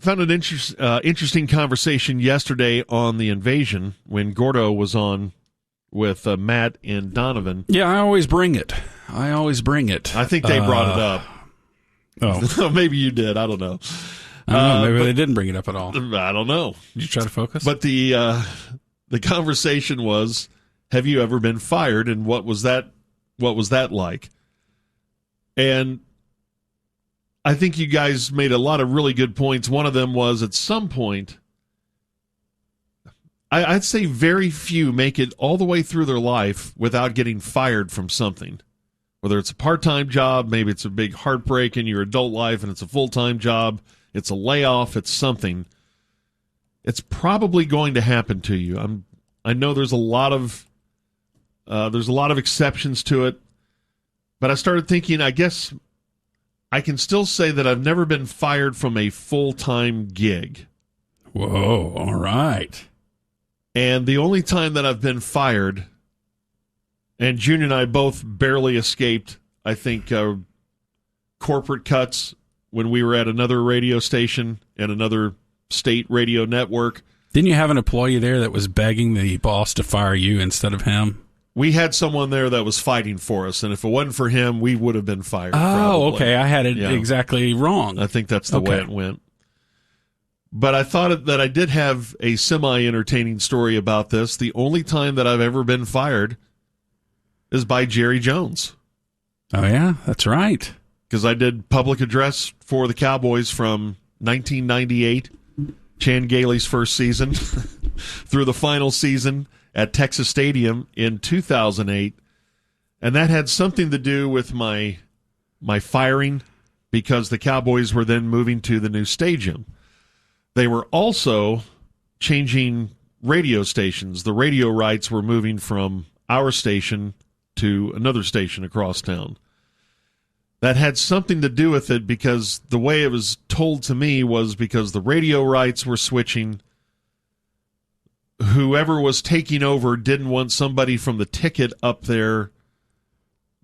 found an interesting conversation yesterday on The Invasion when Gordo was on with Matt and Donovan. Yeah, I always bring it. I think they brought it up. Oh. Maybe you did. I don't know. I don't know. Maybe they didn't bring it up at all. I don't know. Did you try to focus? But the conversation was, have you ever been fired, and what was that like? And I think you guys made a lot of really good points. One of them was, at some point, I'd say very few make it all the way through their life without getting fired from something. Whether it's a part-time job, maybe it's a big heartbreak in your adult life and it's a full-time job, it's a layoff, it's something. It's probably going to happen to you. I know there's a lot of exceptions to it, but I started thinking, I guess I can still say that I've never been fired from a full-time gig. Whoa, all right. And the only time that I've been fired, and Junior and I both barely escaped, I think, corporate cuts when we were at another radio station and another state radio network. Didn't you have an employee there that was begging the boss to fire you instead of him? We had someone there that was fighting for us, and if it wasn't for him, we would have been fired. Oh, probably. Okay. I had it exactly wrong. I think that's the way it went. But I thought that I did have a semi-entertaining story about this. The only time that I've ever been fired is by Jerry Jones. Oh, yeah, that's right. Because I did public address for the Cowboys from 1998, Chan Gailey's first season, through the final season at Texas Stadium in 2008. And that had something to do with my firing, because the Cowboys were then moving to the new stadium. They were also changing radio stations. The radio rights were moving from our station to another station across town. That had something to do with it, because the way it was told to me was because the radio rights were switching. Whoever was taking over didn't want somebody from the ticket up there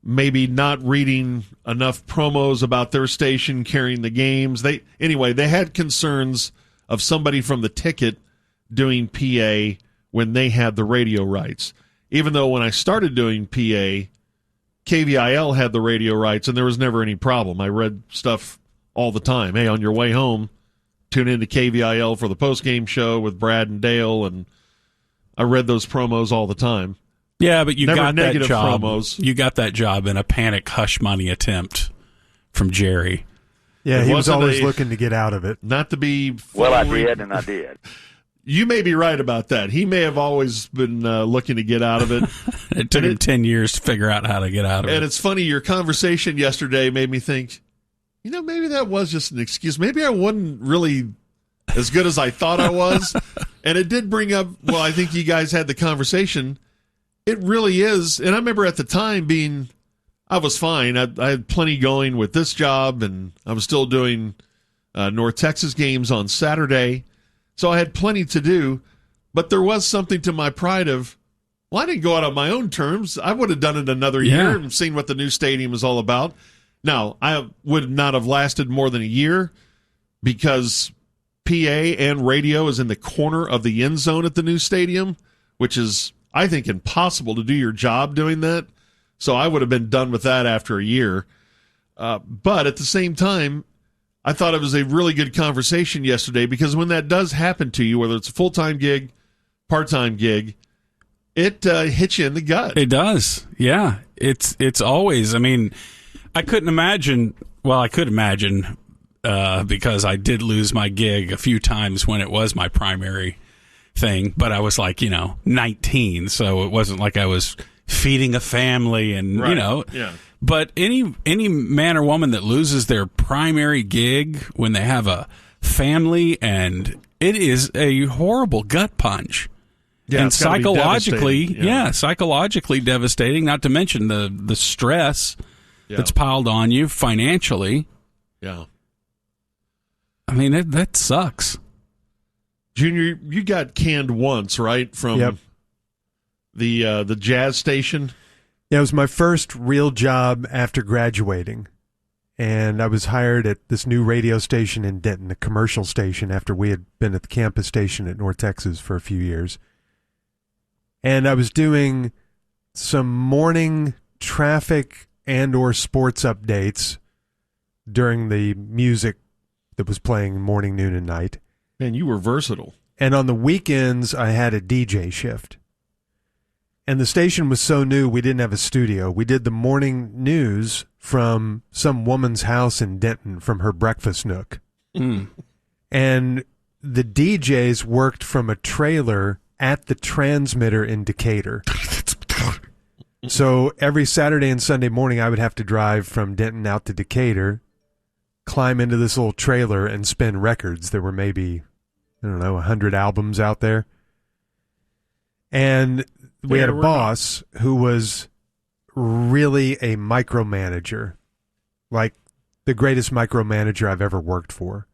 maybe not reading enough promos about their station carrying the games. They had concerns of somebody from the ticket doing PA when they had the radio rights. Even though when I started doing PA, KVIL had the radio rights and there was never any problem. I read stuff all the time. Hey, on your way home, tune into KVIL for the postgame show with Brad and Dale, and I read those promos all the time. Yeah, but you never got that job. Promos. You got that job in a panic hush money attempt from Jerry. Yeah, he was always looking to get out of it. Not to be... Well, I did, and I did. You may be right about that. He may have always been looking to get out of it. It took him 10 years to figure out how to get out of it. And it's funny, your conversation yesterday made me think, maybe that was just an excuse. Maybe I wasn't really as good as I thought I was. And it did bring up, well, I think you guys had the conversation. It really is. And I remember at the time I was fine. I had plenty going with this job, and I was still doing North Texas games on Saturday. So I had plenty to do, but there was something to my pride of, well, I didn't go out on my own terms. I would have done it another year and seen what the new stadium is all about. Now, I would not have lasted more than a year, because PA and radio is in the corner of the end zone at the new stadium, which is, I think, impossible to do your job doing that. So I would have been done with that after a year. But at the same time, I thought it was a really good conversation yesterday, because when that does happen to you, whether it's a full-time gig, part-time gig, it hits you in the gut. It does. Yeah. It's always, I couldn't imagine, I could imagine, because I did lose my gig a few times when it was my primary thing, but I was 19, so it wasn't like I was feeding a family and, Yeah. But any man or woman that loses their primary gig when they have a family, and it is a horrible gut punch. Yeah, and psychologically, psychologically devastating, not to mention the stress that's piled on you financially. Yeah. That sucks. Junior, you got canned once, right? From the jazz station? Yeah, it was my first real job after graduating. and I was hired at this new radio station in Denton, a commercial station, after we had been at the campus station at North Texas for a few years. And I was doing some morning traffic and or sports updates during the music that was playing morning, noon, and night. Man, you were versatile. And on the weekends, I had a DJ shift. And the station was so new, we didn't have a studio. We did the morning news from some woman's house in Denton, from her breakfast nook. Mm. And the DJs worked from a trailer at the transmitter in Decatur. So every Saturday and Sunday morning, I would have to drive from Denton out to Decatur, climb into this little trailer, and spin records. There were maybe, 100 albums out there. And we had a boss who was really a micromanager, like the greatest micromanager I've ever worked for.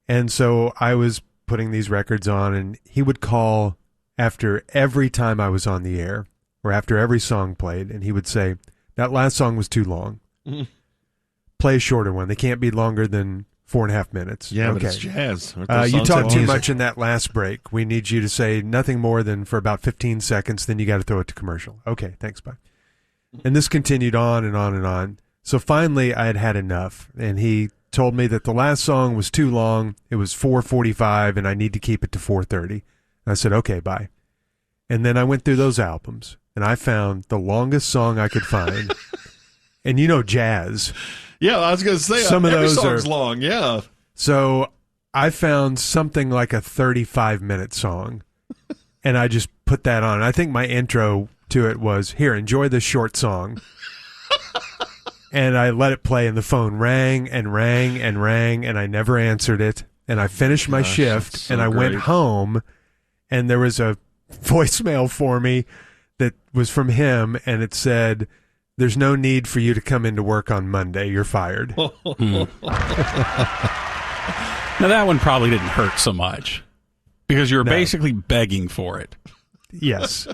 And so I was putting these records on, and he would call after every time I was on the air or after every song played, and he would say, that last song was too long. Mm-hmm. Play a shorter one. They can't be longer than 4.5 minutes. Yeah, okay. But it's jazz. You talked too much in that last break. We need you to say nothing more than for about 15 seconds, then you got to throw it to commercial. Okay, thanks, bye. And this continued on and on and on. So finally, I had had enough, and he told me that the last song was too long. It was 4:45, and I need to keep it to 4:30. And I said, okay, bye. And then I went through those albums, and I found the longest song I could find. And jazz. Yeah, I was going to say, some of those song's are long, yeah. So I found something like a 35-minute song, and I just put that on. I think my intro to it was, here, enjoy this short song. And I let it play, and the phone rang and rang and rang, and I never answered it. And I finished my shift, so and I went home, and there was a voicemail for me that was from him, and it said, there's no need for you to come into work on Monday. You're fired. Now, that one probably didn't hurt so much because you were basically begging for it. Yes.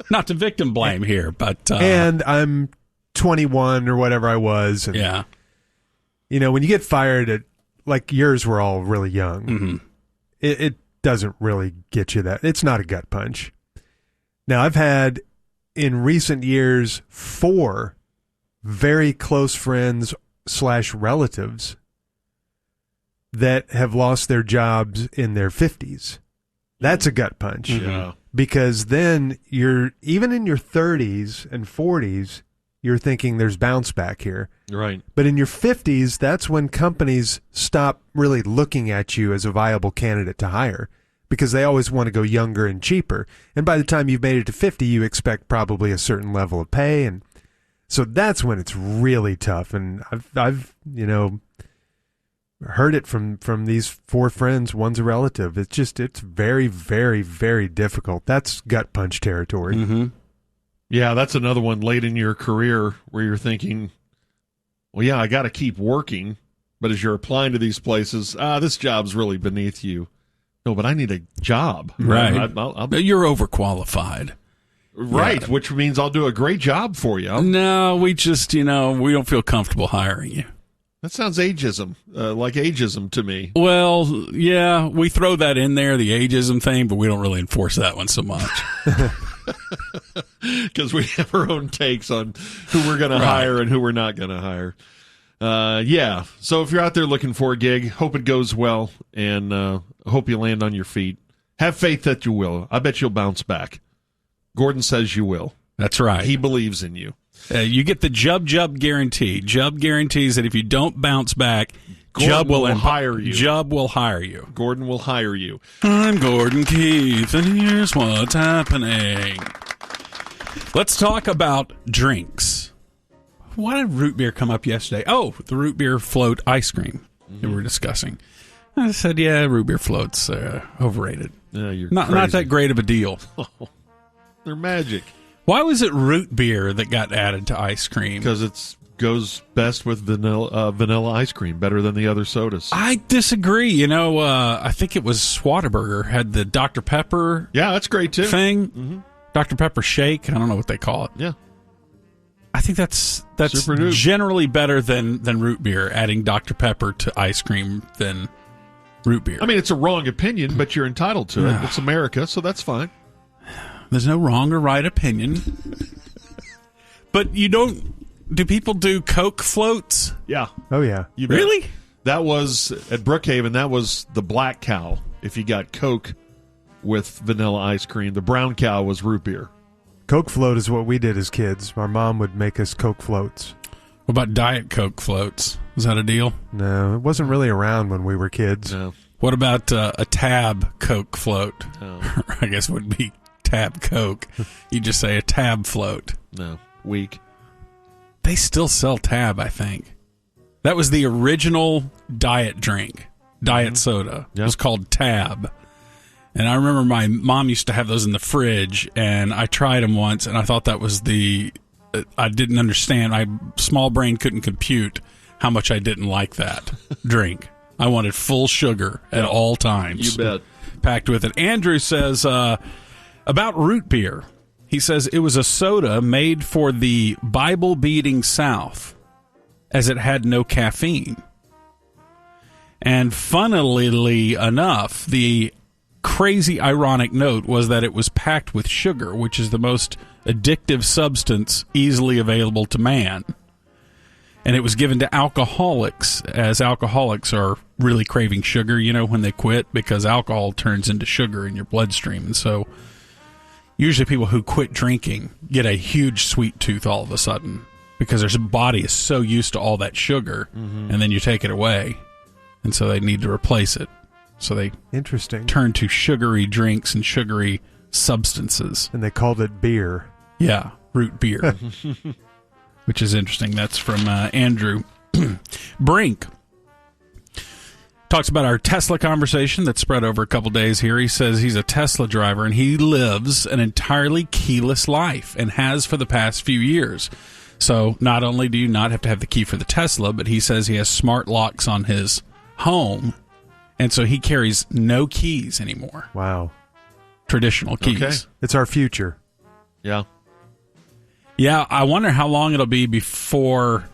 Not to victim blame here, but... and I'm 21 or whatever I was. And, yeah. When you get fired at... Like, yours were all really young. Mm-hmm. It doesn't really get you that. It's not a gut punch. Now, I've had... in recent years, 4 very close friends / relatives that have lost their jobs in their 50s. That's a gut punch. Yeah. Because then even in your 30s and 40s, you're thinking there's bounce back here. Right. But in your 50s, that's when companies stop really looking at you as a viable candidate to hire, because they always want to go younger and cheaper. And by the time you've made it to 50, you expect probably a certain level of pay. And so that's when it's really tough. And I've heard it from these 4 friends. One's a relative. It's very, very, very difficult. That's gut punch territory. Mm-hmm. Yeah, that's another one late in your career where you're thinking, well, yeah, I got to keep working. But as you're applying to these places, this job's really beneath you. No, but I need a job. Right. I'll You're overqualified. Right, yeah. Which means I'll do a great job for you. No, we just, we don't feel comfortable hiring you. That sounds ageism, like ageism to me. Well, yeah, we throw that in there, the ageism thing, but we don't really enforce that one so much. Because we have our own takes on who we're going to hire and who we're not going to hire. Yeah, so if you're out there looking for a gig, hope it goes well, and hope you land on your feet. Have faith that you will. I bet you'll bounce back. Gordon says you will. That's right. He believes in you. You get the Jub guarantee. Jub guarantees that if you don't bounce back, Jub will hire you. Jub will hire you. Gordon will hire you. I'm Gordon Keith, and here's what's happening. Let's talk about drinks. Why did root beer come up yesterday? Oh, the root beer float ice cream that we were discussing. I said, yeah, root beer float's overrated. You're not that great of a deal. They're magic. Why was it root beer that got added to ice cream? Because it goes best with vanilla ice cream, better than the other sodas. I disagree. I think it was Whataburger had the Dr. Pepper. Yeah, that's great too. Thing. Mm-hmm. Dr. Pepper shake. I don't know what they call it. Yeah. I think that's Super Duke. generally better than root beer. Adding Dr. Pepper to ice cream than root beer. I mean, it's a wrong opinion, but you're entitled to it. Yeah. It's America, so that's fine. There's no wrong or right opinion. But you don't. Do people do Coke floats? Yeah. Oh, yeah. You bet. Really? That was at Brookhaven. That was the black cow. If you got Coke with vanilla ice cream, the brown cow was root beer. Coke float is what we did as kids. Our mom would make us Coke floats. What about Diet Coke floats? Is that a deal? No, it wasn't really around when we were kids. No. What about a Tab Coke float? No. I guess it would be Tab Coke. You just say a Tab float. No. Weak. They still sell Tab, I think. That was the original diet drink, diet soda. Yeah. It was called Tab. And I remember my mom used to have those in the fridge, and I tried them once, and I thought that was I didn't understand. My small brain couldn't compute how much I didn't like that drink. I wanted full sugar at all times. You bet. Packed with it. Andrew says about root beer. He says it was a soda made for the Bible-beating South, as it had no caffeine. And funnily enough, the crazy ironic note was that it was packed with sugar, which is the most addictive substance easily available to man. And it was given to alcoholics, as alcoholics are really craving sugar, when they quit, because alcohol turns into sugar in your bloodstream. And so usually people who quit drinking get a huge sweet tooth all of a sudden because their body is so used to all that sugar, and then you take it away. And so they need to replace it. So they Interesting. turn to sugary drinks and sugary substances. And they called it beer. Yeah, root beer, which is interesting. That's from Andrew. Brink talks about our Tesla conversation that spread over a couple days here. He says he's a Tesla driver, and he lives an entirely keyless life and has for the past few years. So not only do you not have to have the key for the Tesla, but he says he has smart locks on his home, and so he carries no keys anymore. Wow. Traditional keys. Okay. It's our future. Yeah. Yeah, I wonder how long it'll be before...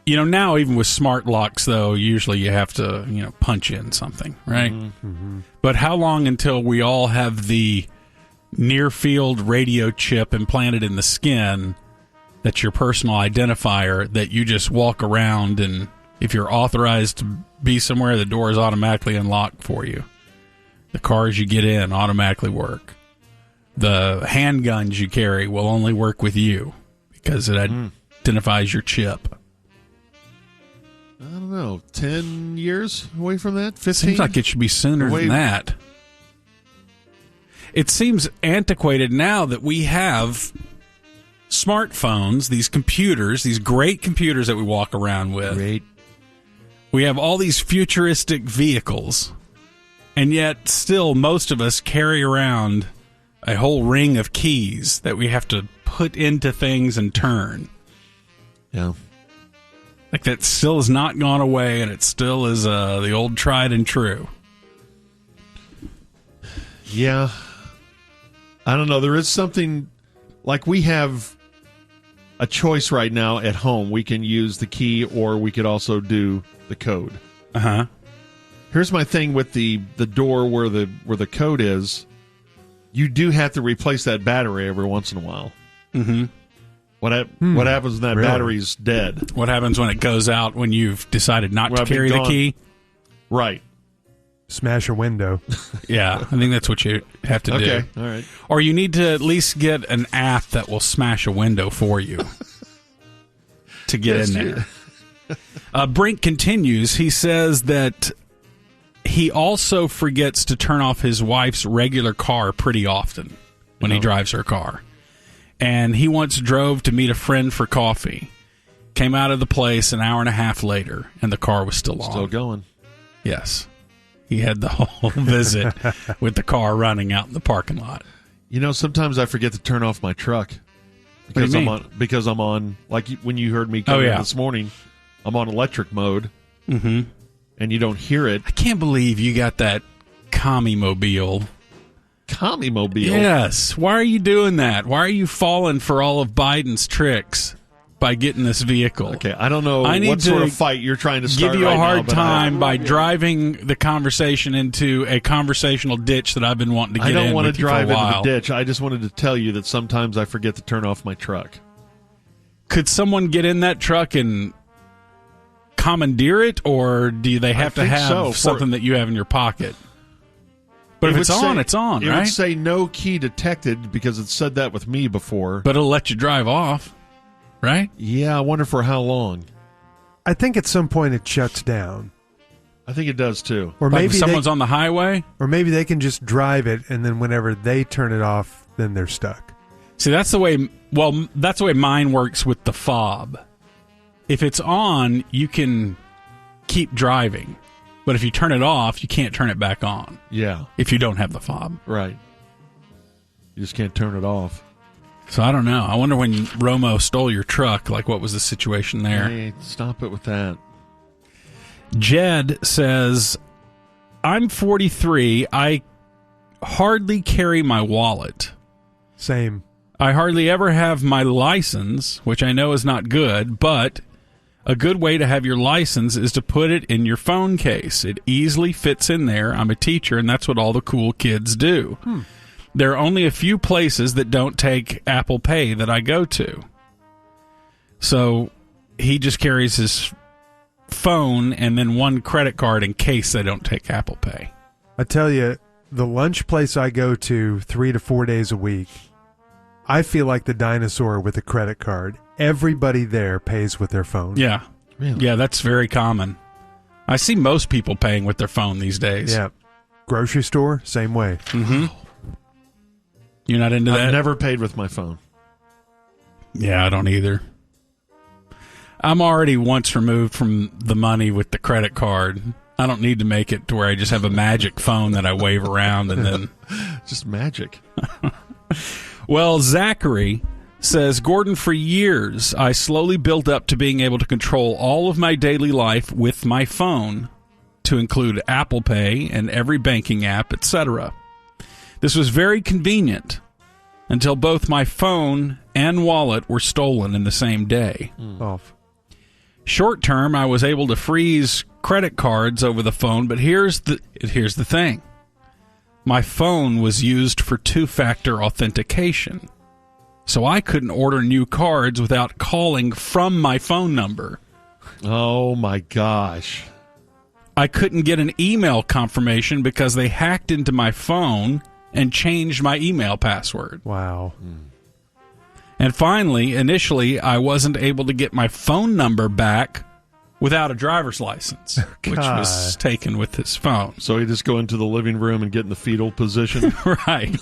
now even with smart locks, though, usually you have to, punch in something, right? Mm-hmm. But how long until we all have the near-field radio chip implanted in the skin that's your personal identifier that you just walk around, and if you're authorized to be somewhere, the door is automatically unlocked for you. The cars you get in automatically work. The handguns you carry will only work with you because it identifies your chip. I don't know. 10 years away from that? 15? Seems like it should be sooner than that. It seems antiquated now that we have smartphones, these computers, these great computers that we walk around with. Great. We have all these futuristic vehicles, and yet still most of us carry around a whole ring of keys that we have to put into things and turn. Yeah. Like that still has not gone away, and it still is the old tried and true. Yeah. I don't know. There is something like we have a choice right now at home. We can use the key, or we could also do the code. Uh-huh. Here's my thing with the door where the code is. You do have to replace that battery every once in a while. Mm-hmm. What happens when that battery's dead? What happens when it goes out when you've decided not to carry the key? Right. Smash a window. Yeah, I think that's what you have to do. Okay, all right. Or you need to at least get an app that will smash a window for you to get in there. Brink continues. He says that he also forgets to turn off his wife's regular car pretty often when he drives her car. And he once drove to meet a friend for coffee. Came out of the place an hour and a half later, and the car was still on. Still going. Yes. He had the whole visit with the car running out in the parking lot. Sometimes I forget to turn off my truck because I'm on like when you heard me come in this morning, I'm on electric mode. Mm-hmm. And you don't hear it. I can't believe you got that commie-mobile. Commie-mobile? Yes. Why are you doing that? Why are you falling for all of Biden's tricks? by getting this vehicle. Okay, I don't know I need what to sort of fight you're trying to start give you right a hard now, time by driving the conversation into a conversational ditch that I've been wanting to get in. I don't want to with you for a drive into the while. ditch. I just wanted to tell you that sometimes I forget to turn off my truck. Could someone get in that truck and commandeer it, or do they have to think have so. something that you have in your pocket? But if it's on, it's on, It right? would say no key detected because it said that with me before. But it'll let you drive off, right? Yeah, I wonder for how long. I think at some point it shuts down. I think it does too. Or Like maybe if someone's on the highway? or maybe they can just drive it, and then whenever they turn it off, then they're stuck. See, that's the way mine works with the fob. If it's on, you can keep driving. But if you turn it off, you can't turn it back on. Yeah, If you don't have the fob. right. You just can't turn it off. So I don't know. I wonder when Romo stole your truck, like what was the situation there? Hey, stop it with that. Jed says, I'm 43. I hardly carry my wallet. Same. I hardly ever have my license, which I know is not good, but a good way to have your license is to put it in your phone case. It easily fits in there. I'm a teacher, and that's what all the cool kids do. There are only a few places that don't take Apple Pay that I go to. So he just carries his phone and then one credit card in case they don't take Apple Pay. I tell you, the lunch place I go to 3 to 4 days a week, I feel like the dinosaur with a credit card. Everybody there pays with their phone. Yeah. Really? Yeah, that's very common. I see most people paying with their phone these days. Yeah. Grocery store, same way. Mm-hmm. You're not into that? I've never paid with my phone. Yeah, I don't either. I'm already once removed from the money with the credit card. I don't need to make it to where I just have a magic phone that I wave around and then... Just magic. Well, Zachary says, Gordon, for years, I slowly built up to being able to control all of my daily life with my phone, to include Apple Pay and every banking app, etc. This was very convenient until both my phone and wallet were stolen in the same day. Off. Short term, I was able to freeze credit cards over the phone, but here's the thing. My phone was used for two-factor authentication, so I couldn't order new cards without calling from my phone number. Oh, my gosh. I couldn't get an email confirmation because they hacked into my phone and changed my email password. Wow. And finally, initially, I wasn't able to get my phone number back without a driver's license, which was taken with his phone. So you just go into the living room and get in the fetal position? Right.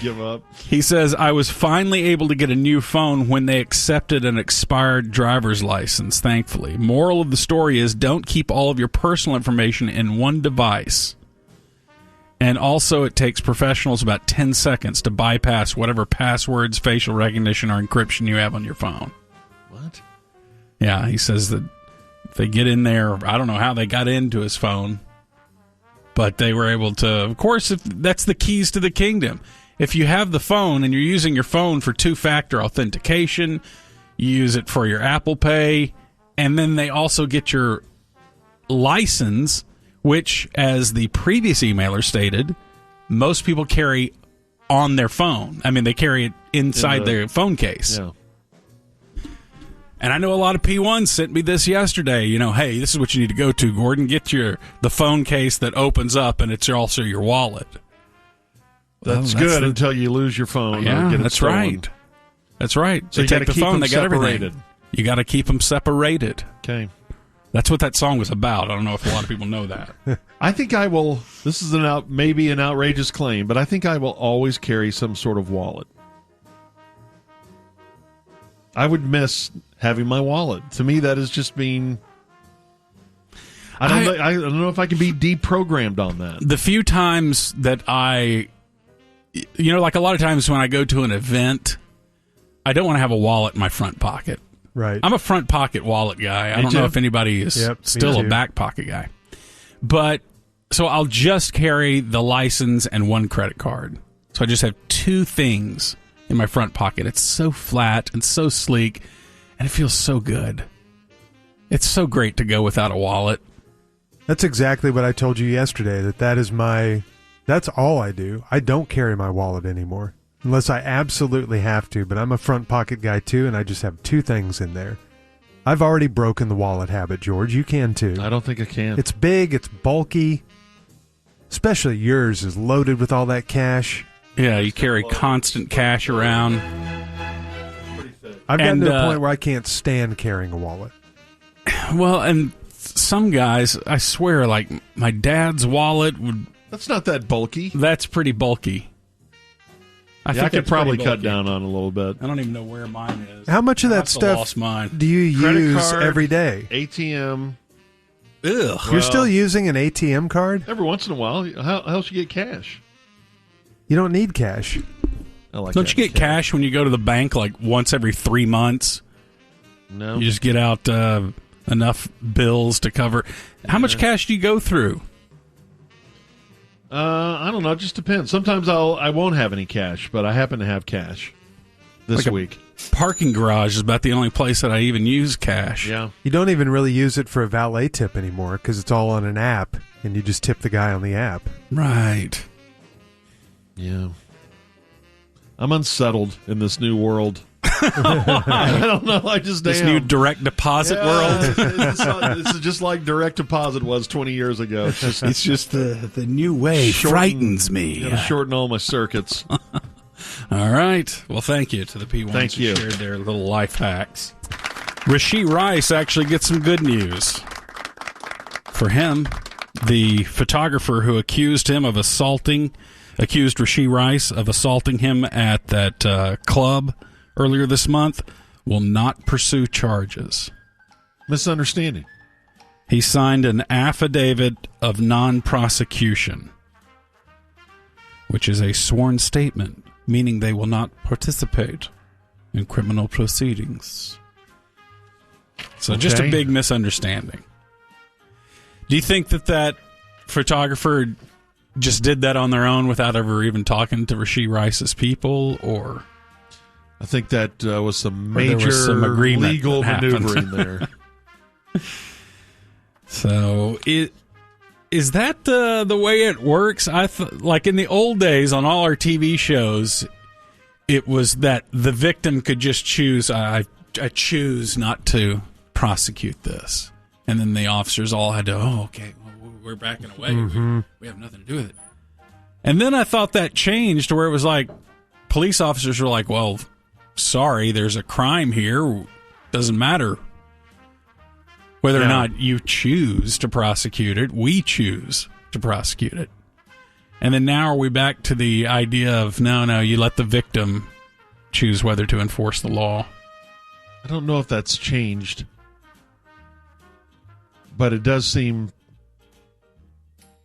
Give up? He says, I was finally able to get a new phone when they accepted an expired driver's license, thankfully. Moral of the story is don't keep all of your personal information in one device. And also, it takes professionals about 10 seconds to bypass whatever passwords, facial recognition, or encryption you have on your phone. What? Yeah, he says that if they get in there, I don't know how they got into his phone, but they were able to, of course, if that's the keys to the kingdom. If you have the phone and you're using your phone for two-factor authentication, you use it for your Apple Pay, and then they also get your license, which, as the previous emailer stated, most people carry on their phone. I mean, they carry it inside their phone case. Yeah. And I know a lot of P1s sent me this yesterday. You know, hey, this is what you need to go to, Gordon. Get the phone case that opens up, and it's also your wallet. That's good until you lose your phone. Yeah, or get it that's stolen. right. That's right. So they you take got the to keep phone, them they got separated. everything. You got to keep them separated. Okay. That's what that song was about. I don't know if a lot of people know that. I think I will. This is maybe an outrageous claim, but I think I will always carry some sort of wallet. I would miss having my wallet. To me, that is just being. I don't know if I can be deprogrammed on that. The few times that like a lot of times when I go to an event, I don't want to have a wallet in my front pocket. Right. I'm a front pocket wallet guy. I don't know if anybody is still a back pocket guy. But so I'll just carry the license and one credit card. So I just have two things in my front pocket. It's so flat and so sleek. And it feels so good. It's so great to go without a wallet. That's exactly what I told you yesterday, that's all I do. I don't carry my wallet anymore. Unless I absolutely have to, but I'm a front pocket guy too, and I just have 2 things in there. I've already broken the wallet habit, George. You can too. I don't think I can. It's big, it's bulky. Especially yours is loaded with all that cash. Yeah, you carry constant cash around. I've gotten to the point where I can't stand carrying a wallet. Well, and some guys, I swear, like my dad's wallet would... That's not that bulky. That's pretty bulky. I think I could that's probably pretty cut bulky. down on it a little bit. I don't even know where mine is. How much of that I must have stuff lost mine. do you Credit use card, every day? ATM. Ugh. You're still using an ATM card? Every once in a while. How else you get cash? You don't need cash. I like Don't you having get cash when you go to the bank like once every 3 months? No. You just get out enough bills to cover. How much cash do you go through? I don't know. It just depends. Sometimes I won't have any cash, but I happen to have cash this Like a week. Parking garage is about the only place that I even use cash. Yeah. You don't even really use it for a valet tip anymore because it's all on an app, and you just tip the guy on the app. Right. Yeah. I'm unsettled in this new world. I don't know. I just This new direct deposit world. It's just like direct deposit was 20 years ago. It's just the new way frightens me. Got to shorten all my circuits. All right. Well, thank you to the P1s Thank who you. shared their little life hacks. Rashee Rice actually gets some good news. For him, the photographer who accused Rashee Rice of assaulting him at that club earlier this month will not pursue charges. Misunderstanding. He signed an affidavit of non-prosecution, which is a sworn statement, meaning they will not participate in criminal proceedings. So just a big misunderstanding. Do you think that photographer just did that on their own without ever even talking to Rashee Rice's people, or... I think that was some Or there major was some agreement legal that happened. maneuvering there. So is that the way it works? Like in the old days on all our TV shows, it was that the victim could just choose, I choose not to prosecute this. And then the officers all had to, okay, well, we're backing away. Mm-hmm. We have nothing to do with it. And then I thought that changed to where it was like, police officers were like, well, sorry, there's a crime here. Doesn't matter whether or not you choose to prosecute it. We choose to prosecute it. And then now are we back to the idea of, no, you let the victim choose whether to enforce the law? I don't know if that's changed, but it does seem,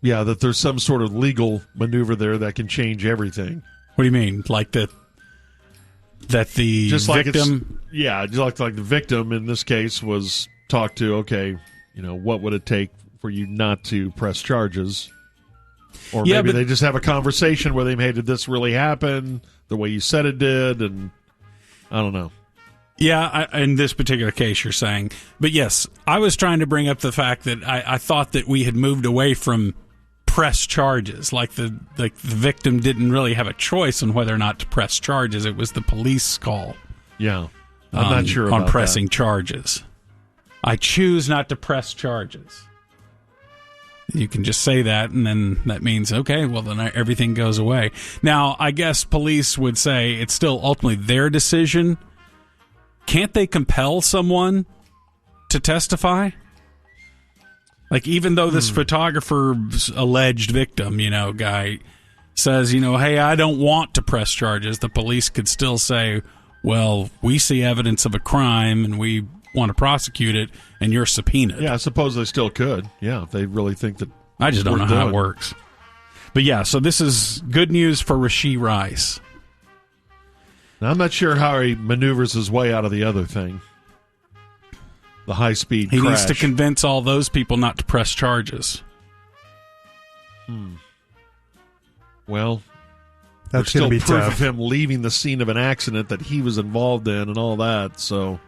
that there's some sort of legal maneuver there that can change everything. What do you mean? Like that the Just like victim... just like the victim in this case was talked to, okay, what would it take for you not to press charges? Or maybe they just have a conversation where hey, did this really happen the way you said it did? And I don't know. Yeah, in this particular case, you're saying. But yes, I was trying to bring up the fact that I thought that we had moved away from press charges. Like the victim didn't really have a choice on whether or not to press charges. It was the police call. Yeah, I'm not sure about on pressing charges. I choose not to press charges. You can just say that, and then that means, okay, well, then everything goes away. Now, I guess police would say it's still ultimately their decision. Can't they compel someone to testify? Like, even though this photographer's alleged victim, guy says, hey, I don't want to press charges, the police could still say, well, we see evidence of a crime and we want to prosecute it, and you're subpoenaed. Yeah, I suppose they still could. Yeah, if they really think that. I just don't know how it works. But yeah, so this is good news for Rashee Rice. Now, I'm not sure how he maneuvers his way out of the other thing. The high-speed crash. He needs to convince all those people not to press charges. Well, that's going to be proof tough. of him leaving the scene of an accident that he was involved in and all that. So,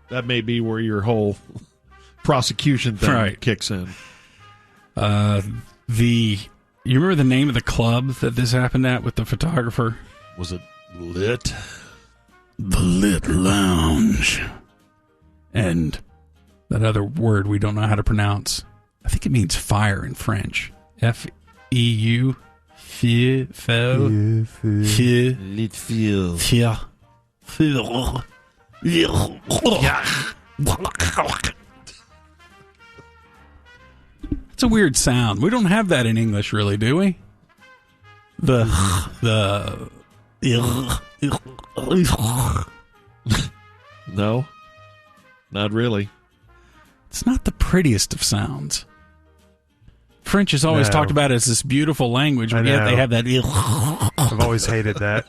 that may be where your whole prosecution thing kicks in. You remember the name of the club that this happened at with the photographer? Was it Lit? The Lit Lounge. And that other word we don't know how to pronounce. I think it means fire in French. F-E-U. Feu. Feu. Feu. Lit feel. Feu. It's a weird sound. We don't have that in English, really, do we? No, not really. It's not the prettiest of sounds. French is always talked about as this beautiful language, but yet they have that. I've always hated that.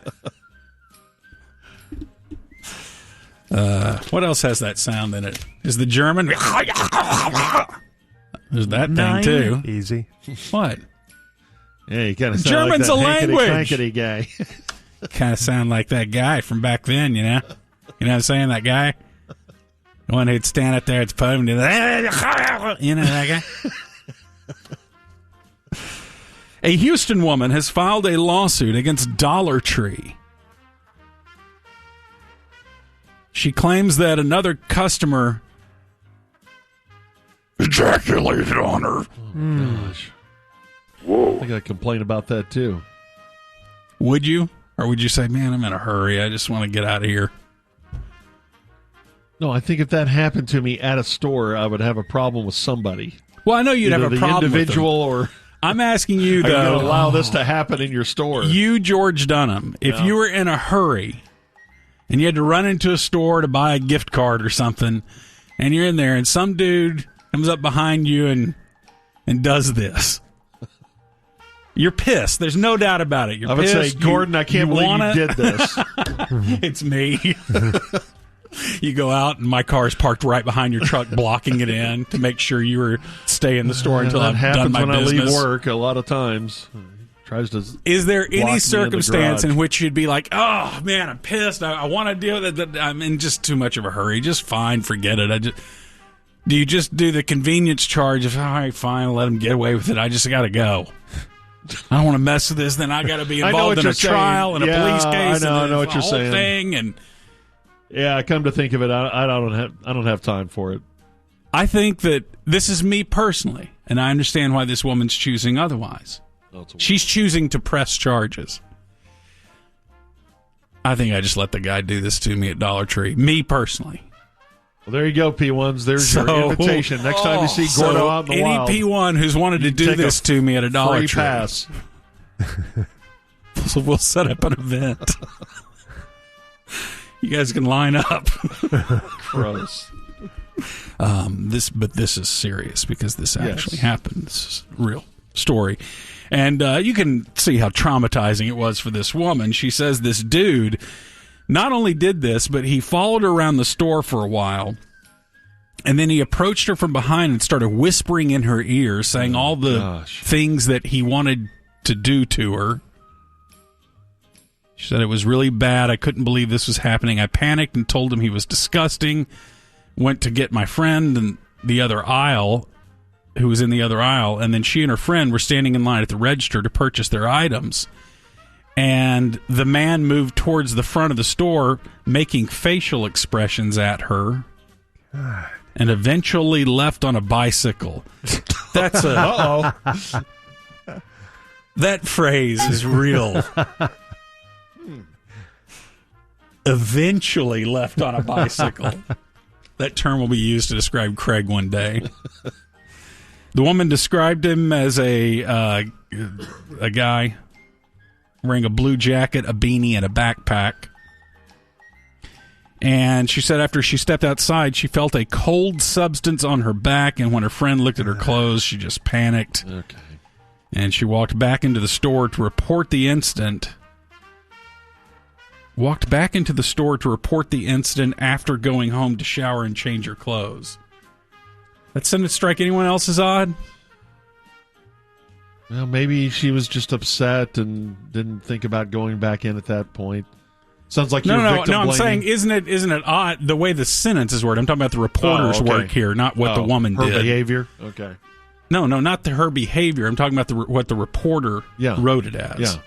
What else has that sound in it? Is the German? There's that thing too. Easy. What? Yeah, you kind of sound German's like a that language. hankety guy. Kind of sound like that guy from back then, you know? You know what I'm saying? That guy? The one who'd stand up there at the podium and do that. You know that guy? A Houston woman has filed a lawsuit against Dollar Tree. She claims that another customer ejaculated on her. Oh, gosh. Whoa. I think I'd complain about that, too. Would you? Or would you say, man, I'm in a hurry. I just want to get out of here? No, I think if that happened to me at a store, I would have a problem with somebody. Well, I know you'd have a problem with the individual with them. or... I'm asking you, though. Are you going to allow this to happen in your store? You, George Dunham, if you were in a hurry and you had to run into a store to buy a gift card or something, and you're in there and some dude comes up behind you and does this. You're pissed. There's no doubt about it. You're I would pissed. say, Gordon, I can't believe you did this. It's me. You go out, and my car is parked right behind your truck, blocking it in to make sure you were stay in the store until I've done my business. When I leave work, a lot of times. Tries to. Is there any circumstance in which you'd be like, "Oh man, I'm pissed. I want to deal with it. I'm in just too much of a hurry. Just fine, forget it." Do you just do the convenience charge of, all right, fine, let him get away with it. I just got to go. I don't want to mess with this. Then I got to be involved in a trial and a police case. I know what you're saying. Thing and yeah, come to think of it, I don't have time for it. I think that this is me personally, and I understand why this woman's choosing otherwise. She's choosing to press charges. I think I just let the guy do this to me at Dollar Tree. Me personally. Well, there you go, P1s. There's your invitation. Next time you see Gordo out in the wild. Any P1 who's wanted to do this to me at a Dollar Tree. Free pass. So we'll set up an event. You guys can line up. Gross. This is serious because this actually happened. This is a real story. And you can see how traumatizing it was for this woman. She says this dude not only did this, but he followed her around the store for a while. And then he approached her from behind and started whispering in her ear, saying all the things that he wanted to do to her. She said it was really bad. I couldn't believe this was happening. I panicked and told him he was disgusting. Went to get my friend in the other aisle, who was in the other aisle, and then she and her friend were standing in line at the register to purchase their items. And the man moved towards the front of the store, making facial expressions at her, and eventually left on a bicycle. That's a... Uh-oh. That phrase is real. Eventually left on a bicycle. That term will be used to describe Craig one day. The woman described him as a guy wearing a blue jacket, a beanie, and a backpack. And she said after she stepped outside, she felt a cold substance on her back, and when her friend looked at her clothes, she just panicked. Okay. And she walked back into the store to report the incident. Walked back into the store to report the incident after going home to shower and change her clothes. That sentence strike anyone else as odd? Well, maybe she was just upset and didn't think about going back in at that point. Sounds like you're No, victim I'm blaming. saying, isn't it odd the way the sentence is worded? I'm talking about the reporter's work here, not what the woman her did. behavior? Okay. No, not her behavior. I'm talking about what the reporter wrote it as. Yeah.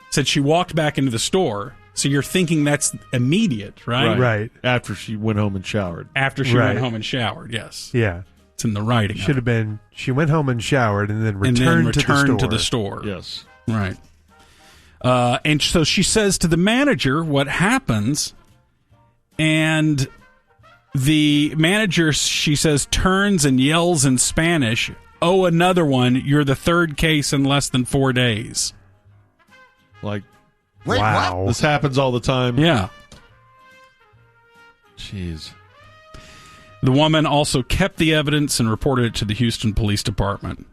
Said she walked back into the store, so you're thinking that's immediate, right? Right. After she went home and showered. After she went home and showered, yes. Yeah. It's in the writing. Should have been, she went home and showered and then returned to the store. Yes. Right. And so she says to the manager what happens, and the manager, she says, turns and yells in Spanish, "Oh, another one. You're the third case in less than 4 days." Like, Wait, wow. what? this happens all the time. Yeah. Jeez. The woman also kept the evidence and reported it to the Houston Police Department.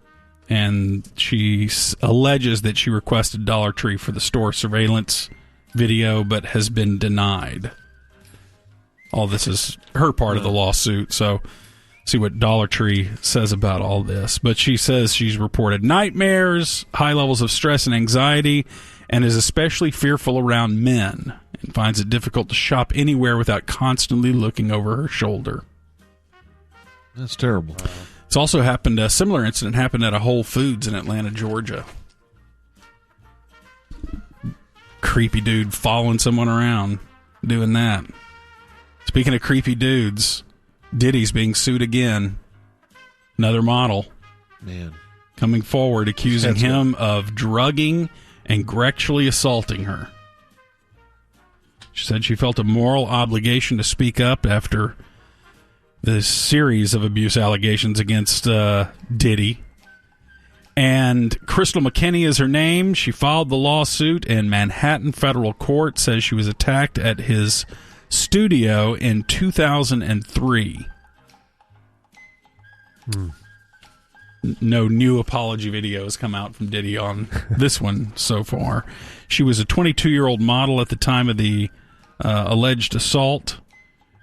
And she alleges that she requested Dollar Tree for the store surveillance video, but has been denied. All this is her part of the lawsuit, so see what Dollar Tree says about all this. But she says she's reported nightmares, high levels of stress and anxiety, and is especially fearful around men, and finds it difficult to shop anywhere without constantly looking over her shoulder. That's terrible. It's also happened, a similar incident happened at a Whole Foods in Atlanta, Georgia. Creepy dude following someone around, doing that. Speaking of creepy dudes, Diddy's being sued again. Another model. Man. Coming forward, accusing him of drugging and sexually assaulting her. She said she felt a moral obligation to speak up after this series of abuse allegations against Diddy. And Crystal McKinney is her name. She filed the lawsuit in Manhattan federal court, says she was attacked at his studio in 2003. No new apology video has come out from Diddy on this one so far. She was a 22-year-old model at the time of the alleged assault,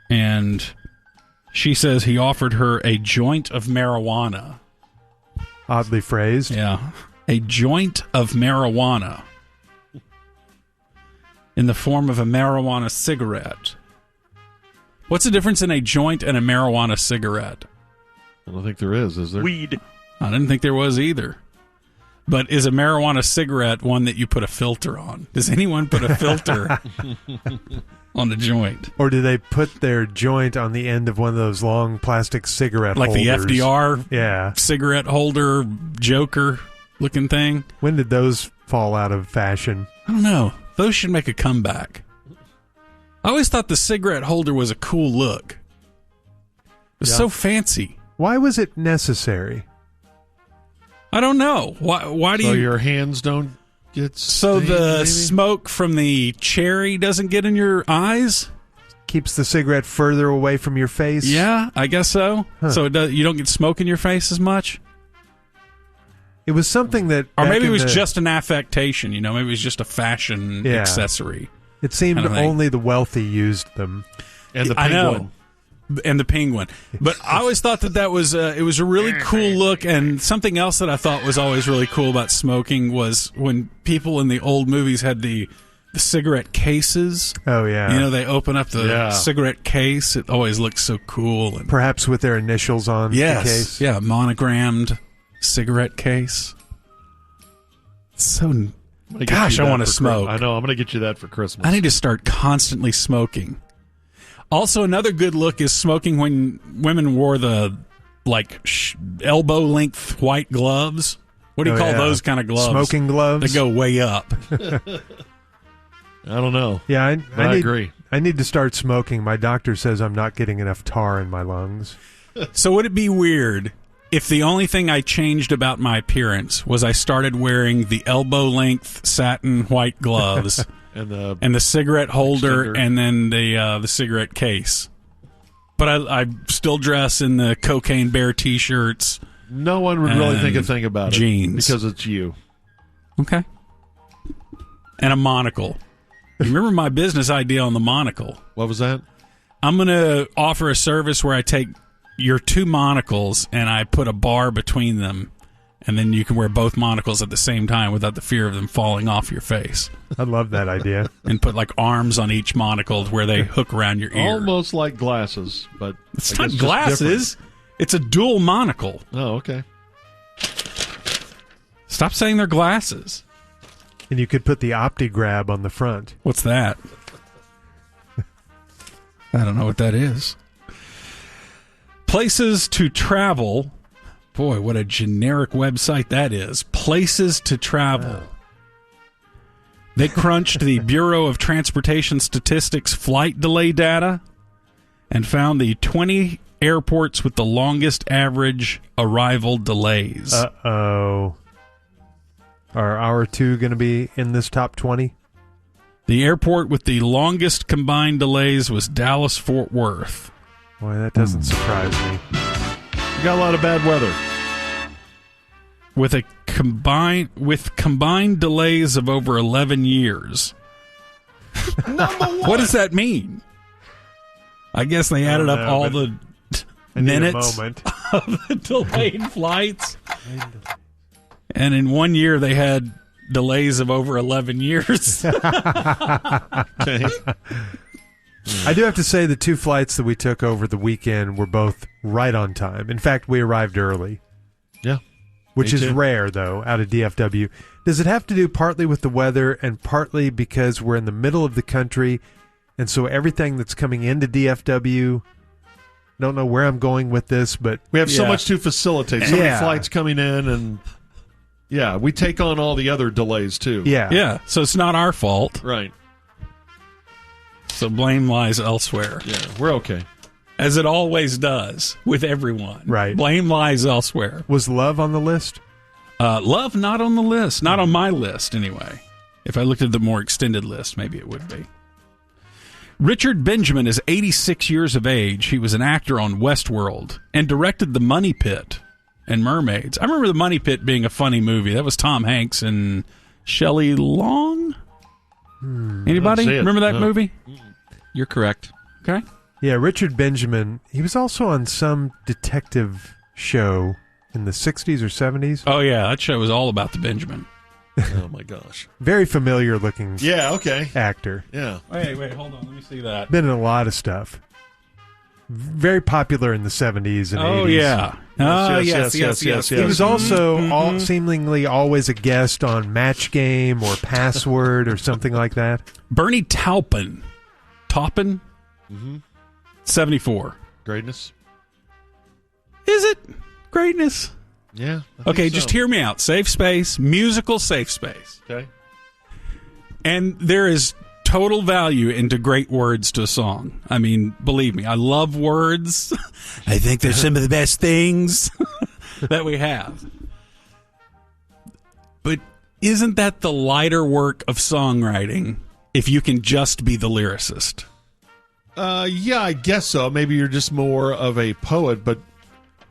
and she says he offered her a joint of marijuana. Oddly phrased. Yeah. A joint of marijuana in the form of a marijuana cigarette. What's the difference in a joint and a marijuana cigarette? I don't think there is there? Weed. I didn't think there was either. But is a marijuana cigarette one that you put a filter on? Does anyone put a filter on the joint? Or do they put their joint on the end of one of those long plastic cigarette like holders? the FDR cigarette holder Joker looking thing? When did those fall out of fashion? I don't know. Those should make a comeback. I always thought the cigarette holder was a cool look. It was so fancy. Why was it necessary? I don't know. Why do so you... your hands don't get So stained, the maybe? smoke from the cherry doesn't get in your eyes? Keeps the cigarette further away from your face? Yeah, I guess so. Huh. So you don't get smoke in your face as much? It was something that... Or back maybe it in was the- just an affectation, maybe it was just a fashion accessory. It seemed kind of thing. only the wealthy used them. And the I penguin. know. And the penguin. But I always thought that was it was a really cool look, and something else that I thought was always really cool about smoking was when people in the old movies had the cigarette cases. Oh, yeah. They open up the cigarette case. It always looks so cool. And Perhaps with their initials on the case. yeah, monogrammed cigarette case. So, gosh, I want to smoke. I know. I'm going to get you that for Christmas. I need to start constantly smoking. Also, another good look is smoking when women wore the elbow length white gloves. What do you call those kind of gloves? Smoking gloves. They go way up. I don't know. Yeah, I agree. I need to start smoking. My doctor says I'm not getting enough tar in my lungs. So would it be weird if the only thing I changed about my appearance was I started wearing the elbow length satin white gloves and the cigarette holder extender. and then the cigarette case? But I still dress in the Cocaine Bear t-shirts. No one would really think a thing about jeans. it because it's you. Okay. And a monocle. You remember my business idea on the monocle? What was that? I'm going to offer a service where I take your two monocles and I put a bar between them, And then you can wear both monocles at the same time without the fear of them falling off your face. I love that idea. And put like arms on each monocle where they hook around your ear. Almost like glasses, but It's not glasses. It's a dual monocle. Oh, okay. Stop saying they're glasses. And you could put the OptiGrab on the front. What's that? I don't know what that is. Places to travel. Boy, what a generic website that is. Places to travel. They crunched the Bureau of Transportation Statistics flight delay data and found the 20 airports with the longest average arrival delays. Uh-oh. Are our two going to be in this top 20? The airport with the longest combined delays was Dallas-Fort Worth. Boy, that doesn't surprise me. You got a lot of bad weather. With combined delays of over 11 years. What does that mean? I guess they added up all the minutes of the delayed flights. And in 1 year, they had delays of over 11 years. Okay. I do have to say the two flights that we took over the weekend were both right on time. In fact, we arrived early. Yeah. Which is rare, though, out of DFW. Does it have to do partly with the weather and partly because we're in the middle of the country, and so everything that's coming into DFW, don't know where I'm going with this, but we have so much to facilitate. So many Yeah. flights coming in, and we take on all the other delays, too. Yeah, so it's not our fault. Right. So blame lies elsewhere. Yeah, we're okay. As it always does with everyone. Right. Blame lies elsewhere. Was Love on the list? Love not on the list. Not on my list, anyway. If I looked at the more extended list, maybe it would be. Richard Benjamin is 86 years of age. He was an actor on Westworld and directed The Money Pit and Mermaids. I remember The Money Pit being a funny movie. That was Tom Hanks and Shelley Long. Anybody remember that movie? You're correct. Okay. Yeah, Richard Benjamin. He was also on some detective show in the 60s or 70s. Oh, yeah. That show was all about the Benjamin. Oh, my gosh. Very familiar looking Okay. actor. Yeah. Wait, hold on. Let me see that. Been in a lot of stuff. Very popular in the 70s and 80s. Oh, yeah. Yes. He was also seemingly always a guest on Match Game or Password or something like that. Bernie Taupin. Taupin? 74. Greatness. Is it greatness? Yeah. Okay, just hear me out. Safe space, musical safe space. Okay. And there is total value into great words to a song. I mean, believe me, I love words. I think they're some of the best things that we have. But isn't that the lighter work of songwriting if you can just be the lyricist? Yeah, I guess so. Maybe you're just more of a poet, but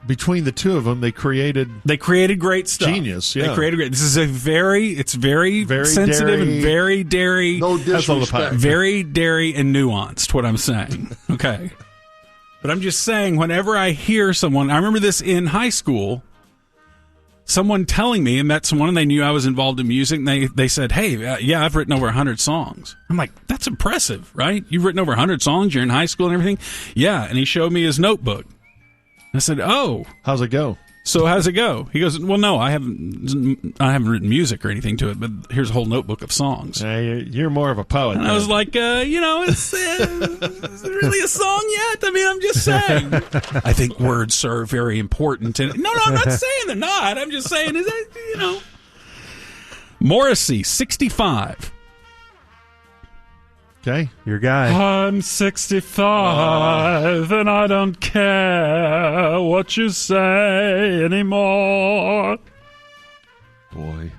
between the two of them, they created great stuff. Genius, yeah. They created great. This is very sensitive dairy, and very dairy. No disrespect. Very dairy and nuanced, what I'm saying. Okay. But I'm just saying, whenever I hear someone, I remember this in high school, someone telling me, I met someone and they knew I was involved in music, and they said, hey, I've written over 100 songs. I'm like, that's impressive, right? You've written over 100 songs, you're in high school and everything? Yeah, and he showed me his notebook. I said, oh. How's it go? So how's it go? He goes, well, no, I haven't written music or anything to it, but here's a whole notebook of songs. You're more of a poet. And I was like, is it really a song yet? I mean, I'm just saying. I think words are very important. And no, I'm not saying they're not. I'm just saying, is that, Morrissey, 65. Okay. Your guy. I'm 65 and I don't care what you say anymore. Boy.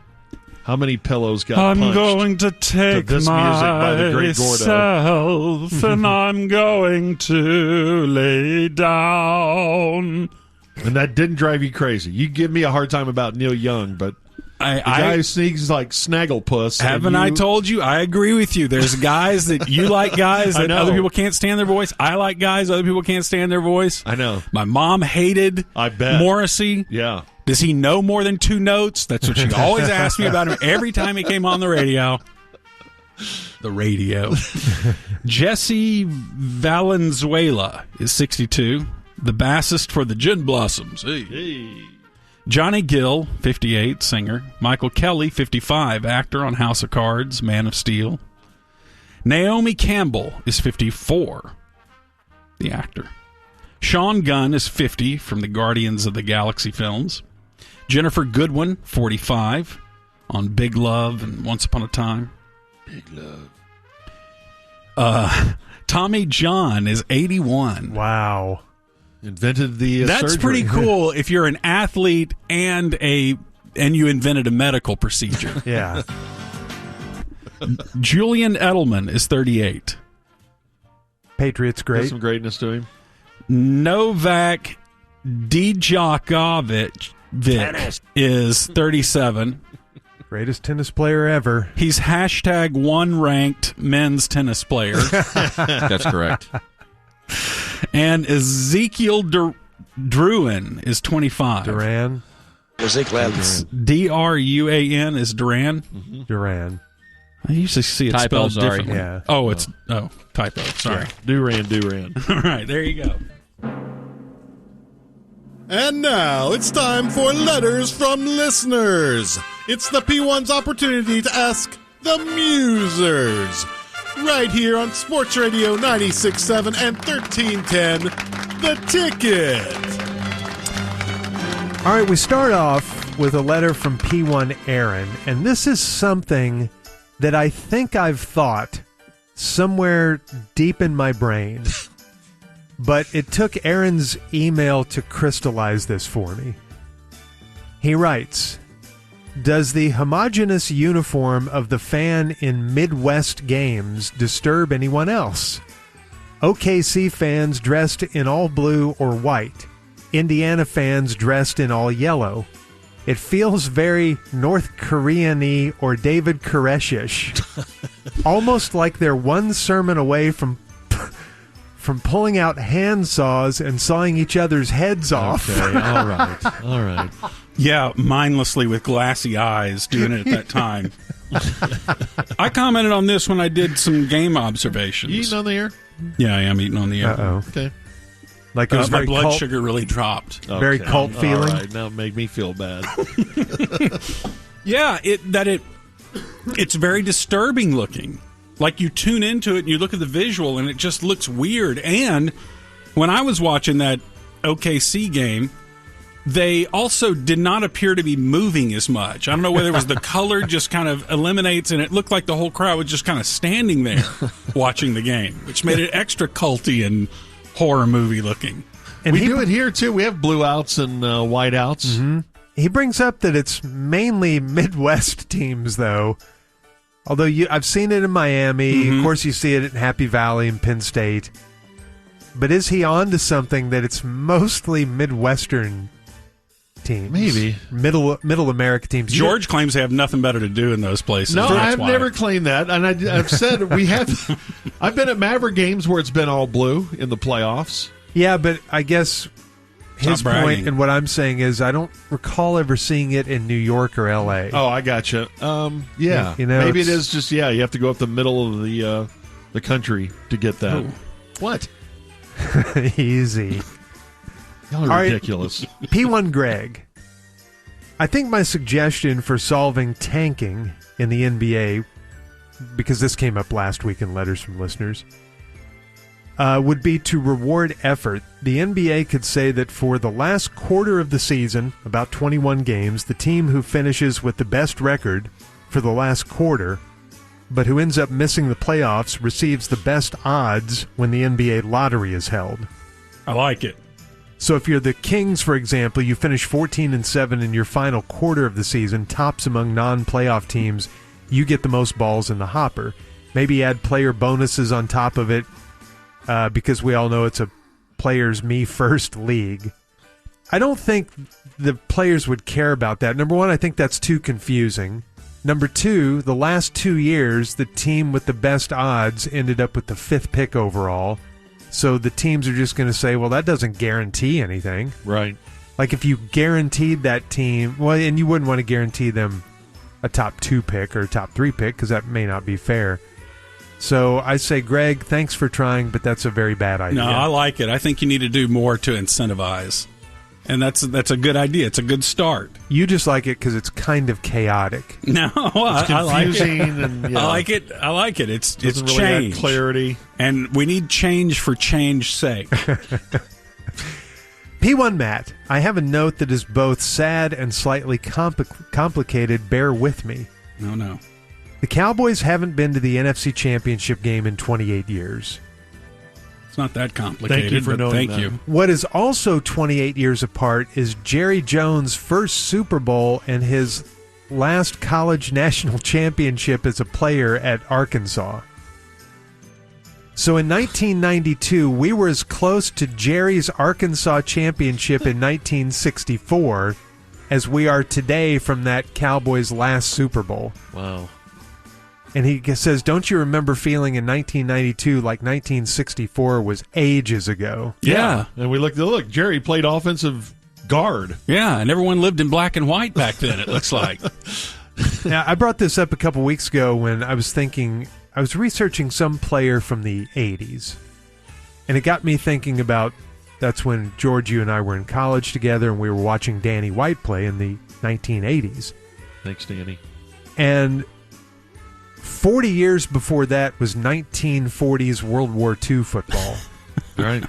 How many pillows got I'm punched going to take this music by the great Gordo? myself and I'm going to lay down. And that didn't drive you crazy. You give me a hard time about Neil Young, but The guy who sneaks like Snagglepuss. Haven't I told you? I agree with you. There's guys that you like guys that other people can't stand their voice. I like guys other people can't stand their voice. I know. My mom hated Morrissey. Yeah. Does he know more than 2 notes? That's what she always asked me about him every time he came on the radio. The radio. Jesse Valenzuela is 62. The bassist for the Gin Blossoms. Hey. Johnny Gill, 58, singer. Michael Kelly, 55, actor on House of Cards, Man of Steel. Naomi Campbell is 54, the actor. Sean Gunn is 50 from the Guardians of the Galaxy films. Jennifer Goodwin, 45, on Big Love and Once Upon a Time. Big Love. Tommy John is 81. Wow. Invented the That's surgery. pretty cool if you're an athlete and you invented a medical procedure. Yeah. Julian Edelman is 38. Patriots great. There's some greatness to him. Novak Djokovic is 37. Greatest tennis player ever. He's #1 ranked men's tennis player. That's correct. And Ezekiel Druin is 25. Duran. Druan is Duran. Mm-hmm. Duran. I usually see it Typo, spelled sorry. differently. Yeah. Oh, it's typo. Sorry. Duran. All right, there you go. And now it's time for letters from listeners. It's the P1's opportunity to ask the Musers. Right here on Sports Radio 96.7 and 1310, The Ticket. All right, we start off with a letter from P1 Aaron, and this is something that I think I've thought somewhere deep in my brain, but it took Aaron's email to crystallize this for me. He writes, does the homogeneous uniform of the fan in Midwest games disturb anyone else? OKC fans dressed in all blue or white. Indiana fans dressed in all yellow. It feels very North Korean-y or David Koresh-ish. Almost like they're one sermon away from pulling out handsaws and sawing each other's heads off. Okay, all right. Yeah, mindlessly with glassy eyes doing it at that time. I commented on this when I did some game observations. You eating on the air? Yeah, I am eating on the air. Uh-oh. Okay. Like it was My very blood cult, sugar really dropped. very cult feeling. All right, now it made me feel bad. Yeah, it's very disturbing looking. Like you tune into it and you look at the visual and it just looks weird. And when I was watching that OKC game, they also did not appear to be moving as much. I don't know whether it was the color just kind of eliminates, and it looked like the whole crowd was just kind of standing there watching the game, which made it extra culty and horror movie looking. And we do it here, too. We have blue outs and white outs. Mm-hmm. He brings up that it's mainly Midwest teams, though. Although I've seen it in Miami. Mm-hmm. Of course, you see it in Happy Valley and Penn State. But is he on to something that it's mostly Midwestern teams? Maybe. Middle America teams. George claims they have nothing better to do in those places. No, That's I've why. never claimed that. And I've said we have. I've been at Maverick games where it's been all blue in the playoffs. Yeah, but I guess his Stop bragging. point and what I'm saying is I don't recall ever seeing it in New York or L.A. Oh, I gotcha. Yeah. You know, maybe it it's- is just, you have to go up the middle of the country to get that. Oh. What? Easy. Y'all All are right. ridiculous. P1 Greg. I think my suggestion for solving tanking in the NBA, because this came up last week in letters from listeners, would be to reward effort. The NBA could say that for the last quarter of the season, about 21 games, the team who finishes with the best record for the last quarter, but who ends up missing the playoffs, receives the best odds when the NBA lottery is held. I like it. So if you're the Kings, for example, you finish 14-7 in your final quarter of the season, tops among non-playoff teams, you get the most balls in the hopper. Maybe add player bonuses on top of it, because we all know it's a players me first league. I don't think the players would care about that. Number one, I think that's too confusing. Number two, the last 2 years, the team with the best odds ended up with the 5th pick overall. So the teams are just going to say, well, that doesn't guarantee anything. Right. Like if you guaranteed that team, well, and you wouldn't want to guarantee them a top 2 pick or a top 3 pick because that may not be fair. So I say, Greg, thanks for trying, but that's a very bad idea. No, I like it. I think you need to do more to incentivize. And that's a good idea. It's a good start. You just like it because it's kind of chaotic. No, I like it. And, yeah, I like it. I like it. It's doesn't really change. add clarity. And we need change for change's sake. P1 Matt, I have a note that is both sad and slightly complicated. Bear with me. No. The Cowboys haven't been to the NFC Championship game in 28 years. It's not that complicated. Thank you for knowing thank that. you. What is also 28 years apart is Jerry Jones' first Super Bowl and his last college national championship as a player at Arkansas. So in 1992, we were as close to Jerry's Arkansas championship in 1964 as we are today from that Cowboys' last Super Bowl. Wow. And he says, don't you remember feeling in 1992 like 1964 was ages ago? Yeah. And we look, Jerry played offensive guard. Yeah, and everyone lived in black and white back then, it looks like. Now, I brought this up a couple weeks ago when I was researching some player from the 80s. And it got me thinking about, that's when George, you and I were in college together and we were watching Danny White play in the 1980s. Thanks, Danny. And 40 years before that was 1940s World War II football. Right.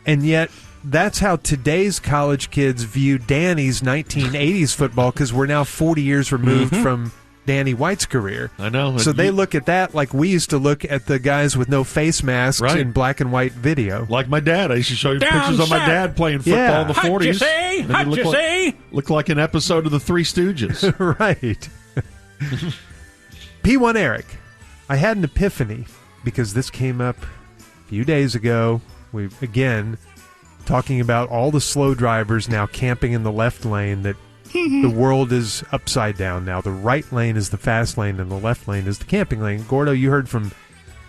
And yet, that's how today's college kids view Danny's 1980s football because we're now 40 years removed from Danny White's career. I know. So they look at that like we used to look at the guys with no face masks Right. in black and white video. Like my dad. I used to show you Down pictures of my south. dad playing football Yeah. in the How'd 40s. you say? And he How'd looked you like, say? Looked like an episode of the Three Stooges. Right. P1 Eric, I had an epiphany because this came up a few days ago. We again talking about all the slow drivers now camping in the left lane, that the world is upside down now. The right lane is the fast lane and the left lane is the camping lane. Gordo, you heard from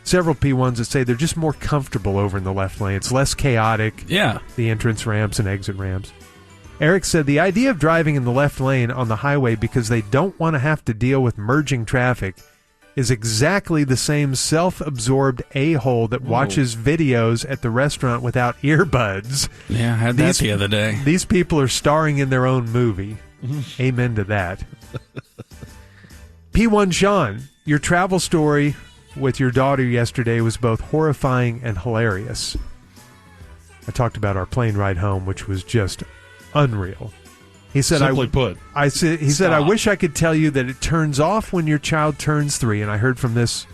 several P1s that say they're just more comfortable over in the left lane. It's less chaotic. Yeah. The entrance ramps and exit ramps. Eric said the idea of driving in the left lane on the highway because they don't want to have to deal with merging traffic is exactly the same self-absorbed a-hole that watches videos at the restaurant without earbuds. Yeah, I had that the other day. These people are starring in their own movie. Amen to that. P1 Sean, your travel story with your daughter yesterday was both horrifying and hilarious. I talked about our plane ride home, which was just unreal. He said, Simply put. He said, I wish I could tell you that it turns off when your child turns 3, and I heard from this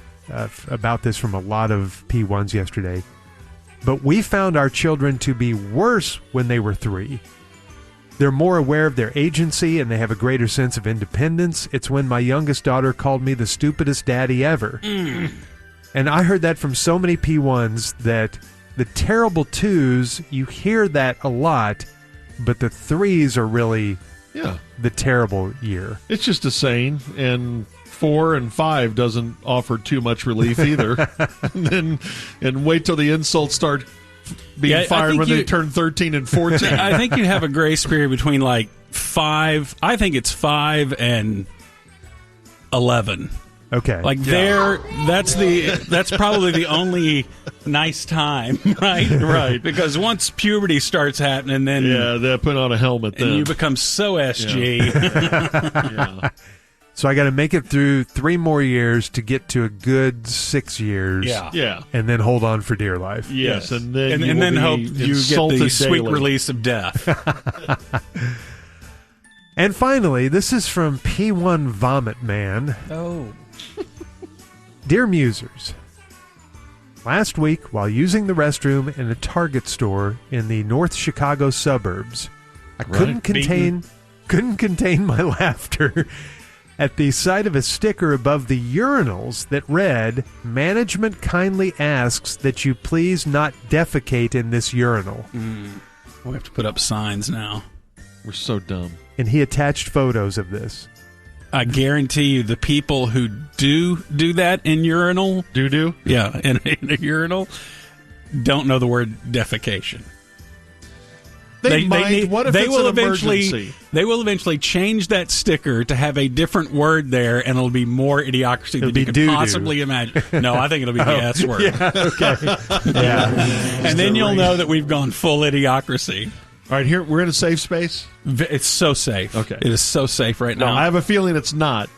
about this from a lot of P1s yesterday. But we found our children to be worse when they were 3. They're more aware of their agency, and they have a greater sense of independence. It's when my youngest daughter called me the stupidest daddy ever. And I heard that from so many P1s that the terrible 2s, you hear that a lot, but the 3s are really the terrible year. It's just a saying, and 4 and 5 doesn't offer too much relief either. and wait till the insults start being fired when they turn 13 and 14. I think you have a grace period between like 5. I think it's 5 and 11. Okay. Like that's probably the only nice time, right? Right. Because once puberty starts happening, then they put on a helmet then. and you become so SG. Yeah. So I got to make it through 3 more years to get to a good 6 years. Yeah. And then hold on for dear life. Yes, and then and then hope you get the sweet daily. release of death. And finally, this is from P1 Vomit Man. Oh. Dear Musers, last week, while using the restroom in a Target store in the North Chicago suburbs, I couldn't contain my laughter at the sight of a sticker above the urinals that read, "Management kindly asks that you please not defecate in this urinal." We have to put up signs now. We're so dumb. And he attached photos of this. I guarantee you the people who do that in urinal, Doo-doo? yeah, in a urinal, don't know the word defecation. What if they it's will an eventually emergency? they will eventually change that sticker to have a different word there, and it'll be more idiocracy It'll than be you can doo-doo. possibly imagine. No, I think it'll be the S word. Yeah, okay. Yeah. And then you'll know that we've gone full idiocracy. All right, here we're in a safe space. It's so safe. Okay. It is so safe right No, now. I have a feeling it's not.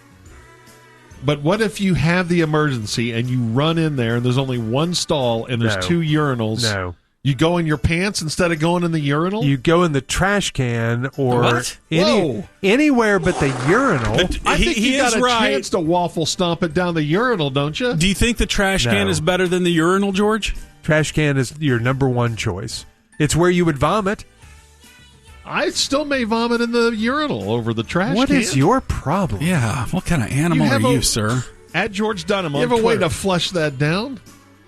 But what if you have the emergency and you run in there and there's only one stall and there's No. 2 urinals? No. You go in your pants instead of going in the urinal? You go in the trash can or What? Whoa. anywhere but the urinal. I think he you got is a right. chance to waffle stomp it down the urinal, don't you? Do you think the trash can No. is better than the urinal, George? Trash can is your number one choice. It's where you would vomit. I still may vomit in the urinal over the trash What can. is your problem? Yeah. What kind of animal You have are you, a- sir? At George Dunham You on have a way Twitter. to flush that down?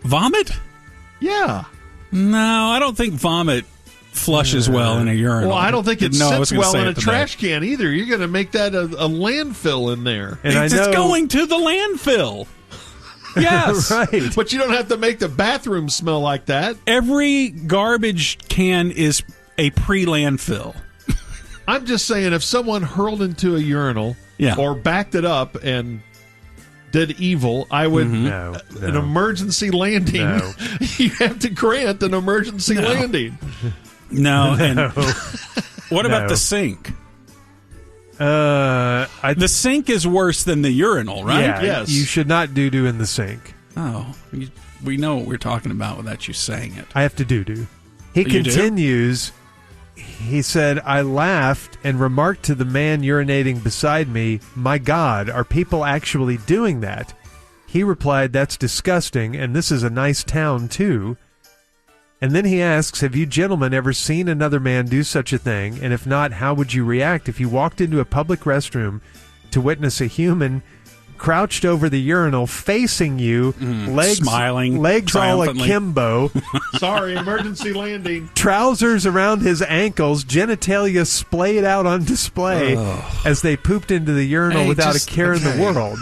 Vomit? Yeah. No, I don't think vomit flushes well in a urinal. Well, I don't think it No, I was sits gonna well say in it a today. trash can either. You're going to make that a landfill in there. And I It's know going to the landfill. Yes. right. But you don't have to make the bathroom smell like that. Every garbage can is a pre-landfill. I'm just saying, if someone hurled into a urinal Yeah. or backed it up and did evil, I would No, an no. emergency landing. No. You have to grant an emergency landing. No. And what about No. the sink? I The sink is worse than the urinal, right? Yeah, Yes. you should not doo-doo in the sink. Oh, we know what we're talking about without you saying it. I have to doo-doo. He You do? continues, he said, I laughed and remarked to the man urinating beside me, my God, are people actually doing that? He replied, that's disgusting, and this is a nice town, too. And then he asks, have you gentlemen ever seen another man do such a thing? And if not, how would you react if you walked into a public restroom to witness a human crouched over the urinal facing you, smiling legs all triumphantly. akimbo, Sorry, emergency landing. trousers around his ankles, genitalia splayed out on display as they pooped into the urinal Hey, without just- a care in the okay. world.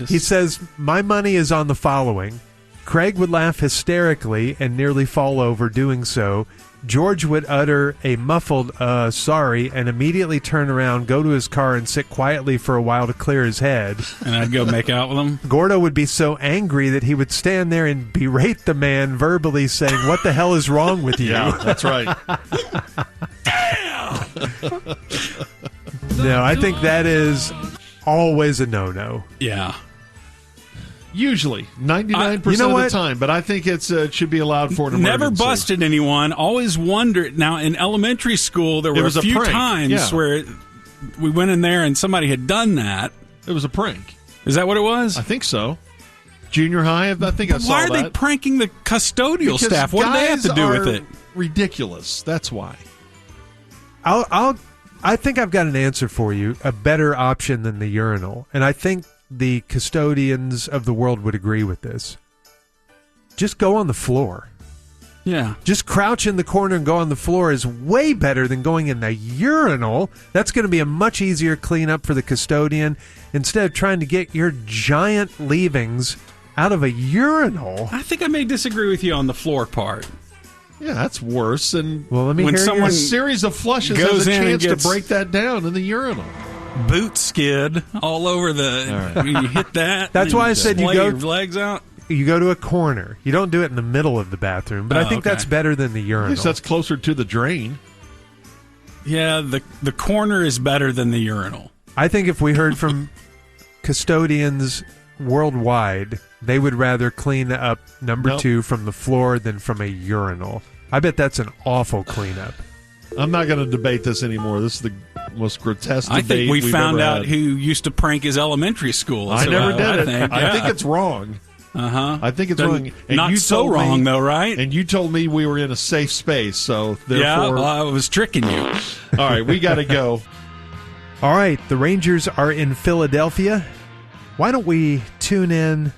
He says, my money is on the following. Craig would laugh hysterically and nearly fall over doing so. George would utter a muffled, sorry, and immediately turn around, go to his car, and sit quietly for a while to clear his head. And I'd go make out with him. Gordo would be so angry that he would stand there and berate the man verbally, saying, what the hell is wrong with you? Yeah, that's right. No, I think that is always a no-no. Yeah. Usually, 99% You know of what? the time. But I think it should be allowed for an emergency. Never busted anyone. Always wondered. Now, in elementary school, there were was a a few prank, times yeah. where we went in there and somebody had done that. It was a prank. Is that what it was? I think so. Junior high, I think I saw Why are that. they pranking the custodial Because staff? What do they have to guys do with are it? Ridiculous. That's why. I think I've got an answer for you, a better option than the urinal. And I think the custodians of the world would agree with this. Just go on the floor. Yeah. Just crouch in the corner and go on the floor is way better than going in the urinal. That's going to be a much easier cleanup for the custodian instead of trying to get your giant leavings out of a urinal. I think I may disagree with you on the floor part. Yeah, that's worse. And Well, let me When hear someone a series of flushes goes has a in and chance to gets- break that down in the urinal. Boot skid all over the. You hit that. That's and why I said you splay go- your legs out. you go to a corner. You don't do it in the middle of the bathroom, but I Oh, think okay. that's better than the At urinal. least that's closer to the drain. Yeah, the corner is better than the urinal. I think if we heard from custodians worldwide, they would rather clean up number Nope. 2 from the floor than from a urinal. I bet that's an awful cleanup. I'm not going to debate this anymore. This is the most grotesque I debate think we we've found ever out had. who used to prank his elementary school. I So never did it. I Yeah. think it's wrong. Uh-huh. I think it's Then wrong. And not you so told me- wrong, though, right? And you told me we were in a safe space, so Yeah, therefore... well, I was tricking you. All right, we got to go. All right, the Rangers are in Philadelphia. Why don't we tune in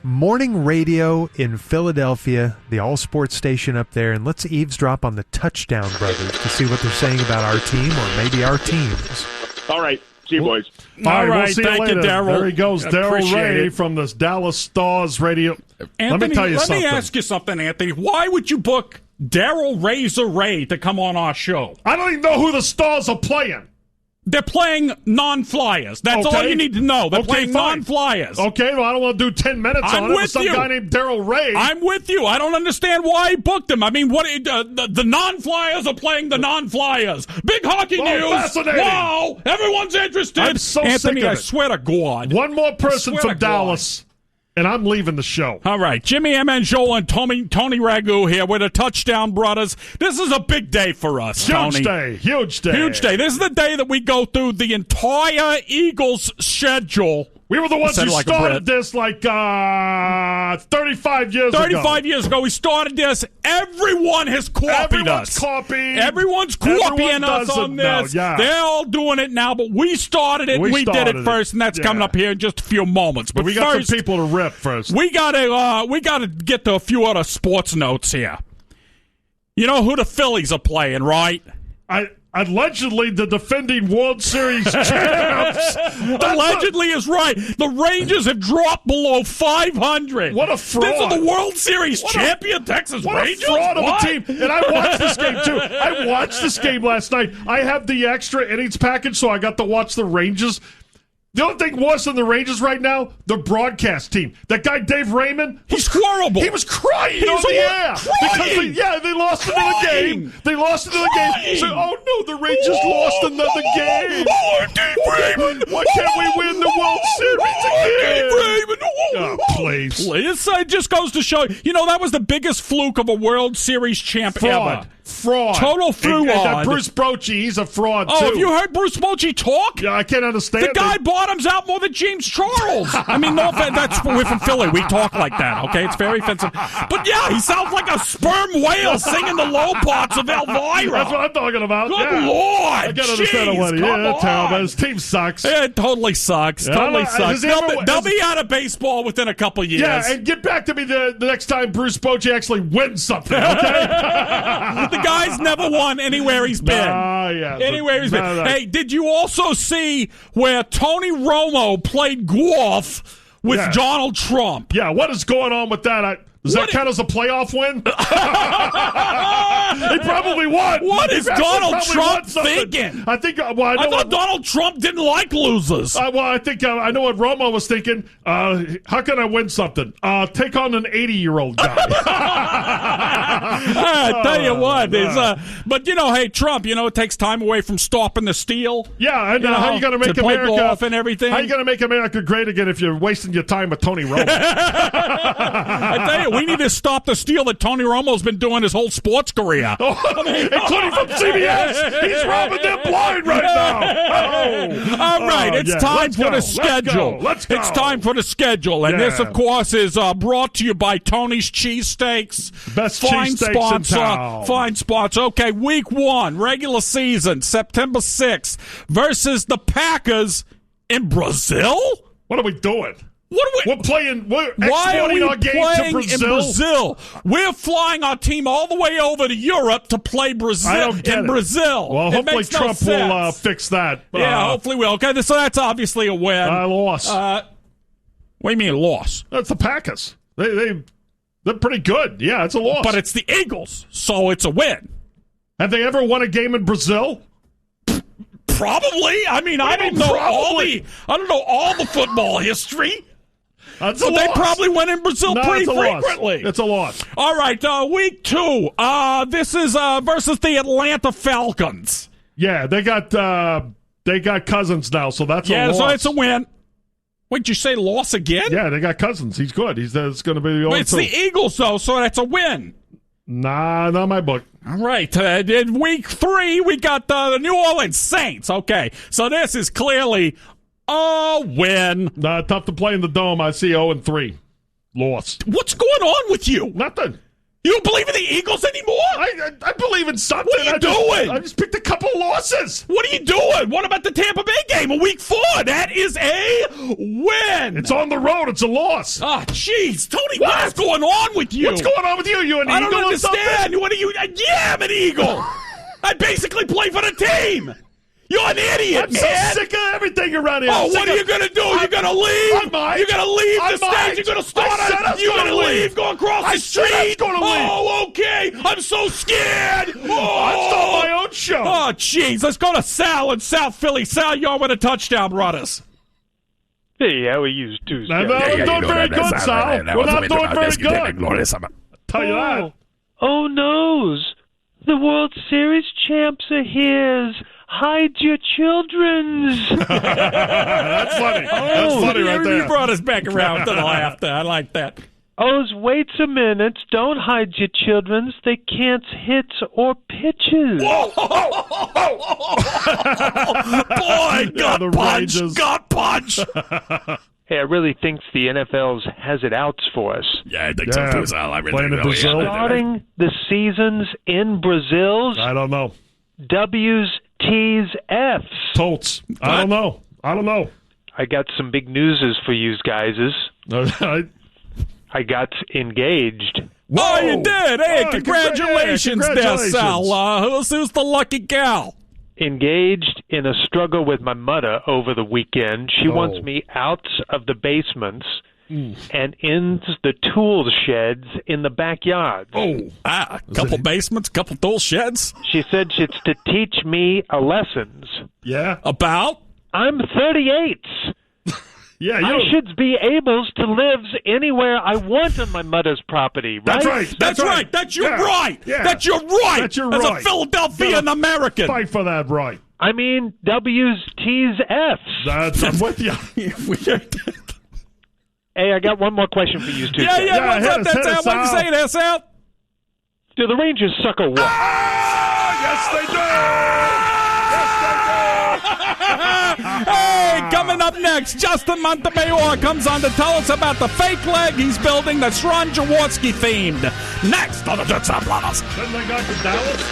morning radio in Philadelphia, the all-sports station up there, and let's eavesdrop on the Touchdown Brothers to see what they're saying about our team or maybe our teams. All right. See you, boys. All right, we'll see thank you you, Daryl. There he goes, Daryl Appreciate Ray it. from the Dallas Stars radio. Anthony, let me tell you something. Let me ask you something, Anthony. Why would you book Daryl Razor Ray to come on our show? I don't even know who the Stars are playing. They're playing non-flyers. That's all you need to know. They're playing fine. non-flyers. Okay, well, I don't want to do 10 minutes I'm on it with with some you. guy named Daryl Ray. I'm with you. I don't understand why he booked them. I mean, what the non-flyers are playing the non-flyers. Big hockey news. Fascinating. Wow, everyone's interested. I'm so Anthony, sick of I it. swear to God. One more person I swear from to God. Dallas, and I'm leaving the show. All right, Jimmy Amenjola and Tony Ragu here with the Touchdown Brothers. This is a big day for us, Huge Tony. day. Huge day. Huge day. This is the day that we go through the entire Eagles schedule. We were the ones who Said it like a started Brit. this 35 years ago. 35 years ago, we started this. Everyone has copied us. Everyone's copying us on this. Now, yeah. They're all doing it now, but we started it. We did started it first, and that's Yeah. coming up here in just a few moments. But we got first, some people to rip first. we gotta get to a few other sports notes here. You know who the Phillies are playing, right? Allegedly, the defending World Series champs. Allegedly is right. The Rangers have dropped below 500. What a fraud. This is the World Series champion, Texas What Rangers. a fraud What? of a team. And I watched this game, too. I watched this game last night. I have the extra innings package, so I got to watch the Rangers. The only thing worse than the Rangers right now, the broadcast team. That guy, Dave Raymond. He's horrible. He was crying He's on the air. crying. Because they lost another game. They lost another game. So, oh, no, the Rangers lost another game. Oh, Dave Raymond. Why can't we win the World Series again? Dave Raymond. Oh, please. It just goes to show, that was the biggest fluke of a World Series champ ever. Fraud. Total fraud. And that Bruce Bochy, he's a fraud, too. Oh, have you heard Bruce Bochy talk? Yeah, I can't understand The guy bottoms out more than James Charles. I mean, no offense. We're from Philly. We talk like that, okay? It's very offensive. But, yeah, he sounds like a sperm whale singing the low parts of Elvira. That's what I'm talking about. Good yeah. Lord. I can't understand Jeez, what he come is. Terrible. on. His team sucks. It totally sucks. Yeah, Totally has sucks. he ever- They'll be out of baseball within a couple years. Yeah, and get back to me the next time Bruce Bochy actually wins something, okay? The guy's never won anywhere he's been. Yeah. Anywhere he's been. No. Hey, did you also see where Tony Romo played golf with Yeah. Donald Trump? Yeah, what is going on with that? Does that count as a playoff win? He probably won. What is He actually Donald probably Trump won something. thinking? I think. I thought Donald Trump didn't like losers. I think I know what Romo was thinking. How can I win something? Take on an 80-year-old guy. I tell you what, but hey, Trump, it takes time away from stopping the steal. Yeah, and how you going to make play America golf and everything? How you going to make America great again if you're wasting your time with Tony Romo? I tell you, we need to stop the steal that Tony Romo's been doing his whole sports career. Including from CBS. He's robbing them blind right now. All right, it's time for the schedule. Let's go. It's time for the schedule. And this, of course, is brought to you by Tony's Cheesesteaks. Best fine cheesesteaks spots, in town. Fine spots. Okay, week 1, regular season, September 6th, versus the Packers in Brazil? What are we doing? We're playing. We're Why are we exporting our game playing to in Brazil? We're flying our team all the way over to Europe to play Brazil. I don't get it. Brazil. Well, It hopefully makes no Trump will sense. fix that. Yeah, hopefully we'll. Okay, so that's obviously a win. Loss. What do you mean a loss? That's the Packers. They're pretty good. Yeah, it's a loss. But it's the Eagles, so it's a win. Have they ever won a game in Brazil? Probably. I mean, I don't know all the football history. That's But a they loss. probably went in Brazil pretty it's a loss. frequently. It's a loss. All right, week 2. This is versus the Atlanta Falcons. Yeah, they got Cousins now, so that's a loss. So it's a win. Wait, did you say loss again? Yeah, they got Cousins. He's good. It's going to be the only It's the Eagles, though, so that's a win. Nah, not my book. All right. In week 3, we got the New Orleans Saints. Okay, so this is clearly a win. Tough to play in the Dome. I see 0-3. Loss. What's going on with you? Nothing. You don't believe in the Eagles anymore? I believe in something. What are you doing? I just picked a couple losses. What are you doing? What about the Tampa Bay game in Week 4? That is a win. It's on the road. It's a loss. Oh, jeez. Tony, what is going on with you? What's going on with you? You an I Eagle don't or something? understand. What are you? Yeah, I'm an Eagle. I basically play for the team. You're an idiot, I'm man. so sick of everything around here. Oh, what are you going to do? You're going to leave? I might. You're going to leave I the stage? might. You're going to start I said I was You're gonna going to leave. leave? Go across I the said I was street? gonna leave. Oh, okay. I'm so scared. Oh, I start my own show. Oh, jeez. Let's go to Sal in South Philly. Sal, you're with a touchdown, brothers. Hey, how are you, Tuesday? No, we're doing very good, Sal. We're not doing very good. Tell you that. Oh, noes. The World Series champs are his. Hide your children's. That's funny. That's funny right there. You brought us back around to the laughter. I like that. Oh's, wait a minute. Don't hide your children's. They can't hit or pitches. Boy, gut the punch, Rangers. gut punch. Hey, I really think the NFL's has it outs for us. Yeah, I think Yeah. so too, Sal. I really Playing in Brazil. Starting the seasons in Brazil's I don't know. W's, T's, F's. Totes. I don't know. I got some big newses for you guys. I got engaged. Oh, you did. Hey, Oh, congratulations there, congratulations. Sal. Who's the lucky gal? Engaged in a struggle with my mother over the weekend. She wants me out of the basements and into the tool sheds in the backyard. A couple basements, couple tool sheds. She said it's to teach me lessons. Yeah. About? I'm 38. Yeah, I should be able to live anywhere I want on my mother's property, right? That's right. That's right. That's your Yeah. right. Yeah. That's your right. That's your As right. a Philadelphian American. Fight for that right. I mean, W's, T's, F's. I'm with you. Hey, I got one more question for you two. Yeah. Yeah, What's hit up, us, that's hit Al? us, What you Al. say there, Sal? Do the Rangers suck or what? Yes, they do. Hey, coming up next, Justin Montemayor comes on to tell us about the fake leg he's building that's Ron Jaworski themed. Next on the Jets and Brothers. Didn't they go to Dallas?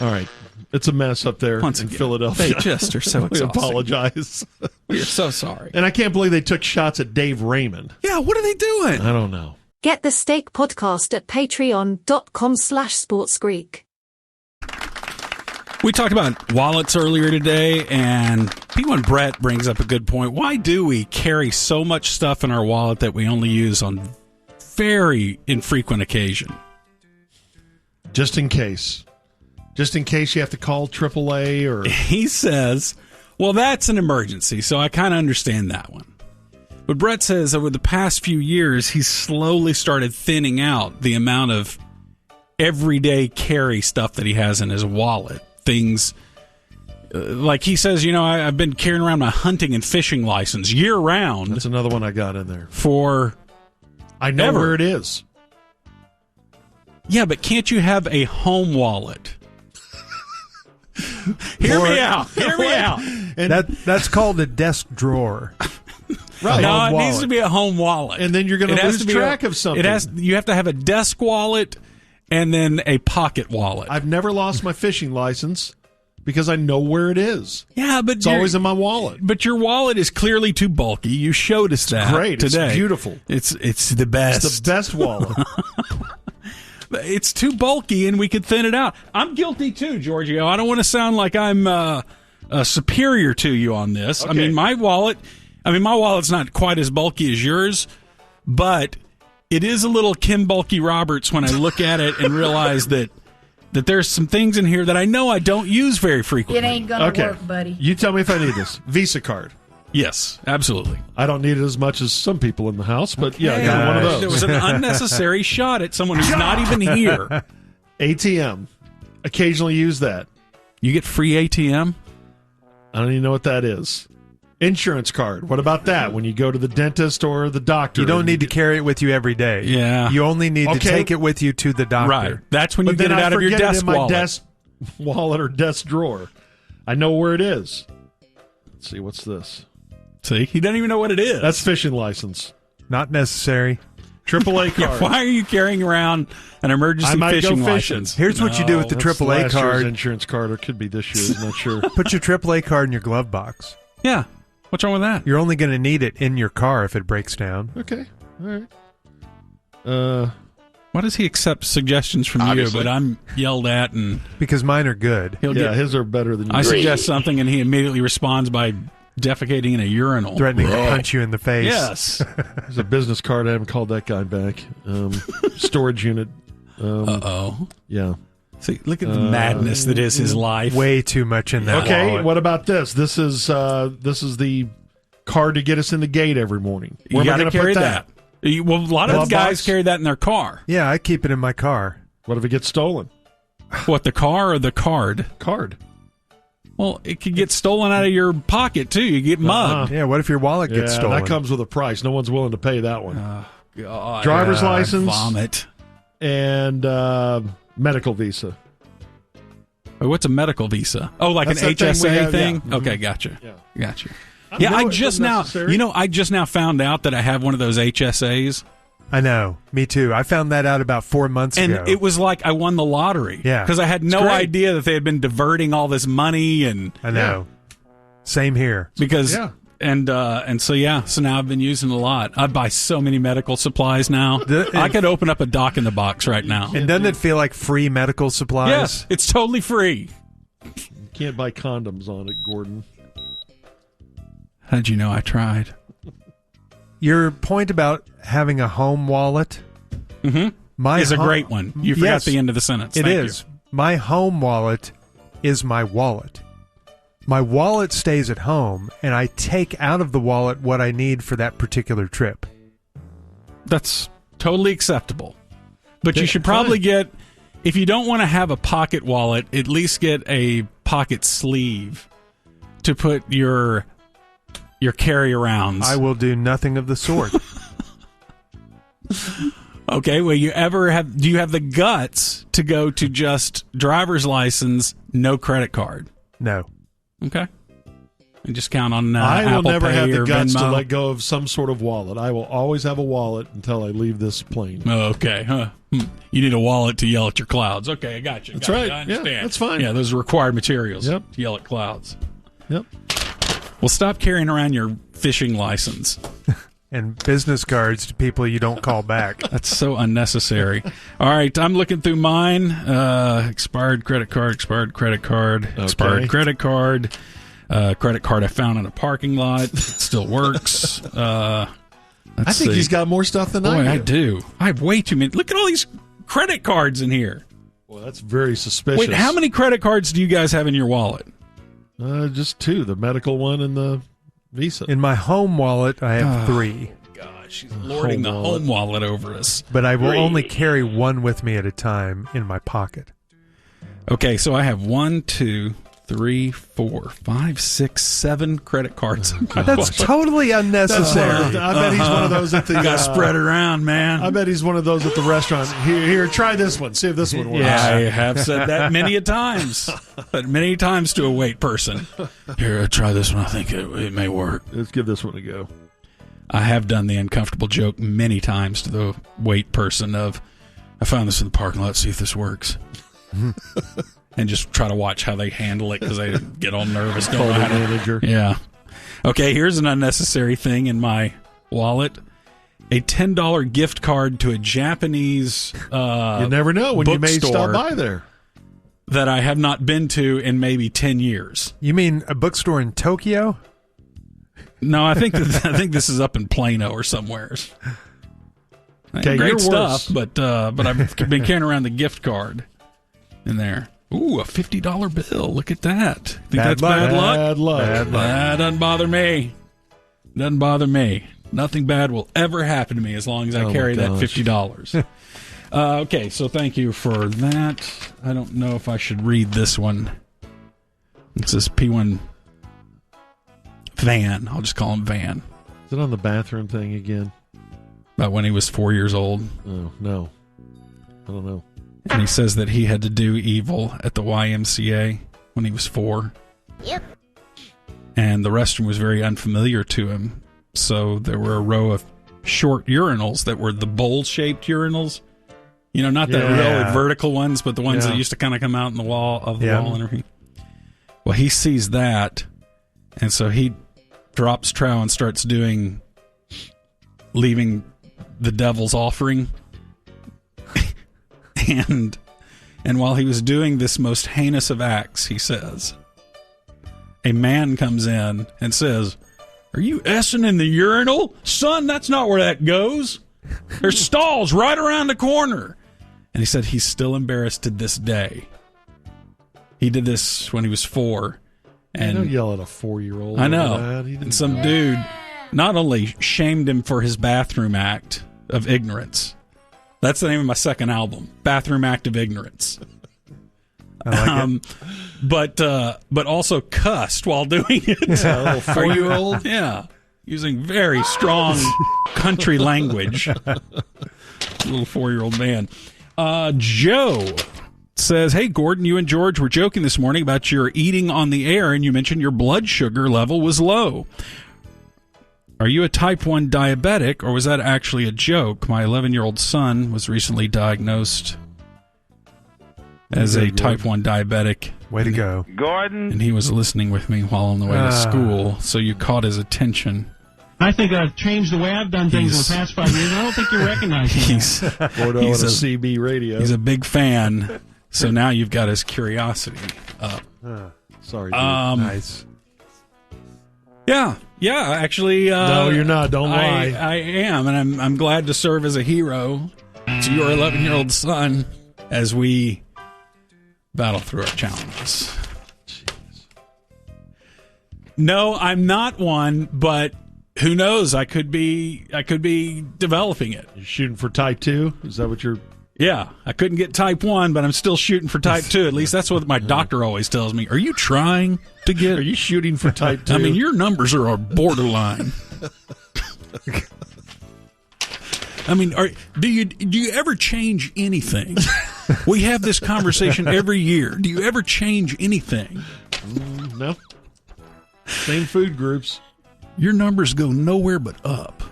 All right. It's a mess up there Once in again, Philadelphia. they just are so We exhausting. apologize. We're so sorry. And I can't believe they took shots at Dave Raymond. Yeah, what are they doing? I don't know. Get the Steak Podcast at patreon.com/sportsgreek. We talked about wallets earlier today, and P1 Brett brings up a good point. Why do we carry so much stuff in our wallet that we only use on very infrequent occasion? Just in case. Just in case you have to call AAA or... He says, well, that's an emergency, so I kind of understand that one. But Brett says over the past few years, he's slowly started thinning out the amount of everyday carry stuff that he has in his wallet. Things like he says, I've been carrying around my hunting and fishing license year round. That's another one I got in there. For I know ever. where it is. Yeah, but can't you have a home wallet? Hear me out. And, That's called a desk drawer. right. No, home it needs wallet. to be a home wallet. And then you're going It to has lose to be track of something. You have to have a desk wallet and then a pocket wallet. I've never lost my fishing license because I know where it is. Yeah, but It's always in my wallet. But your wallet is clearly too bulky. You showed us that Great. today. It's beautiful. It's the best. It's the best wallet. It's too bulky, and we could thin it out. I'm guilty too, Giorgio. I don't want to sound like I'm superior to you on this. Okay. I mean, my wallet's not quite as bulky as yours, but it is a little Kim Bulky Roberts when I look at it and realize that there's some things in here that I know I don't use very frequently. It ain't gonna Okay. work, buddy. You tell me if I need this. Visa card. Yes, absolutely. I don't need it as much as some people in the house, but yeah, I got one of those. There was an unnecessary shot at someone who's not even here. ATM. Occasionally use that. You get free ATM? I don't even know what that is. Insurance card. What about that? When you go to the dentist or the doctor. You don't need to carry it with you every day. Yeah. You only need to Okay. take it with you to the doctor. Right. That's when you But get then it I out of your forget it desk in my wallet. desk wallet or desk drawer. I know where it is. Let's see, what's this? See? He doesn't even know what it is. That's fishing license. Not necessary. AAA card. Yeah, why are you carrying around an emergency I might fishing go fishing. license? Here's what you do with the That's AAA last year's card. insurance card, or could be this year's. I'm not sure. Put your AAA card in your glove box. Yeah. What's wrong with that? You're only going to need it in your car if it breaks down. Okay. All right. Why does he accept suggestions from Obviously. you, but I'm yelled at and Because mine are good. he'll Yeah, get... his are better than I yours. suggest something and he immediately responds by defecating in a urinal. Threatening to punch you in the face. Yes. There's a business card. I haven't called that guy back. Storage unit. Uh-oh. Yeah. See, look at the madness that is his life. Way too much in that Okay. wallet. What about this? This is the card to get us in the gate every morning. You Where am I got to going to carry put that? Well, a lot of Glove guys box? carry that in their car. Yeah, I keep it in my car. What if it gets stolen? What, the car or the card? Card. Well, it could get stolen out of your pocket, too. You get mugged. Yeah, what if your wallet Yeah, gets stolen? that comes with a price. No one's willing to pay that one. God. Driver's license Vomit. and medical visa. Wait, what's a medical visa? Oh, like That's an that thing we HSA have, thing? yeah. Okay, gotcha. Yeah. Gotcha. I Yeah, know I it's just now, unnecessary. I just now found out that I have one of those HSAs, I know. Me too. I found that out about 4 months and ago. it was like I won the lottery. Yeah. because I had no great. idea that they had been diverting all this money, and I know. Same here. because Yeah. and so now I've been using it a lot. I buy so many medical supplies now. I could open up a Doc in the Box right now. And doesn't it feel like free medical supplies? Yes, it's totally free. You can't buy condoms on it, Gordon. How did you know I tried? Your point about having a home wallet Is a great one. You forgot Yes, the end of the sentence. It Thank is. you. My home wallet is my wallet. My wallet stays at home, and I take out of the wallet what I need for that particular trip. That's totally acceptable. But you should probably get, if you don't want to have a pocket wallet, at least get a pocket sleeve to put your carry-arounds. I will do nothing of the sort. Okay, well, do you have the guts to go to just driver's license, no credit card? No. Okay. And just count on I will Apple never Pay have the or guts to Venmo. let go of some sort of wallet. I will always have a wallet until I leave this plane. Oh, okay. Huh. You need a wallet to yell at your clouds. Okay, I got you. That's Got right. you. I understand. Yeah, that's fine. Yeah, those are required materials Yep. to yell at clouds. Yep. Well, stop carrying around your fishing license. And business cards to people you don't call back. That's so unnecessary. All right, I'm looking through mine. Expired credit card, expired credit card, expired credit card. Credit card I found in a parking lot. It still works. I think he's got more stuff than I do. I have way too many. Look at all these credit cards in here. Well, that's very suspicious. Wait, how many credit cards do you guys have in your wallet? Just two, the medical one and the Visa. In my home wallet, I have 3. God, she's lording the home wallet over us. But I will only carry one with me at a time in my pocket. Okay, so I have 1, 2, 3, 4, 5, 6, 7 credit cards. That's totally unnecessary. I bet he's one of those at the. You got to spread it around, man. I bet he's one of those at the restaurant. Here, try this one. See if this one works. I have said that many a times. But many times to a wait person. Here, try this one. I think it may work. Let's give this one a go. I have done the uncomfortable joke many times to the wait person of, I found this in the parking lot. See if this works. And just try to watch how they handle it because they get all nervous. Don't know how to- Manager. Yeah. Okay, here's an unnecessary thing in my wallet. A $10 gift card to a Japanese You never know when you may bookstore stop by there. that I have not been to in maybe 10 years. You mean a bookstore in Tokyo? No, I think this is up in Plano or somewhere. Okay, Great you're stuff, worse. but I've been carrying around the gift card in there. Ooh, a $50 bill. Look at that. Think that's bad luck? Bad luck. That doesn't bother me. Doesn't bother me. Nothing bad will ever happen to me as long as I carry that $50. Okay, so thank you for that. I don't know if I should read this one. It says P1 Van. I'll just call him Van. Is it on the bathroom thing again? About when he was 4 years old. Oh, no. I don't know. And he says that he had to do evil at the YMCA when he was 4. Yep. And the restroom was very unfamiliar to him. So there were a row of short urinals that were the bowl-shaped urinals. You know, not the really vertical ones, but the ones that used to kind of come out in the wall of the wall and everything. Well, he sees that, and so he drops trow and starts leaving the devil's offering. and while he was doing this most heinous of acts, he says, a man comes in and says, "Are you essing in the urinal? Son, that's not where that goes. There's stalls right around the corner." And he said he's still embarrassed to this day. He did this when he was 4. And don't yell at a 4-year-old. I know. And some dude not only shamed him for his bathroom act of ignorance. That's the name of my second album, Bathroom Act of Ignorance. I like it. But also cussed while doing it. Yeah, a little 4-year-old. Yeah. Using very strong country language. Little 4-year-old man. Joe says, "Hey, Gordon, you and George were joking this morning about your eating on the air, and you mentioned your blood sugar level was low. Are you a type 1 diabetic, or was that actually a joke? My 11-year-old son was recently diagnosed as a type 1 diabetic. Way to go, Gordon. And he was listening with me while on the way to school, so you caught his attention." I think I've changed the way I've done things in the past 5 years. I don't think you recognize me. Gordo on a CB radio. He's a big fan, so now you've got his curiosity up. Sorry, dude. nice. Yeah, actually. No, you're not. Don't lie. I am, and I'm glad to serve as a hero to your 11-year-old son as we battle through our challenges. Jeez. No, I'm not one, but who knows? I could be developing it. You're shooting for type 2? Is that what you're... Yeah, I couldn't get type 1, but I'm still shooting for type 2. At least that's what my doctor always tells me. Are you trying to get... Are you shooting for type 2? I mean, your numbers are borderline. I mean, do you ever change anything? We have this conversation every year. Do you ever change anything? No. Same food groups. Your numbers go nowhere but up.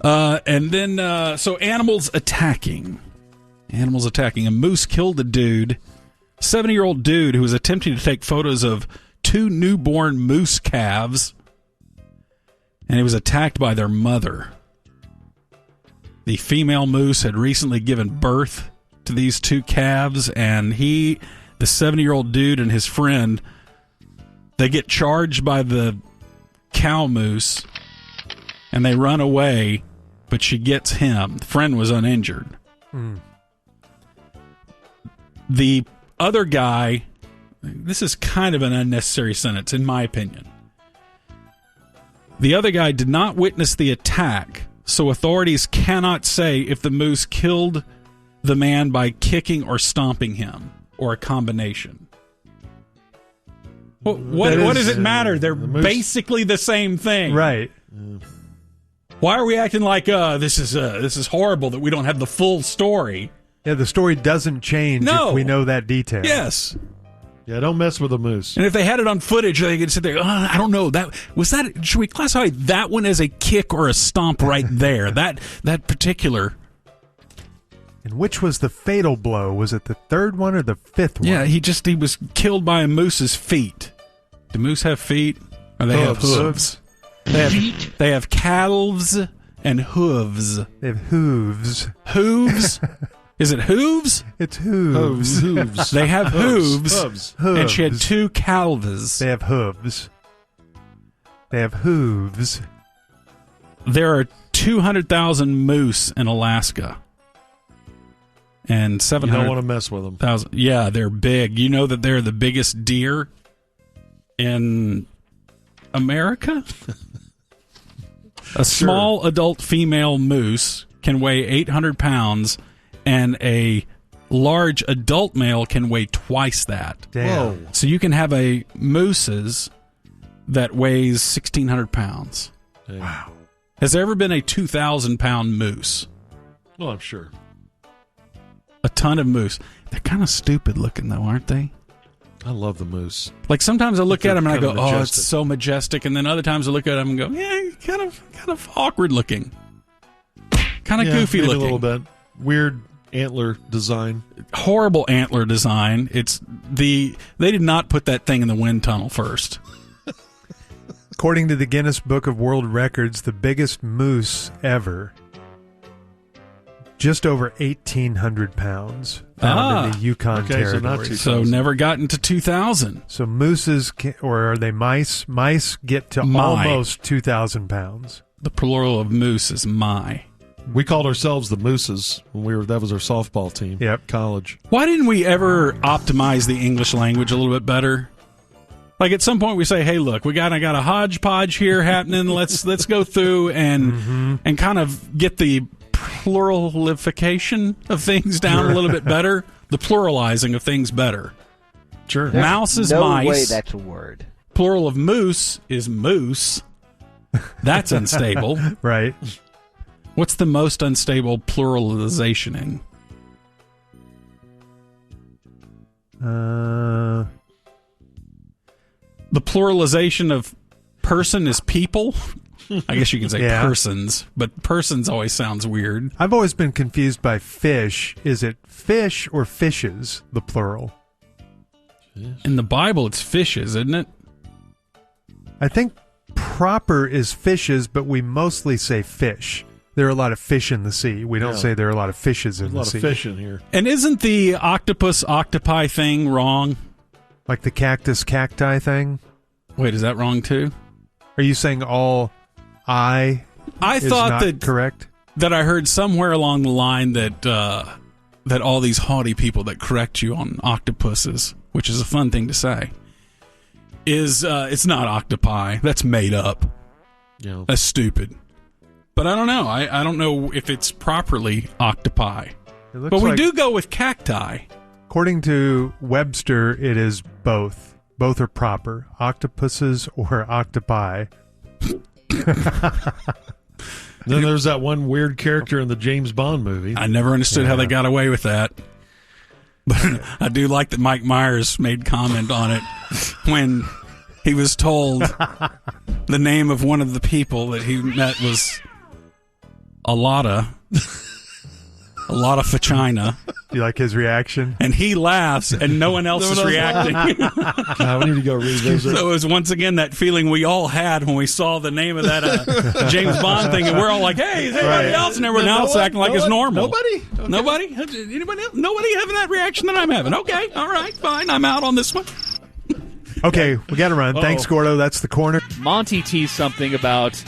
And then, so animals attacking. Animals attacking. A moose killed a dude, 70-year-old dude who was attempting to take photos of 2 newborn moose calves, and he was attacked by their mother. The female moose had recently given birth to these 2 calves, and the 70-year-old dude and his friend, they get charged by the cow moose, and they run away, but she gets him. The friend was uninjured. The other guy, this is kind of an unnecessary sentence, in my opinion. The other guy did not witness the attack, so authorities cannot say if the moose killed the man by kicking or stomping him, or a combination. What does it matter? They're basically the same thing. Right. Why are we acting like this is horrible that we don't have the full story? Yeah, the story doesn't change if we know that detail. Yes. Yeah, don't mess with a moose. And if they had it on footage, they could sit there, I don't know. Should we classify that one as a kick or a stomp right there? that particular. And which was the fatal blow? Was it the 3rd one or the 5th one? Yeah, he was killed by a moose's feet. Do moose have feet? Or they have hooves? They have calves and hooves. They have hooves. Hooves? Is it hooves? It's hooves. Hooves. They have hooves. Hooves. And she had 2 calves. They have hooves. They have hooves. There are 200,000 moose in Alaska. And 700,000. You don't want to mess with them. Yeah, they're big. You know that they're the biggest deer in America? A small adult female moose can weigh 800 pounds, and a large adult male can weigh twice that. Damn. Whoa. So you can have a moose's that weighs 1,600 pounds. Damn. Wow. Has there ever been a 2,000-pound moose? Well, I'm sure. A ton of moose. They're kind of stupid looking, though, aren't they? I love the moose. Like sometimes I look at them and I go, Kind of "Oh, it's so majestic," and then other times I look at them and go, "Yeah, kind of awkward looking, kind of goofy maybe looking, a little bit weird antler design, horrible antler design." They did not put that thing in the wind tunnel first. According to the Guinness Book of World Records, the biggest moose ever, just over 1,800 pounds, found in the Yukon so not territory. 2,000. So never got into 2,000. So mooses, or are they mice? Mice get to almost 2,000 pounds. The plural of moose is my. We called ourselves the Mooses when that was our softball team. Yep. College. Why didn't we ever optimize the English language a little bit better? Like at some point we say, "Hey, look, I got a hodgepodge here happening. Let's go through and kind of get the pluralification of things down a little bit better, the pluralizing of things better." Sure. Mouse is no mice. way that's a word. Plural of moose is moose. That's unstable. Right. What's the most unstable pluralizationing? The pluralization of person is people. I guess you can say persons, but persons always sounds weird. I've always been confused by fish. Is it fish or fishes, the plural? In the Bible, it's fishes, isn't it? I think proper is fishes, but we mostly say fish. There are a lot of fish in the sea. We don't say there are a lot of fishes in the sea. There's a lot of fish in here. And isn't the octopus-octopi thing wrong? Like the cactus-cacti thing? Wait, is that wrong too? Are you saying all I is thought not that correct? That I heard somewhere along the line that all these haughty people that correct you on octopuses, which is a fun thing to say, is it's not octopi. That's made up. Yeah. That's stupid. But I don't know. I don't know if it's properly octopi. But we do go with cacti. According to Webster, it is both. Both are proper. Octopuses or octopi. Then there's that one weird character in the James Bond movie. I never understood how they got away with that. But I do like that Mike Myers made comment on it when he was told the name of one of the people that he met was Alada Fachina. Do you like his reaction? And he laughs, and no one else is reacting. God, we need to go revisit. So it was once again that feeling we all had when we saw the name of that James Bond thing, and we're all like, "Hey, is anybody else?" And everyone else acting like it's normal. Nobody? Okay. Nobody? Anybody else? Nobody having that reaction that I'm having? Okay, all right, fine. I'm out on this one. Okay, we got to run. Thanks, Gordo. That's the corner. Monty teased something about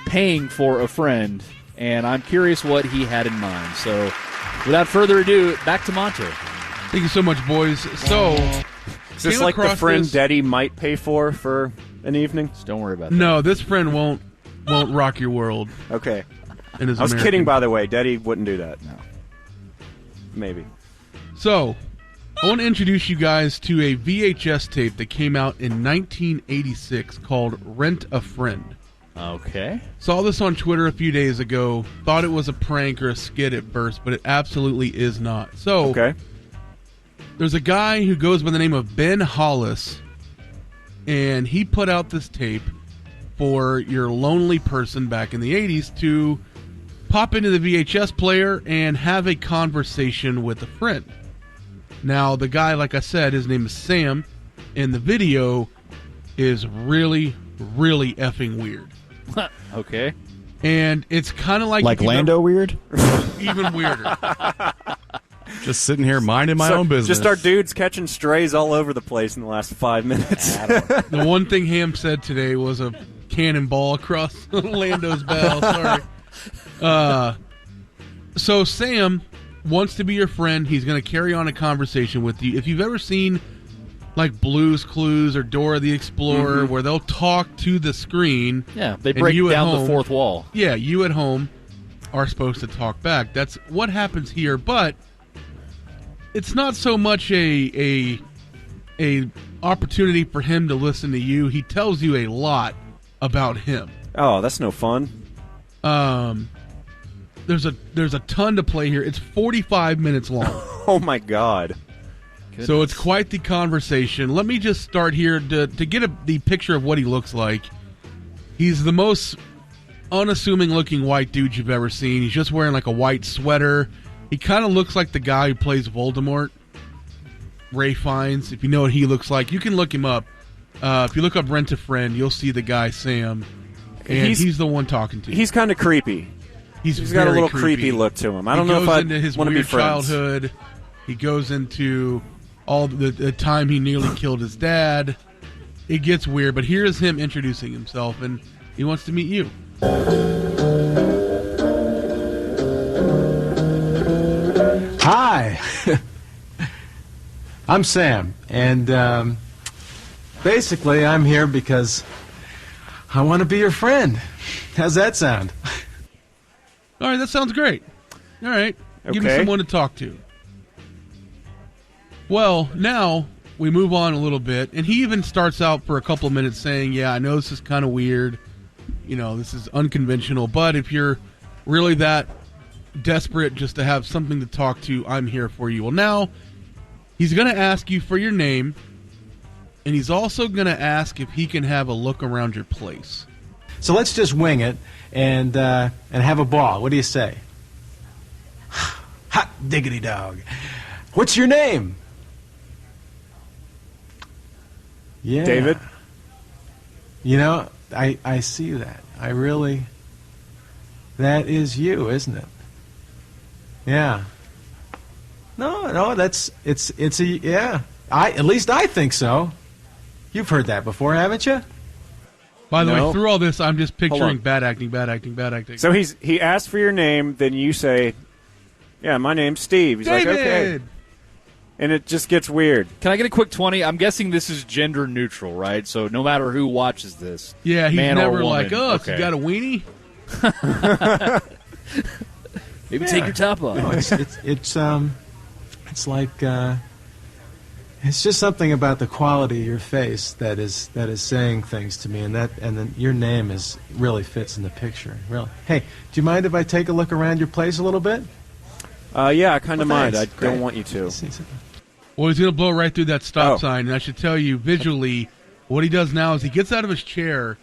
paying for a friend, and I'm curious what he had in mind. So, without further ado, back to Monty. Thank you so much, boys. So, is this like the friend Daddy might pay for an evening? Just don't worry about that. No, this friend won't rock your world. Okay. I was American. Kidding, by the way. Daddy wouldn't do that. No. Maybe. So, I want to introduce you guys to a VHS tape that came out in 1986 called Rent a Friend. Okay. Saw this on Twitter a few days ago. Thought it was a prank or a skit at first, but it absolutely is not. So, there's a guy who goes by the name of Ben Hollis, and he put out this tape for your lonely person back in the 80s to pop into the VHS player and have a conversation with a friend. Now, the guy, like I said, his name is Sam, and the video is really, really effing weird. Okay. And it's kind of like Lando weird? Even weirder. Just sitting here minding my own business. Just our dudes catching strays all over the place in the last 5 minutes. The one thing Ham said today was a cannonball across Lando's bow. Sorry. So Sam wants to be your friend. He's going to carry on a conversation with you. If you've ever seen like Blue's Clues or Dora the Explorer, where they'll talk to the screen. Yeah, they break down the fourth wall. Yeah, you at home are supposed to talk back. That's what happens here, but it's not so much a opportunity for him to listen to you. He tells you a lot about him. Oh, that's no fun. There's a ton to play here. It's 45 minutes long. Oh my God. So it's quite the conversation. Let me just start here to get the picture of what he looks like. He's the most unassuming looking white dude you've ever seen. He's just wearing like a white sweater. He kind of looks like the guy who plays Voldemort, Ray Fiennes. If you know what he looks like, you can look him up. If you look up Rent a Friend, you'll see the guy Sam, and he's the one talking to you. He's kind of creepy. He's got a little creepy look to him. I don't know if I want to be friends. He goes into his weird childhood. He goes into all the time he nearly killed his dad. It gets weird, but here's him introducing himself, and he wants to meet you. Hi, I'm Sam, and basically I'm here because I want to be your friend. How's that sound? All right, that sounds great. All right, give me someone to talk to. Well, now we move on a little bit, and he even starts out for a couple of minutes saying, yeah, I know this is kind of weird. You know, this is unconventional, but if you're really that desperate just to have something to talk to, I'm here for you. Well, now he's going to ask you for your name, and he's also going to ask if he can have a look around your place. So let's just wing it and have a ball. What do you say? Hot diggity dog. What's your name? Yeah. David? You know, I see that. I really... That is you, isn't it? Yeah. No, it's a, yeah. At least I think so. You've heard that before, haven't you? By the way, through all this, I'm just picturing bad acting. So he asked for your name, then you say, yeah, my name's Steve. He's David! like, okay. And it just gets weird. Can I get a quick 20? I'm guessing this is gender neutral, right? So no matter who watches this, yeah, he's man never or like, woman. you got a weenie? Maybe take your top off. No, it's like it's just something about the quality of your face that is saying things to me, and then your name really fits in the picture. Really. Hey, do you mind if I take a look around your place a little bit? Yeah, I kind of mind. I Great. don't want you to. Well, he's going to blow right through that stop sign, and I should tell you, visually, what he does now is he gets out of his chair,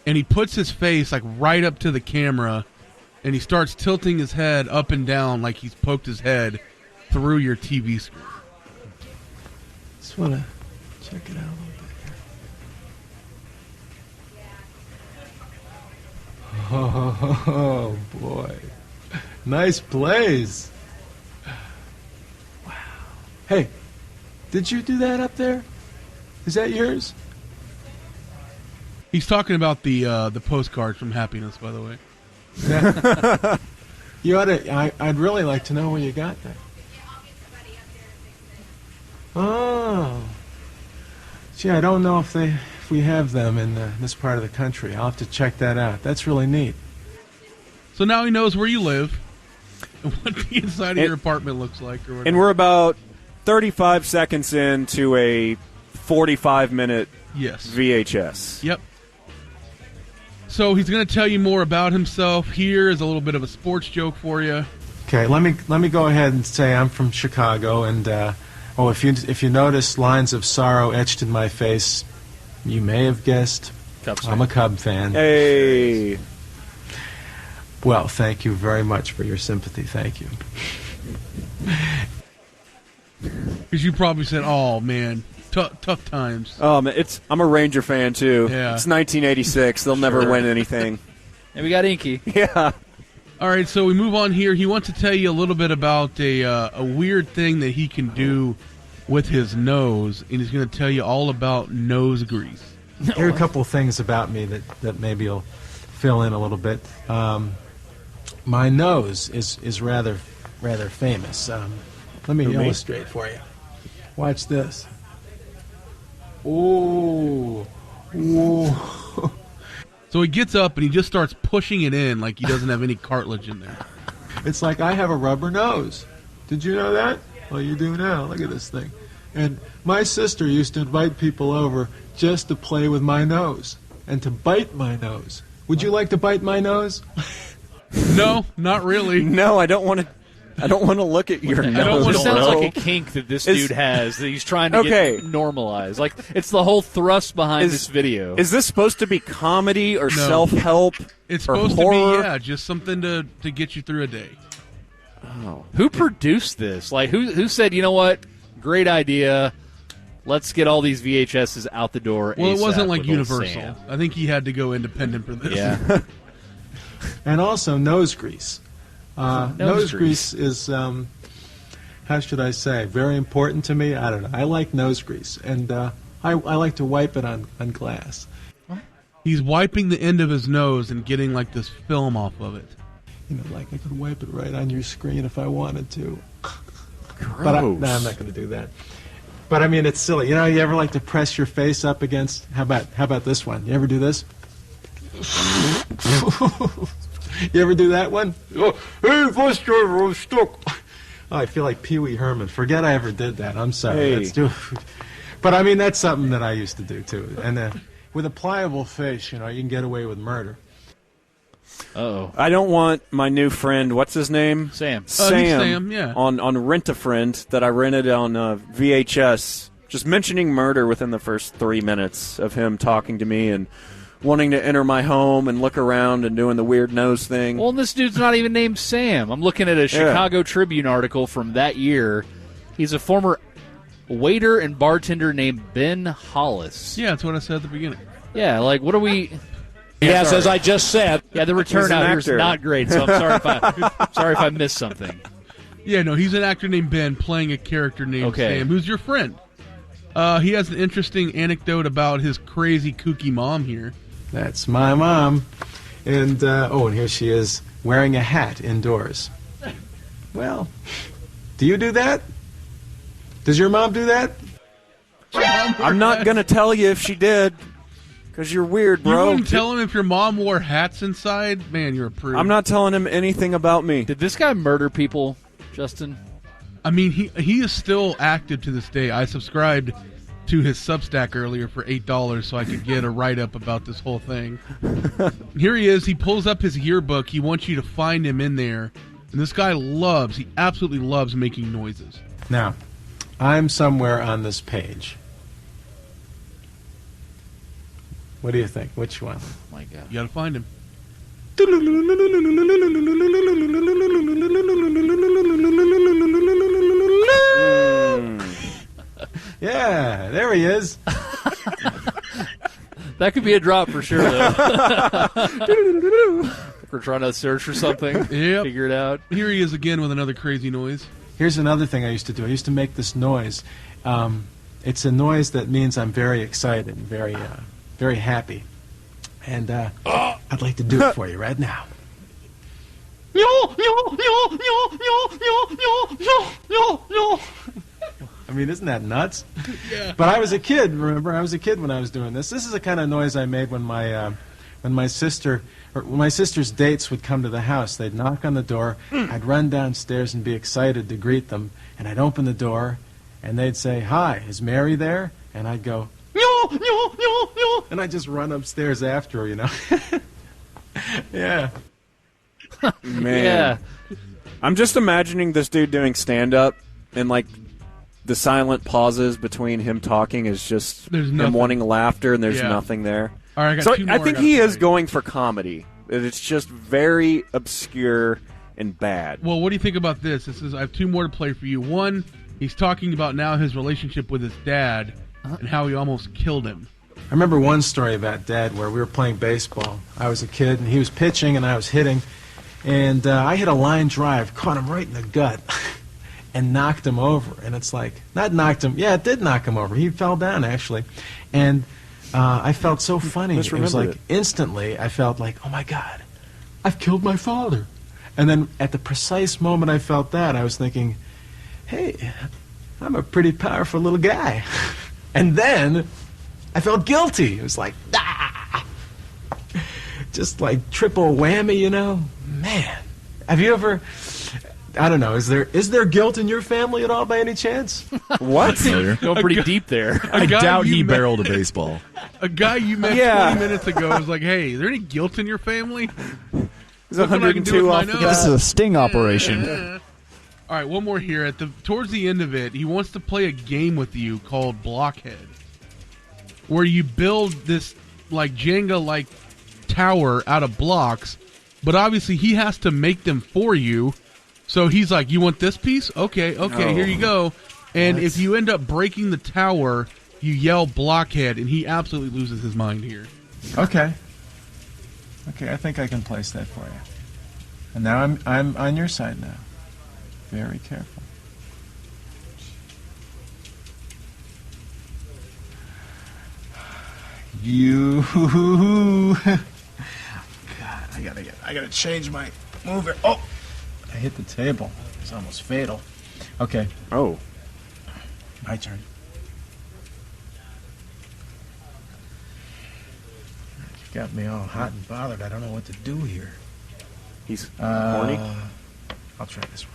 and he puts his face like right up to the camera, and he starts tilting his head up and down like he's poked his head through your TV screen. Just want to check it out a little bit. Oh, boy. Nice place. Wow. Hey, did you do that up there? Is that yours? He's talking about the postcard from Happiness, by the way. Yeah. You ought to. I'd really like to know where you got that. Oh. Gee, I don't know if we have them in this part of the country. I'll have to check that out. That's really neat. So now he knows where you live and what the inside of your apartment looks like. Or whatever. And we're about 35 seconds into a 45-minute VHS. Yep. So he's going to tell you more about himself. Here is a little bit of a sports joke for you. Okay, let me go ahead and say I'm from Chicago, and if you notice lines of sorrow etched in my face, you may have guessed I'm a Cub fan. Hey. Well, thank you very much for your sympathy. Thank you. Because you probably said, "Oh man, tough times." Man, I'm a Ranger fan too. Yeah. It's 1986. They'll never win anything. And we got Inky. Yeah. All right, so we move on here. He wants to tell you a little bit about a weird thing that he can do with his nose, and he's going to tell you all about nose grease. Here are a couple of things about me that maybe you'll fill in a little bit. My nose is rather famous. Let me illustrate for you. Watch this. Ooh. So he gets up and he just starts pushing it in like he doesn't have any cartilage in there. It's like I have a rubber nose. Did you know that? Well, you do now. Look at this thing. And my sister used to invite people over just to play with my nose and to bite my nose. Would you like to bite my nose? No, not really. No, I don't want to I don't want to look at your nose. It sounds like a kink that this dude has that he's trying to get normalized. Like, it's the whole thrust behind this video. Is this supposed to be comedy or self-help? It's or supposed horror? to be, just something to get you through a day. Oh. Who produced this? Like, who said, you know what? Great idea. Let's get all these VHSs out the door. Well, it wasn't ASAP like with Universal. Sam. I think he had to go independent for this. Yeah. And also nose grease. Nose grease is, how should I say, very important to me. I don't know. I like nose grease, and I like to wipe it on glass. He's wiping the end of his nose and getting like this film off of it. You know, like I could wipe it right on your screen if I wanted to. Gross. But I'm not going to do that. But I mean, it's silly. You know, you ever like to press your face up against? How about this one? You ever do this? You ever do that one? Oh, hey, bus driver, I'm stuck. Oh, I feel like Pee Wee Herman. Forget I ever did that. I'm sorry. Hey. But I mean, that's something that I used to do too. And with a pliable face, you know, you can get away with murder. Uh-oh. I don't want my new friend, what's his name? Sam. Sam, yeah. On Rent-A-Friend that I rented on VHS, just mentioning murder within the first 3 minutes of him talking to me and wanting to enter my home and look around and doing the weird nose thing. Well, this dude's not even named Sam. I'm looking at a Chicago Tribune article from that year. He's a former waiter and bartender named Ben Hollis. Yeah, that's what I said at the beginning. Yeah, like, what are we... Yes, as I just said. Yeah, the return out here is not great, so I'm sorry if I missed something. Yeah, no, he's an actor named Ben playing a character named Sam, who's your friend. He has an interesting anecdote about his crazy, kooky mom here. That's my mom. And, and here she is wearing a hat indoors. Well, do you do that? Does your mom do that? I'm not going to tell you if she did. Because you're weird, bro. You wouldn't tell him if your mom wore hats inside? Man, you're a prude. I'm not telling him anything about me. Did this guy murder people, Justin? I mean, he is still active to this day. I subscribed to his Substack earlier for $8 so I could get a write-up about this whole thing. Here he is. He pulls up his yearbook. He wants you to find him in there. And this guy he absolutely loves making noises. Now, I'm somewhere on this page. What do you think? Which one? Oh my God. You got to find him. Yeah, there he is. That could be a drop for sure, though. We're trying to search for something, figure it out. Here he is again with another crazy noise. Here's another thing I used to do. I used to make this noise. It's a noise that means I'm very excited, very happy. And I'd like to do it for you right now. I mean, isn't that nuts? Yeah. But I was a kid, remember? I was a kid when I was doing this. This is the kind of noise I made when my sister's dates would come to the house. They'd knock on the door. I'd run downstairs and be excited to greet them. And I'd open the door, and they'd say, "Hi, is Mary there?" And I'd go, "No," and I'd just run upstairs after her, you know. Yeah. Man. Yeah. I'm just imagining this dude doing stand-up, and, like, the silent pauses between him talking is just him wanting laughter, and there's nothing there. All right, so I think he is going for comedy. It's just very obscure and bad. Well, what do you think about this? I have two more to play for you. One, he's talking about now his relationship with his dad and how he almost killed him. I remember one story about Dad where we were playing baseball. I was a kid, and he was pitching, and I was hitting. And I hit a line drive, caught him right in the gut, and knocked him over. And it's like, not knocked him, yeah, it did knock him over. He fell down, actually. And I felt so funny. It was like, instantly, I felt like, oh my God, I've killed my father. And then at the precise moment I felt that, I was thinking, hey, I'm a pretty powerful little guy. And then I felt guilty. It was like, just like triple whammy, you know? Man, have you ever, I don't know, is there guilt in your family at all by any chance? What? Going pretty deep there. I doubt he barreled a baseball. A guy you met 20 minutes ago was like, hey, is there any guilt in your family? He's 102 off. This is a sting operation. All right, one more here. Towards the end of it, he wants to play a game with you called Blockhead, where you build this like Jenga-like tower out of blocks, but obviously he has to make them for you. So he's like, "You want this piece? Okay, here you go." And if you end up breaking the tower, you yell Blockhead, and he absolutely loses his mind here. Okay, I think I can place that for you. And now I'm on your side now. Very careful. You. God, I gotta change my mover. Oh, I hit the table. It's almost fatal. Okay. Oh. My turn. You got me all hot and bothered. I don't know what to do here. He's horny? I'll try this one.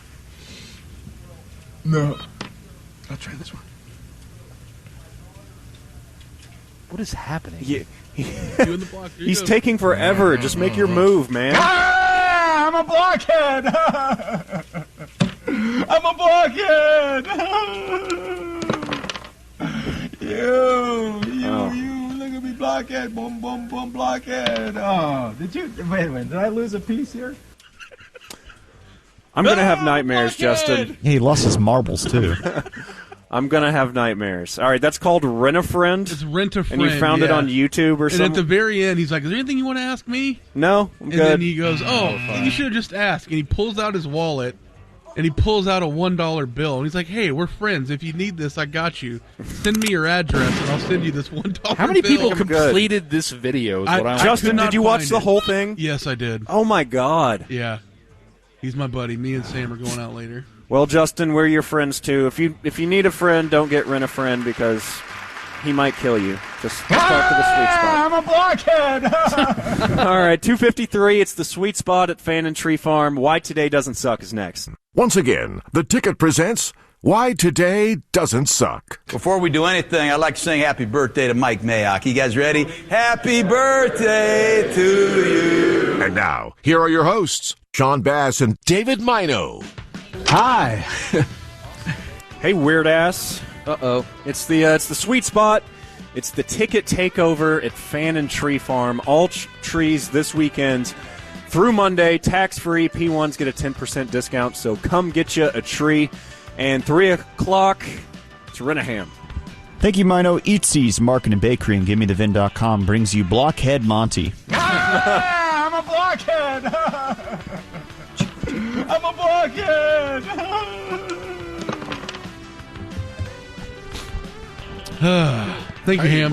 No. I'll try this one. What is happening? He's taking forever. Just make your move, man. Ah, I'm a blockhead! I'm a blockhead! You, look at me, blockhead, boom, boom, boom, blockhead. Oh, wait a minute, did I lose a piece here? I'm going to have nightmares, Justin. He lost his marbles, too. I'm going to have nightmares. All right, that's called Rent-A-Friend. It's Rent-A-Friend, And you found it on YouTube or something? And at the very end, he's like, "Is there anything you want to ask me?" No, I'm good. And then he goes, you should have just asked. And he pulls out his wallet, and he pulls out a $1 bill. And he's like, "Hey, we're friends. If you need this, I got you. Send me your address, and I'll send you this $1 bill." How many people completed this video is what I'm Justin, did you watch the whole thing? Yes, I did. Oh, my God. Yeah. He's my buddy. Me and Sam are going out later. Well, Justin, we're your friends, too. If you need a friend, don't get Rent-A-Friend because he might kill you. Just talk to the sweet spot. I'm a blockhead! All right, 2:53. It's the sweet spot at Fan and Tree Farm. Why Today Doesn't Suck is next. Once again, The Ticket presents Why Today Doesn't Suck. Before we do anything, I'd like to sing happy birthday to Mike Mayock. You guys ready? Happy birthday to you. And now, here are your hosts, Sean Bass and David Mino. Hi. Hey, weird ass. Uh-oh. It's the sweet spot. It's the ticket takeover at Fan and Tree Farm. All trees this weekend through Monday, tax-free. P1s get a 10% discount, so come get you a tree. And 3 o'clock, it's Rent-A-Ham. Thank you, Mino. Eatsies Market and Bakery and GimmeTheVin.com brings you Blockhead Monty. Ah, I'm a blockhead! I'm a blockhead! Thank you, Ham.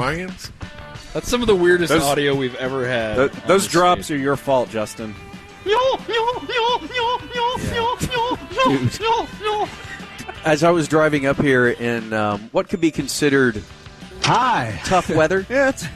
That's some of the weirdest audio we've ever had. Those drops are your fault, Justin. As I was driving up here in what could be considered tough weather. Yeah, it's a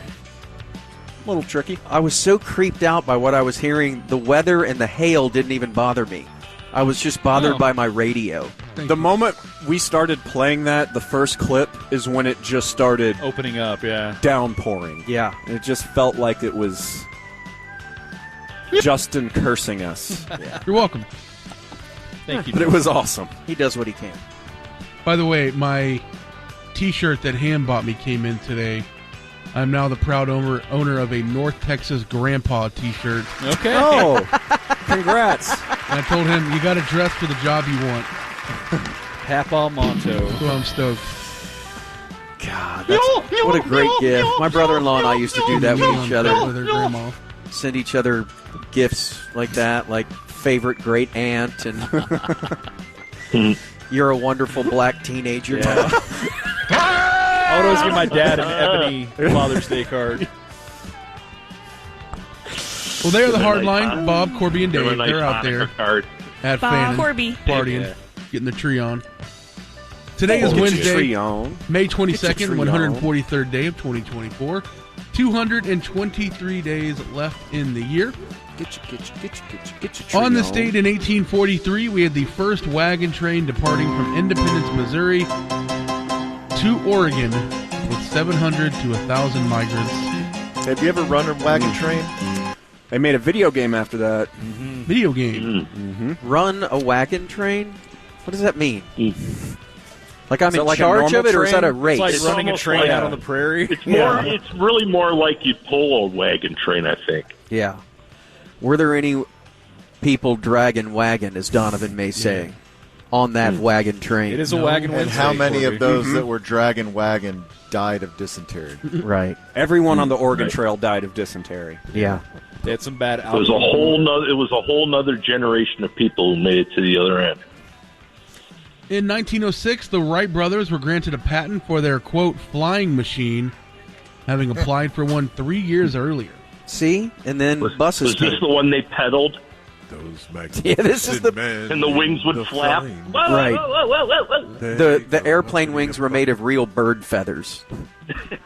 little tricky. I was so creeped out by what I was hearing. The weather and the hail didn't even bother me. I was just bothered by my radio. The moment we started playing that, the first clip is when it just started opening up, downpouring. Yeah. And it just felt like it was Justin cursing us. Yeah. You're welcome. Thank you. But it was awesome. He does what he can. By the way, my T-shirt that Ham bought me came in today. I'm now the proud owner of a North Texas Grandpa T-shirt. Okay. Oh, congrats. And I told him, you got to dress for the job you want. Papa Monto. So I'm stoked. God, what a great gift. My brother-in-law and I used to do that with each other. With her grandma. Send each other gifts like that, like favorite great aunt and you're a wonderful black teenager. Yeah. I would always give my dad an ebony Father's Day card. Well, they're the hard line. Bob, Corby, and Dave. They're out there at Fannin, partying, getting the tree on. Today is Wednesday, May 22nd, 143rd day of 2024. 223 days left in the year. Get your tree on this date in 1843, we had the first wagon train departing from Independence, Missouri to Oregon with 700 to 1,000 migrants. Have you ever run a wagon train? They made a video game after that. Video game. Run a wagon train? What does that mean? Like I'm Is it in like a charge normal of it, or is that a train? race? It's like running a almost train like out a- on the prairie. It's more. It's really more like you pull a wagon train, I think. Yeah. Were there any people dragging wagon, as Donovan may say, on that wagon train? It is a wagon And Wednesday, how many Corby. of those that were dragging wagon died of dysentery? Right. Everyone on the Oregon Trail died of dysentery. Yeah. They had some bad It was a whole nother generation of people who made it to the other end. In 1906, the Wright brothers were granted a patent for their, quote, flying machine, having applied for one 3 years earlier. See? And then buses Was this the one they pedaled? Those Yeah, this is the and the wings would flap. Right. The airplane wings were made of real bird feathers.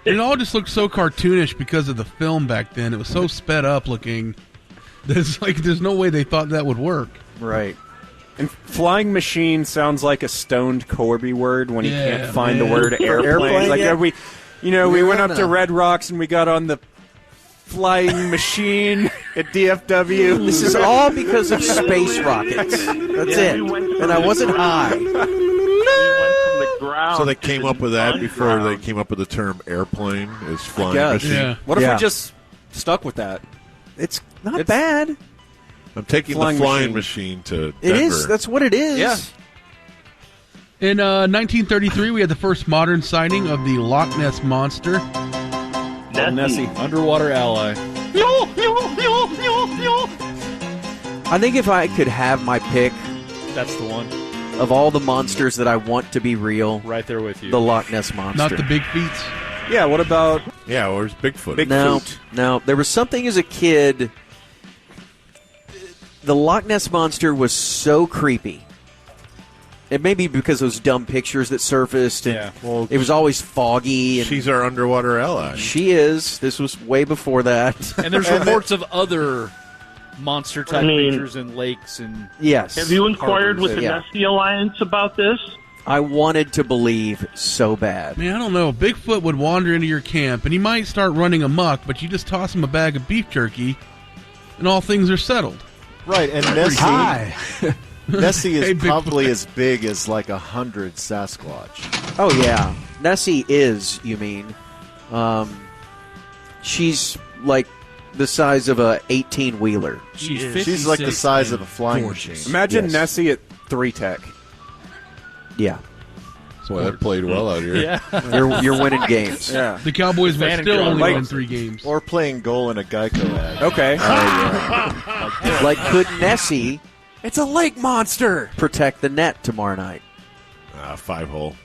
It all just looked so cartoonish because of the film back then. It was so sped up looking. There's no way they thought that would work. Right. And flying machine sounds like a stoned Corby word when he can't find the word airplane. Airplane, Like yeah. we went up to Red Rocks and we got on the flying machine at DFW. This is all because of space rockets. That's it. And I wasn't high. So they came up with that before they came up with the term airplane is flying machine. What if we just stuck with that? It's not bad. I'm taking Flying the flying machine to Denver. It is. That's what it is. Yeah. In 1933, we had the first modern sighting of the Loch Ness Monster. Nessie. Underwater ally. I think if I could have my pick That's the one. of all the monsters that I want to be real, Right there with you. the Loch Ness Monster. Not the big feet. Yeah, what about... Yeah, or it's Bigfoot. No. There was something as a kid. The Loch Ness Monster was so creepy. It may be because those dumb pictures that surfaced, and it was always foggy. And she's our underwater ally. She is. This was way before that. And there's reports of other monster-type creatures in lakes and... Yes. Have you inquired with the Yeah. Nessie Alliance about this? I wanted to believe so bad. Man, I don't know. Bigfoot would wander into your camp, and he might start running amok, but you just toss him a bag of beef jerky, and all things are settled. Right, and Nessie... Nessie is probably as big as like 100 Sasquatch. Oh, yeah. Nessie is, you mean. She's like the size of a 18-wheeler. She's like the size of a flying machine. Imagine Yes. Nessie at 3-Tech. Yeah. So that played well out here. Yeah. You're winning games. Yeah. The Cowboys Fan may and still only crowd. win 3 games. Or playing goal in a Geico ad. Okay. Like, could Nessie It's a lake monster. protect the net tomorrow night? 5-hole.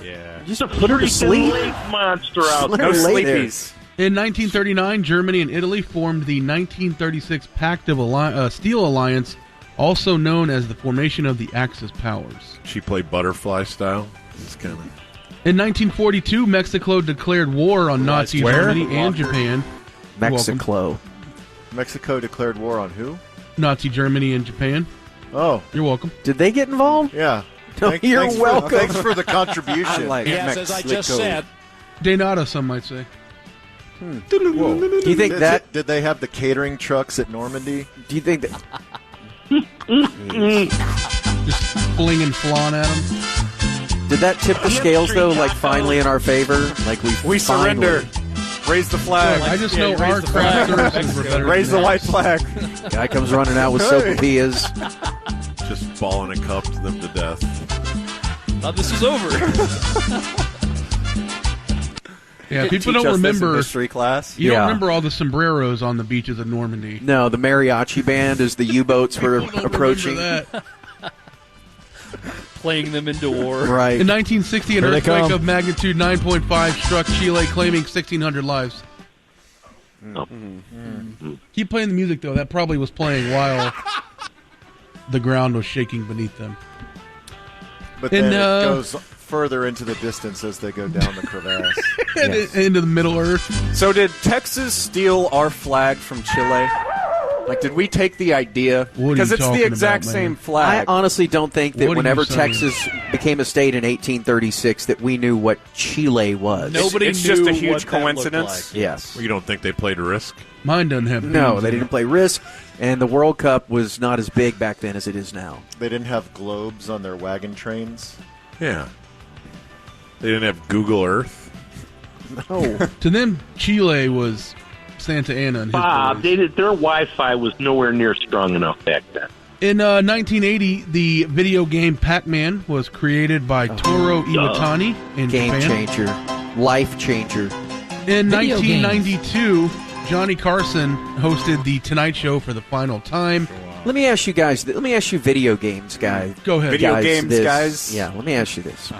Yeah. Just It's a put her to pretty sleep. lake monster out Let there. her No lay there. sleepies. In 1939, Germany and Italy formed the 1936 Pact of Steel Alliance, also known as the formation of the Axis powers. She played butterfly style. It's kind of... In 1942, Mexico declared war on Nazi Germany and Japan. Mexico. Mexico declared war on who? Nazi Germany and Japan. Oh. You're welcome. Did they get involved? Yeah. No, you're welcome. Thanks for the contribution. Yes, as I just said. De nada, some might say. Whoa. Do you think Did they have the catering trucks at Normandy? Do you think that... Just flinging flan at them. Did that tip the scales, though, like, finally in our favor? Like, We surrender. Raise the flag. I just know our craft services were better. Raise the white flag. Guy comes running out with sopapillas. Just balling a cup to them to death. Thought this was over. Yeah, people Teach don't us this in remember. history class. You don't Yeah. remember all the sombreros on the beaches of Normandy. No, the mariachi band as the U-boats were People don't approaching. remember that. Playing them into war. Right. In 1960, an Here they earthquake come. of magnitude 9.5 struck Chile, claiming 1,600 lives. Keep playing the music, though. That probably was playing while the ground was shaking beneath them. But then And, it goes further into the distance as they go down the crevasse. Into the Middle Earth. So did Texas steal our flag from Chile? Like, did we take the idea? Because it's the exact same flag. I honestly don't think that What are whenever you saying? Texas became a state in 1836 that we knew what Chile was. It's just a huge coincidence. Yes. You don't think they played Risk? Mine doesn't have. No, beans they in didn't it. play Risk, and the World Cup was not as big back then as it is now. They didn't have globes on their wagon trains. Yeah. They didn't have Google Earth? No. To them, Chile was Santa Ana and his Bob, boys. their Wi-Fi was nowhere near strong enough back then. In 1980, the video game Pac-Man was created by Toru Iwatani in Game Japan. changer. Life changer. In Video 1992, Johnny Carson hosted The Tonight Show for the final time. Let me ask you guys. Let me ask you, video games guys. Go ahead. Video games, this. guys? Yeah. Let me ask you this.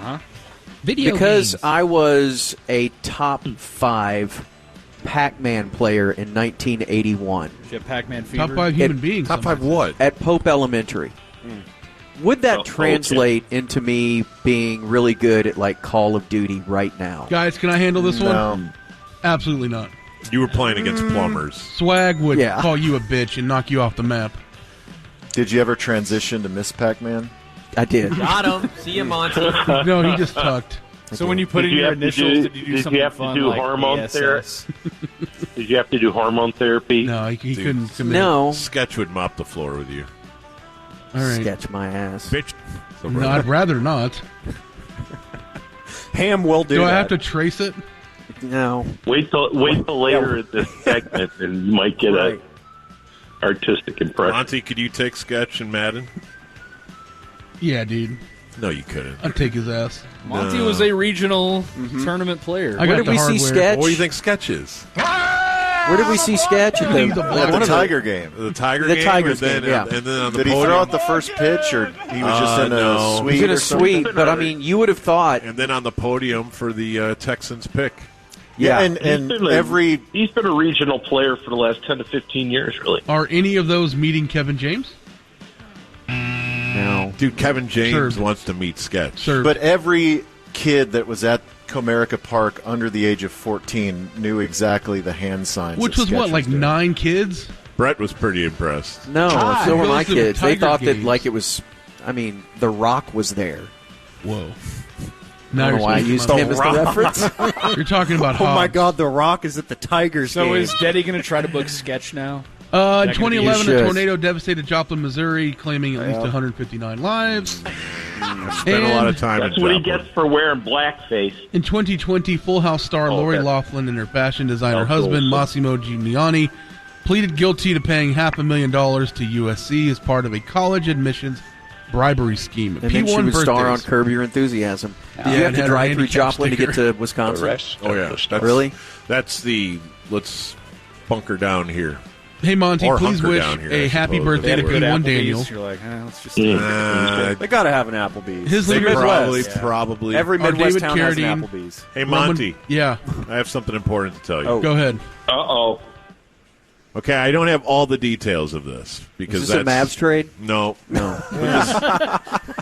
Video because games. I was a top 5 Pac-Man player in 1981 Did you have Pac-Man fever? Top 5 human beings. Top 5 what? at Pope Elementary. Would that translate into me being really good at like Call of Duty right now? Guys, can I handle this one? No. Absolutely not. You were playing against plumbers. Swag would Yeah. call you a bitch and knock you off the map. Did you ever transition to Miss Pac-Man? I did. Got him. See you, Monty. No, he just tucked. So when you put in Did you your have to initials, do- did you do did something you have to fun do like hormone ASS? Did you have to do hormone therapy? No, he couldn't commit. No. Sketch would mop the floor with you. All right. Sketch my ass. Bitch. No, I'd rather not. Ham will do Do I that. have to trace it? No. Wait till later in this segment, and you might get a artistic impression. Monty, could you take Sketch and Madden? Yeah, dude. No, you couldn't. I'd take his ass. Monty No. was a regional tournament player. I got Where did the we see hardware. Sketch? What do you think Sketch is? Where did we see Sketch? At Leave the At the Tiger game. The Tiger The game? Tigers and then, game, yeah. And then on the Did he podium? throw out the first pitch, or he was just in a no. suite? He's in a or something? suite, but I mean, you would have thought. And then on the podium for the Texans pick. Yeah, He's been a regional player for the last 10 to 15 years, really. Are any of those meeting Kevin James? No. Dude, Kevin James Sure. wants to meet Sketch. Sure. But every kid that was at Comerica Park under the age of 14 knew exactly the hand signs. Which that was Sketch what, like doing. 9 kids? Brett was pretty impressed. No, Ah, so were it my goes to the kids. They Tiger thought that games. like it was. I mean, The Rock was there. Whoa. I don't know why I used him as the reference. You're talking about Oh my Hobbs. God, The Rock is at the Tigers So game. is Daddy going to try to book Sketch now? In That could be- 2011, You a should. tornado devastated Joplin, Missouri, claiming at least 159 lives. Spent a lot of time That's in what he Joplin. gets for wearing blackface. In 2020, Full House star Lori okay. Loughlin and her fashion designer Oh, husband, cool. Massimo Giuliani, pleaded guilty to paying $500,000 to USC as part of a college admissions bribery scheme. And then she P1 would star on birthdays. Curb Your Enthusiasm. Yeah, Did you have it to had a drive through handicap Joplin to get sticker. to Wisconsin? Oh, yeah. That's, Really? That's the let's bunker down here. Hey, Monty, Or please hunker wish down here, a I happy suppose. birthday to They had a P1 good Daniel. You're like, let's just. They got to have an Applebee's. His They leader probably. Every Our Midwest David town has an Carradine. Applebee's. Hey, Monty. Yeah, I have something important to tell you. Oh. go ahead. Uh-oh. Okay, I don't have all the details of this because Is this a that's Mavs trade? No, No.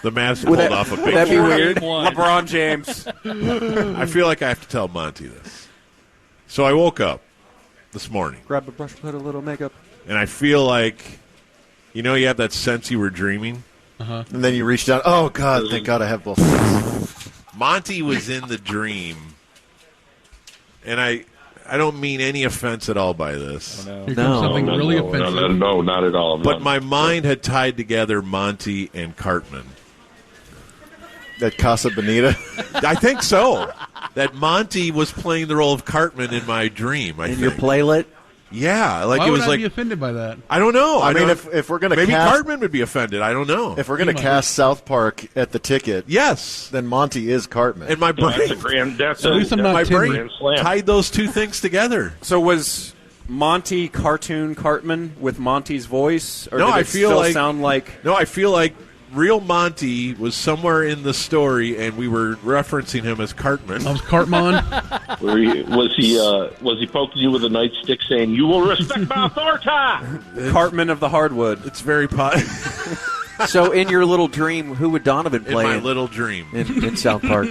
the Mavs Would pulled that- off a would big. that be trade. weird? LeBron James. I feel like I have to tell Monty this. So I woke up this morning Grab a brush, put a little makeup. and I feel like, you know, you have that sense you were dreaming. And then you reach down. Oh, God, thank God I have both legs. Monty was in the dream, and I don't mean any offense at all by this. Here No. comes something really offensive. No, not at all. But my mind had tied together Monty and Cartman. That Casa Bonita. I think so. That Monty was playing the role of Cartman in my dream. I In think. your playlet? Yeah, like Why it would was I like be offended by that? I don't know. I mean, don't- if we're going to maybe cast, Cartman would be offended. I don't know. if we're going to cast South Park at the ticket, Yes, then Monty is Cartman. and my That's a brain, grand. That's At least I'm not my Timmy. brain grand slam. tied those two things together. So was Monty cartoon Cartman with Monty's voice? Or No, did I it feel still like- sound like No, I feel like real Monty was somewhere in the story, and we were referencing him as Cartman. I was Cartman. Was he poking you with a nightstick saying, "You will respect my authority"? Cartman of the hardwood. It's very So in your little dream, who would Donovan in play my little dream. in South Park?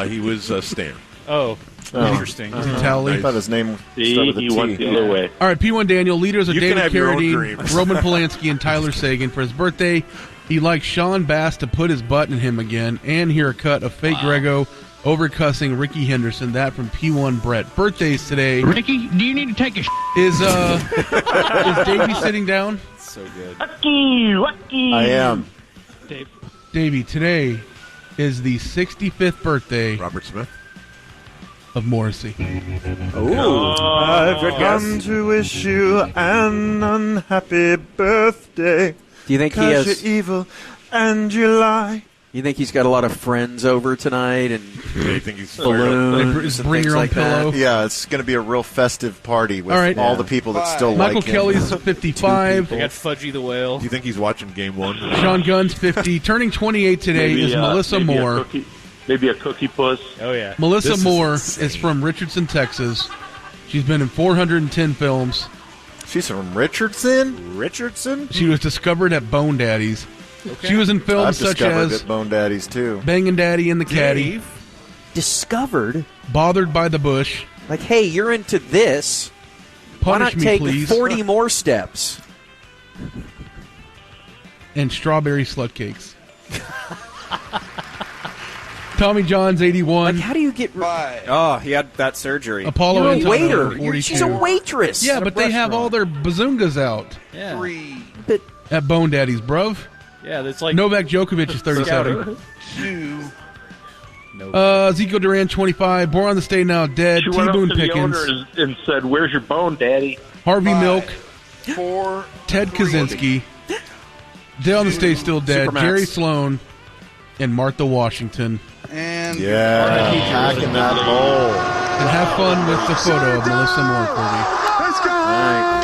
He was Stan. Oh, Interesting. Tally. I thought his name See, started with a he T. went the other way. All right, P1 Daniel, leaders are You can David have your own Carradine, dreams. Roman Polanski, and Tyler Sagan. For his birthday, he likes Sean Bass to put his butt in him again and hear a cut of fake Grego over cussing Ricky Henderson. That from P1 Brett. Birthdays today. Ricky, do you need to take a Is Davey sitting down? So good. I am. Dave. Davey, today is the 65th birthday Robert Smith of Morrissey. I've come to wish you an unhappy birthday. Do you think he 'cause has? you're evil and you lie. You think he's got a lot of friends over tonight and you think he's balloons and bring things your own like that? pillow? Yeah, it's going to be a real festive party with All right. all the people that still Michael like him. Kelly's 55. They got Fudgy the Whale. Do you think he's watching Game 1? Sean Gunn's 50. Turning 28 today is Melissa maybe Moore. Maybe a cookie puss. Oh, yeah. Melissa This Moore is is from Richardson, Texas. She's been in 410 films. She's from Richardson? Richardson? She was discovered at Bone Daddies. Okay. She was in films I've such discovered as at Bone Daddies, too. Bangin' Daddy and the Caddy, Discovered? Bothered by the Bush, Like, hey, you're into this. Why Punish not Me, take Please, 40 more steps? and Strawberry Slut Cakes. Tommy John's 81. Like, how do you get... Oh, he had that surgery. Apollo You're a Antonelli, waiter. 42. She's a waitress. Yeah, but they have all their bazungas out Yeah. at Bone Daddies, bruv. Yeah, that's like... Novak Djokovic is 37. Ezekiel Duran, 25. Born on the State Now, dead. She went up T-Boone to the Pickens. owner and said, "Where's your bone, Daddy?" Harvey Milk. Ted Kaczynski. Dale on the State still dead. Supermax. Jerry Sloan. And Martha Washington. Yeah, packing that bowl. And have fun with the photo of Melissa Moore, Corby.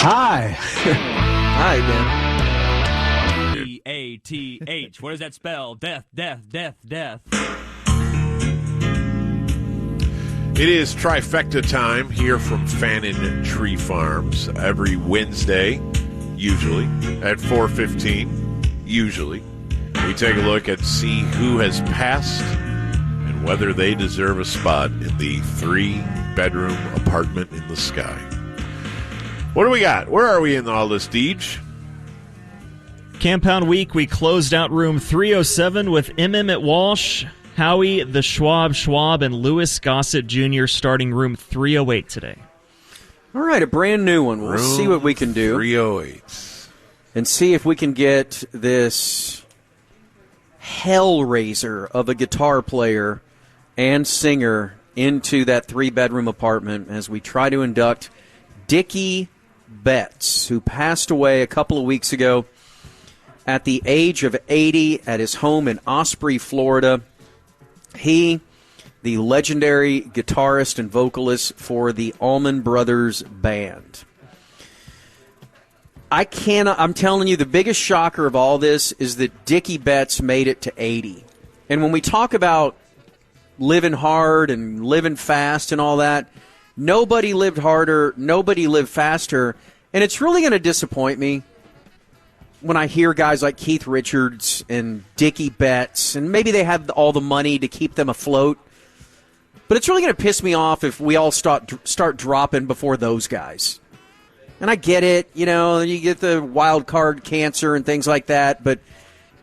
Hi. Hi, Ben. D-A-T-H. What does that spell? Death, death, death, death. It is Trifecta time here from Fannin Tree Farms every Wednesday, usually at 4:15. Usually, we take a look and see who has passed and whether they deserve a spot in the 3-bedroom apartment in the sky. What do we got? Where are we in all this, Deej? Campound Week, we closed out room 307 with Emmett Walsh, Howie, the Schwab, and Louis Gossett Jr. starting room 308 today. All right, a brand new one. We'll see what we can do. 308. And see if we can get this hellraiser of a guitar player and singer into that 3-bedroom apartment as we try to induct Dickey Betts, who passed away a couple of weeks ago at the age of 80 at his home in Osprey, Florida. He, the legendary guitarist and vocalist for the Allman Brothers Band. I'm telling you, the biggest shocker of all this is that Dickey Betts made it to 80. And when we talk about living hard and living fast and all that, nobody lived harder, nobody lived faster. And it's really going to disappoint me when I hear guys like Keith Richards and Dickey Betts, and maybe they have all the money to keep them afloat. But it's really going to piss me off if we all start dropping before those guys. And I get it, you know, you get the wild card cancer and things like that, but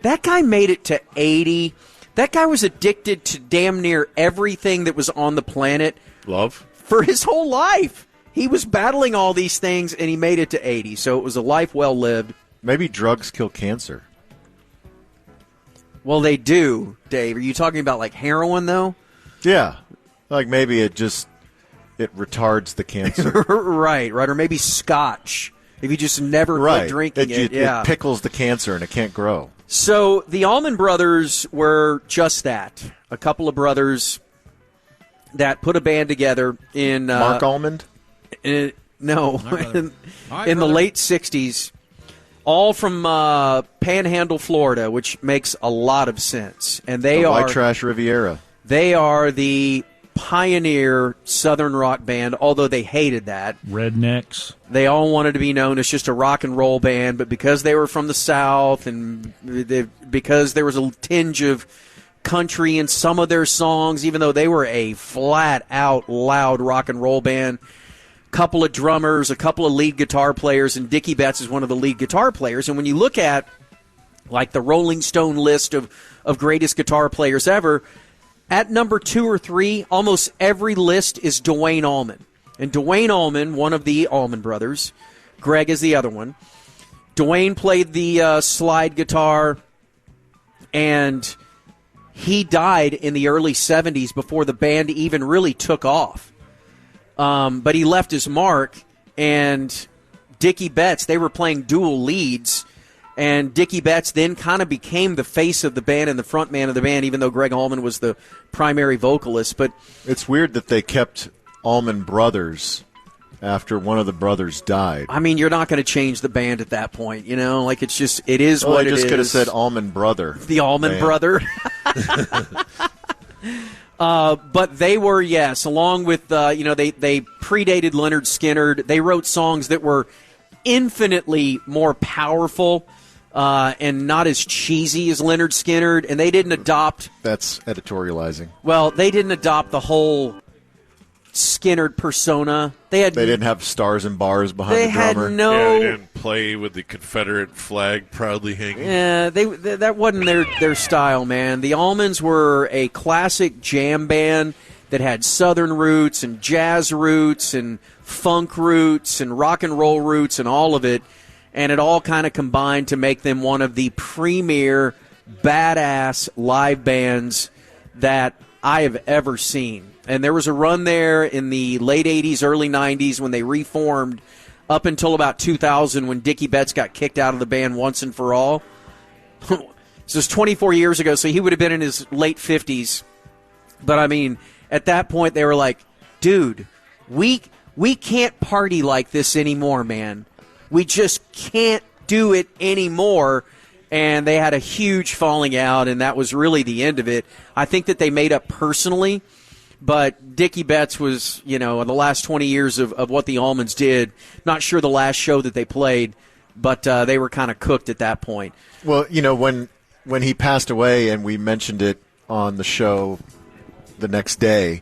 that guy made it to 80. That guy was addicted to damn near everything that was on the planet. Love? For his whole life. He was battling all these things, and he made it to 80, so it was a life well lived. Maybe drugs kill cancer. Well, they do, Dave. Are you talking about like heroin, though? Yeah. Like maybe it retards the cancer. right. Or maybe scotch. If you just never quit drinking it. Yeah. It pickles the cancer and it can't grow. So the Allman Brothers were just that. A couple of brothers that put a band together in... Mark Almond? No. in the late 60s. All from Panhandle, Florida, which makes a lot of sense. And they are White Trash Riviera. They are the pioneer Southern rock band, although they hated that. Rednecks. They all wanted to be known as just a rock and roll band, but because they were from the South and because there was a tinge of country in some of their songs, even though they were a flat-out loud rock and roll band. Couple of drummers, a couple of lead guitar players, and Dickey Betts is one of the lead guitar players. And when you look at like the Rolling Stone list of greatest guitar players ever, at number 2 or 3, almost every list is Duane Allman. And Duane Allman, one of the Allman brothers, Greg is the other one. Duane played the slide guitar, and he died in the early 70s before the band even really took off. But he left his mark, and Dickey Betts, they were playing dual leads, and Dickey Betts then kind of became the face of the band and the front man of the band, even though Greg Allman was the primary vocalist. But it's weird that they kept Allman Brothers after one of the brothers died. I mean, you're not going to change the band at that point, you know? Like, it's just, it is what it is. I just could have said Allman Brother. The Allman Brother. But they were, yes, along with, they predated Lynyrd Skynyrd. They wrote songs that were infinitely more powerful and not as cheesy as Lynyrd Skynyrd, and they didn't adopt... That's editorializing. Well, they didn't adopt the whole Skynyrd persona. They didn't have stars and bars behind the drummer. They didn't play with the Confederate flag proudly hanging. Yeah, that wasn't their style, man. The Allmans were a classic jam band that had Southern roots and jazz roots and funk roots and rock and roll roots and all of it, and it all kind of combined to make them one of the premier badass live bands that I have ever seen. And there was a run there in the late 80s, early 90s when they reformed up until about 2000 when Dickey Betts got kicked out of the band once and for all. This was 24 years ago, so he would have been in his late 50s. But, I mean, at that point they were like, dude, we can't party like this anymore, man. We just can't do it anymore. And they had a huge falling out, and that was really the end of it. I think that they made up personally. But Dickey Betts was, in the last 20 years of what the Allmans did, not sure the last show that they played, but they were kind of cooked at that point. Well, when he passed away and we mentioned it on the show the next day,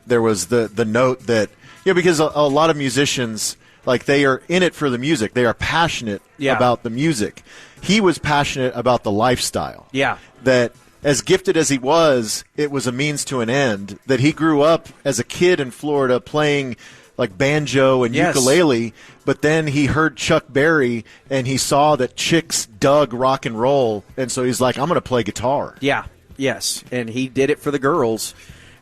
there was the note that, because a lot of musicians, like, they are in it for the music. They are passionate about the music. He was passionate about the lifestyle. Yeah. That as gifted as he was, it was a means to an end. That he grew up as a kid in Florida playing like banjo and ukulele, but then he heard Chuck Berry and he saw that chicks dug rock and roll, and so he's like, I'm going to play guitar. Yeah, yes, and he did it for the girls.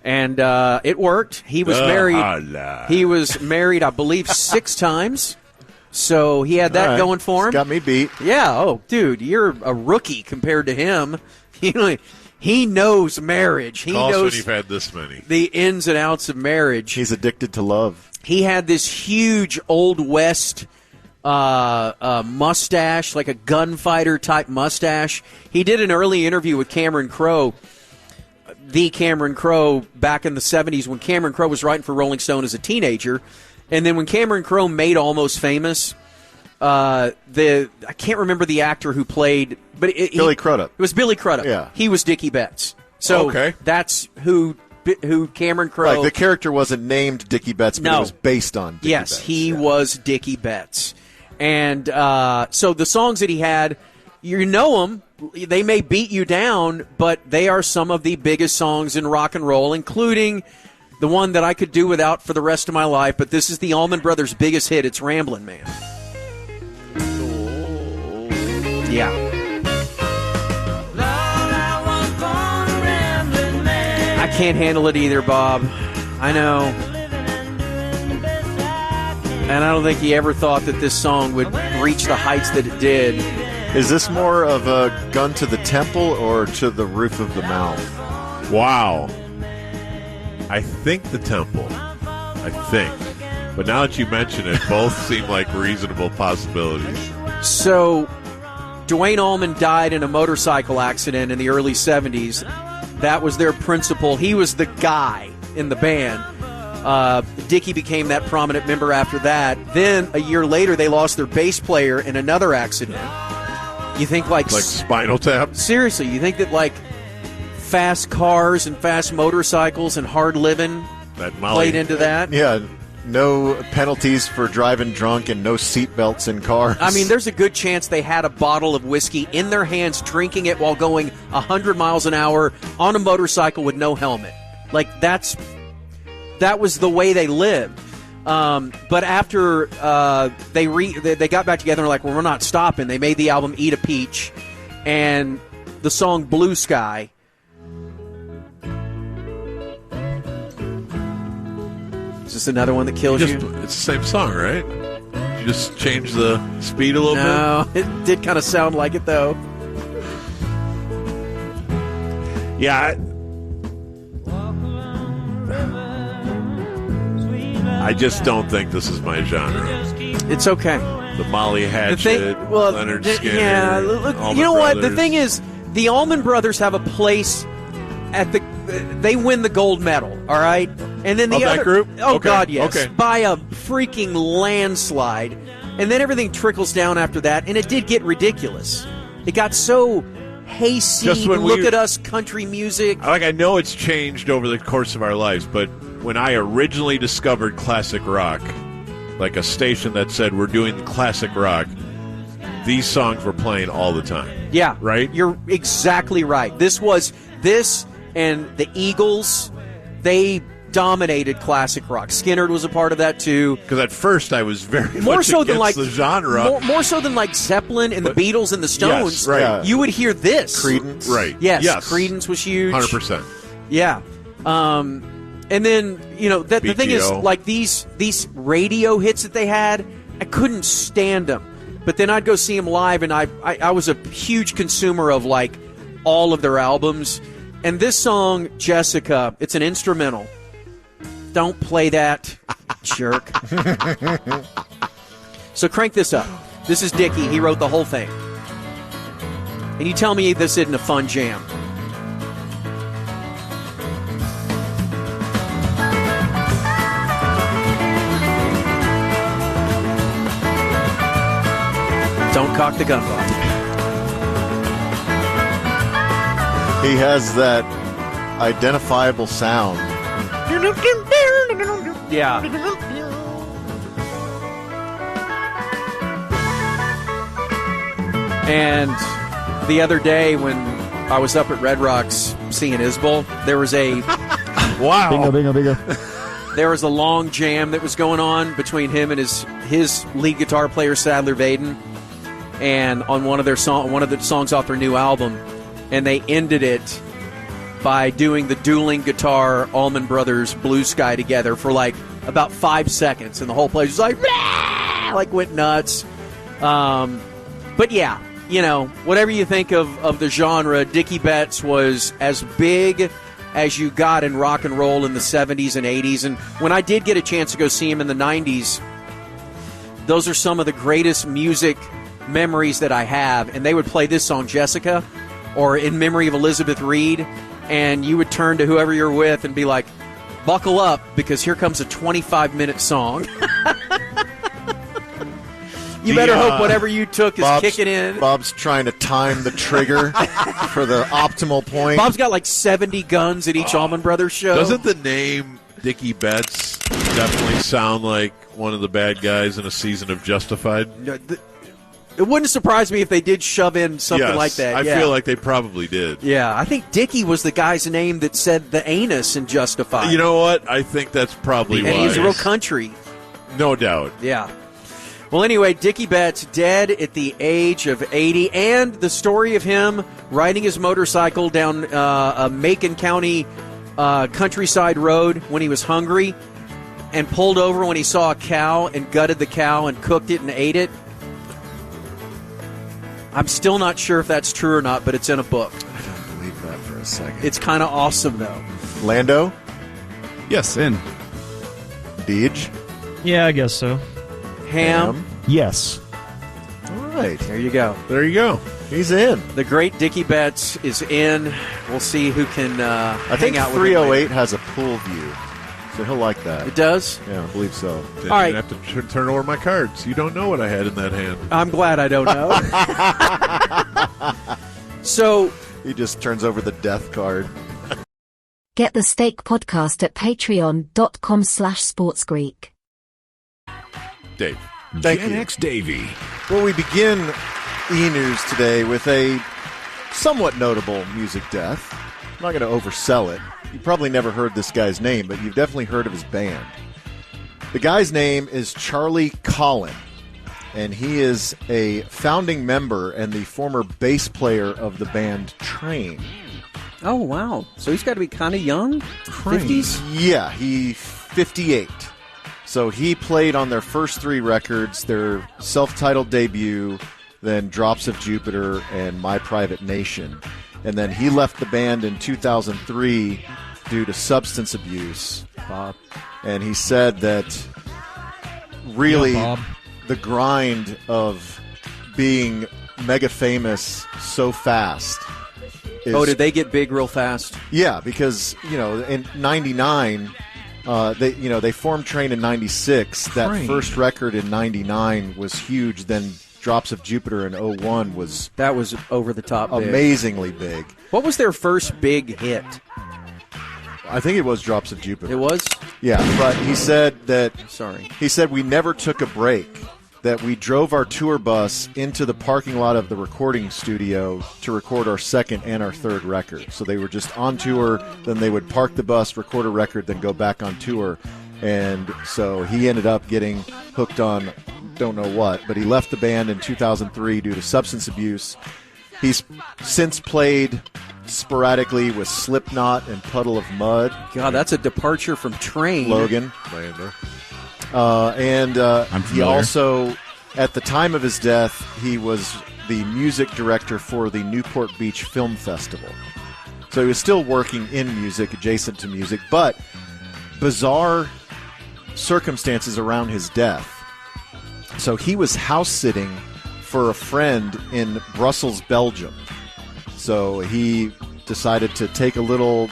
And it worked. He was married. He was married, I believe, 6 times. So he had that going for him. It's got me beat. Yeah. Oh, dude, you're a rookie compared to him. He knows marriage. He knows when you've had this many. The ins and outs of marriage. He's addicted to love. He had this huge Old West mustache, like a gunfighter type mustache. He did an early interview with Cameron Crowe. The Cameron Crowe back in the 70s when Cameron Crowe was writing for Rolling Stone as a teenager. And then when Cameron Crowe made Almost Famous, I can't remember the actor who played, but Billy Crudup. It was Billy Crudup. Yeah. He was Dickey Betts. So that's who Cameron Crowe. Like, the character wasn't named Dickey Betts, but it was based on Dickey Betts. He was Dickey Betts. And so the songs that he had, you know them. They may beat you down, but they are some of the biggest songs in rock and roll, including the one that I could do without for the rest of my life. But this is the Allman Brothers' biggest hit. It's Ramblin' Man. Yeah. I can't handle it either, Bob. I know. And I don't think he ever thought that this song would reach the heights that it did. Is this more of a gun to the temple or to the roof of the mouth? Wow. I think the temple. I think. But now that you mention it, both seem like reasonable possibilities. So, Duane Allman died in a motorcycle accident in the early 70s. That was their principal. He was the guy in the band. Dickey became that prominent member after that. Then, a year later, they lost their bass player in another accident. You think like Spinal Tap? Seriously, you think that like fast cars and fast motorcycles and hard living That Molly played into that. Yeah, no penalties for driving drunk and no seatbelts in cars. I mean, there's a good chance they had a bottle of whiskey in their hands, drinking it while going 100 miles an hour on a motorcycle with no helmet. Like, that was the way they lived. But after they got back together and were like, well, we're not stopping. They made the album Eat a Peach, and the song Blue Sky. Is this another one that kills you? It's the same song, right? You just change the speed a little bit? No, it did kind of sound like it, though. Yeah. I just don't think this is my genre. It's okay. The Molly Hatchet, Leonard Skinner. Yeah, look, Allman you know what? Brothers. The thing is, the Allman Brothers have a place at the. They win the gold medal, all right? And then the Of other that group? Oh Okay, God, yes, okay. by a freaking landslide. And then everything trickles down after that, and it did get ridiculous. It got so hayseed. Just when Look we- at us, country music. I know it's changed over the course of our lives, but when I originally discovered classic rock, like a station that said we're doing classic rock, these songs were playing all the time. Yeah, right. You're exactly right. This and the Eagles. They dominated classic rock. Skinner was a part of that too. Because at first I was very More much so against than like the genre. More so than like Zeppelin and the Beatles and the Stones. Yes, right. Yeah. You would hear this. Creedence. Right. Yes. Yes. Creedence was huge. 100%. Yeah. And then the thing is, BTO. like these radio hits that they had, I couldn't stand them. But then I'd go see them live, and I was a huge consumer of like all of their albums. And this song, Jessica, it's an instrumental. Don't play that, jerk. So crank this up. This is Dickey. He wrote the whole thing. And you tell me this isn't a fun jam. Don't cock the gun, Bob. He has that identifiable sound. Yeah. And the other day when I was up at Red Rocks seeing Isbell, there was a wow. Bingo. There was a long jam that was going on between him and his lead guitar player Sadler Vaden, and on one of the songs off their new album, and they ended it by doing the dueling guitar Allman Brothers Blue Sky together for like about 5 seconds, and the whole place was like, "Rah!" like went nuts. But yeah, whatever you think of the genre, Dickey Betts was as big as you got in rock and roll in the 70s and 80s. And when I did get a chance to go see him in the 90s, those are some of the greatest music memories that I have. And they would play this song, Jessica, or In Memory of Elizabeth Reed, and you would turn to whoever you're with and be like, buckle up, because here comes a 25-minute song. You better hope whatever you took is kicking in. Bob's trying to time the trigger for the optimal point. Bob's got like 70 guns at each Allman Brothers show. Doesn't the name Dickey Betts definitely sound like one of the bad guys in a season of Justified? It wouldn't surprise me if they did shove in something like that. I Yeah. feel like they probably did. Yeah, I think Dickey was the guy's name that said the anus in Justified. You know what? I think that's probably why. And he's real country. No doubt. Yeah. Well, anyway, Dickey Betts dead at the age of 80, and the story of him riding his motorcycle down a Macon County countryside road when he was hungry and pulled over when he saw a cow and gutted the cow and cooked it and ate it. I'm still not sure if that's true or not, but it's in a book. I don't believe that for a second. It's kind of awesome, though. Lando? Yes, in. Deej? Yeah, I guess so. Ham? Yes. All right. There you go. There you go. He's in. The great Dickey Betts is in. We'll see who can I think hang out with him 308 later. has a pool view, so he'll like that. It does? Yeah, I believe so. Didn't All right. even have to turn over my cards. You don't know what I had in that hand. I'm glad I don't know. So, He just turns over the death card. Get the Steak Podcast at patreon.com/sportsgreek. Dave. Thank Gen you. X Davey. Well, we begin E-News today with a somewhat notable music death. I'm not going to oversell it. You probably never heard this guy's name, but you've definitely heard of his band. The guy's name is Charlie Collin, and he is a founding member and the former bass player of the band Train. Oh, wow. So he's got to be kind of young? 50s? Yeah, he's 58. So he played on their first 3 records, their self-titled debut, then Drops of Jupiter and My Private Nation. And then he left the band in 2003 due to substance abuse. Bob. And he said that really Yeah, Bob. the grind of being mega famous so fast is... Oh, did they get big real fast? Yeah, because, in 99... they formed Train in 96. That Train. first record in 99 was huge. Then Drops of Jupiter in 01 was... That was over the top big. Amazingly big. What was their first big hit? I think it was Drops of Jupiter. It was? Yeah, but he said that... Sorry. He said we never took a break, that we drove our tour bus into the parking lot of the recording studio to record our second and our third record. So they were just on tour, then they would park the bus, record a record, then go back on tour. And so he ended up getting hooked on don't know what, but he left the band in 2003 due to substance abuse. He's since played sporadically with Slipknot and Puddle of Mud. God, that's a departure from Train. Logan. Lander. He also, at the time of his death, he was the music director for the Newport Beach Film Festival. So he was still working in music, adjacent to music, but bizarre circumstances around his death. So he was house sitting for a friend in Brussels, Belgium. So he decided to take a little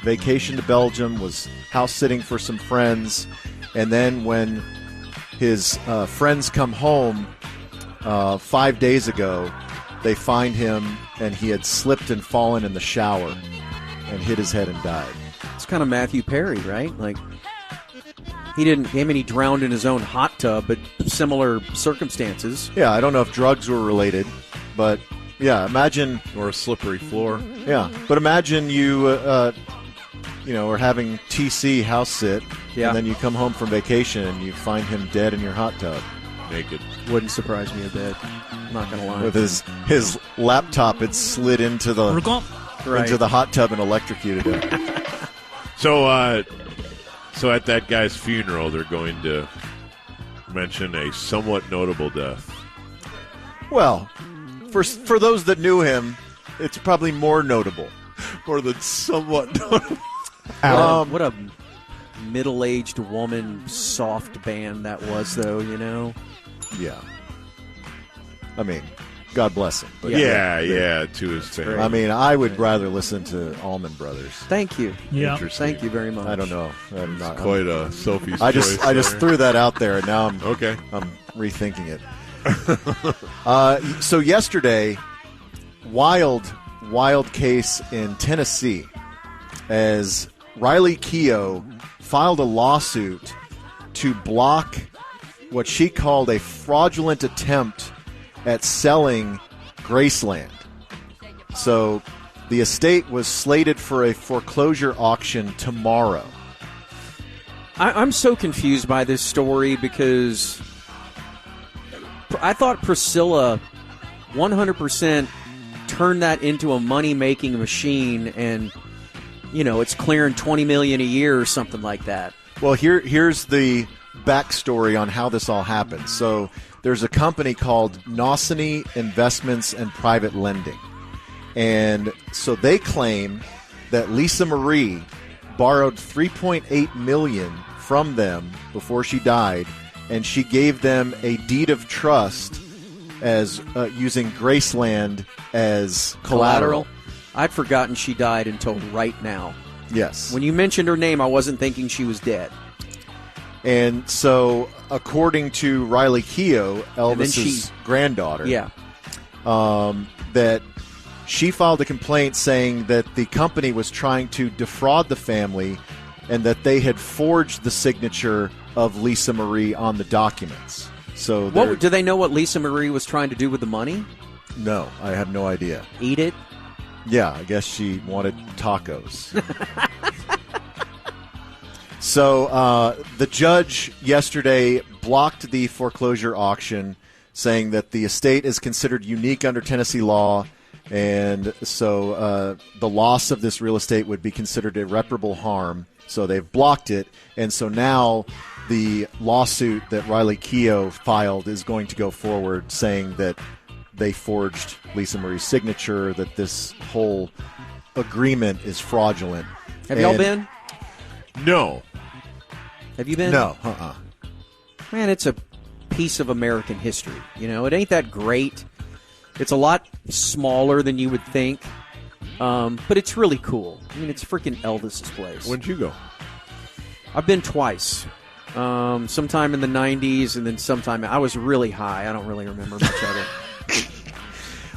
vacation to Belgium, was house sitting for some friends, and then when his friends come home 5 days ago, they find him, and he had slipped and fallen in the shower and hit his head and died. It's kind of Matthew Perry, right? Like, he drowned in his own hot tub, but similar circumstances. Yeah, I don't know if drugs were related, but yeah, imagine... Or a slippery floor. Yeah, but imagine you, are having TC house sit, and then you come home from vacation and you find him dead in your hot tub. Naked. Wouldn't surprise me a bit. I'm not going to lie. With his laptop had slid into the hot tub and electrocuted him. So at that guy's funeral, they're going to mention a somewhat notable death. Well, for those that knew him, it's probably more notable. More than somewhat notable. What a middle-aged woman soft band that was, though, Yeah. I mean, God bless him. But Yeah, to his family. I mean, I would rather listen to Allman Brothers. Thank you. Yeah. Thank you very much. I don't know. I'm not, quite a Sophie's I choice just there. threw that out there, and now I'm rethinking it. So yesterday, wild case in Tennessee, as Riley Keough filed a lawsuit to block what she called a fraudulent attempt at selling Graceland. So the estate was slated for a foreclosure auction tomorrow. I'm so confused by this story because I thought Priscilla 100% turned that into a money-making machine, and it's clearing $20 million a year or something like that. Well, here's the backstory on how this all happened. So there's a company called Nosany Investments and Private Lending, and so they claim that Lisa Marie borrowed $3.8 million from them before she died, and she gave them a deed of trust as using Graceland as collateral. I'd forgotten she died until right now. Yes. When you mentioned her name, I wasn't thinking she was dead. And so, according to Riley Keough, Elvis's granddaughter, that She filed a complaint saying that the company was trying to defraud the family and that they had forged the signature of Lisa Marie on the documents. So do they know what Lisa Marie was trying to do with the money? No, I have no idea. Eat it? Yeah, I guess she wanted tacos. So the judge yesterday blocked the foreclosure auction, saying that the estate is considered unique under Tennessee law, and so the loss of this real estate would be considered irreparable harm. So they've blocked it, and so now the lawsuit that Riley Keough filed is going to go forward, saying that they forged Lisa Marie's signature, that this whole agreement is fraudulent. Have y'all been? No. Have you been? No. Man, it's a piece of American history. You know, it ain't that great. It's a lot smaller than you would think, but it's really cool. I mean, it's freaking Elvis's place. When'd you go? I've been twice. Sometime in the 90s, and then sometime I was really high. I don't really remember much of it.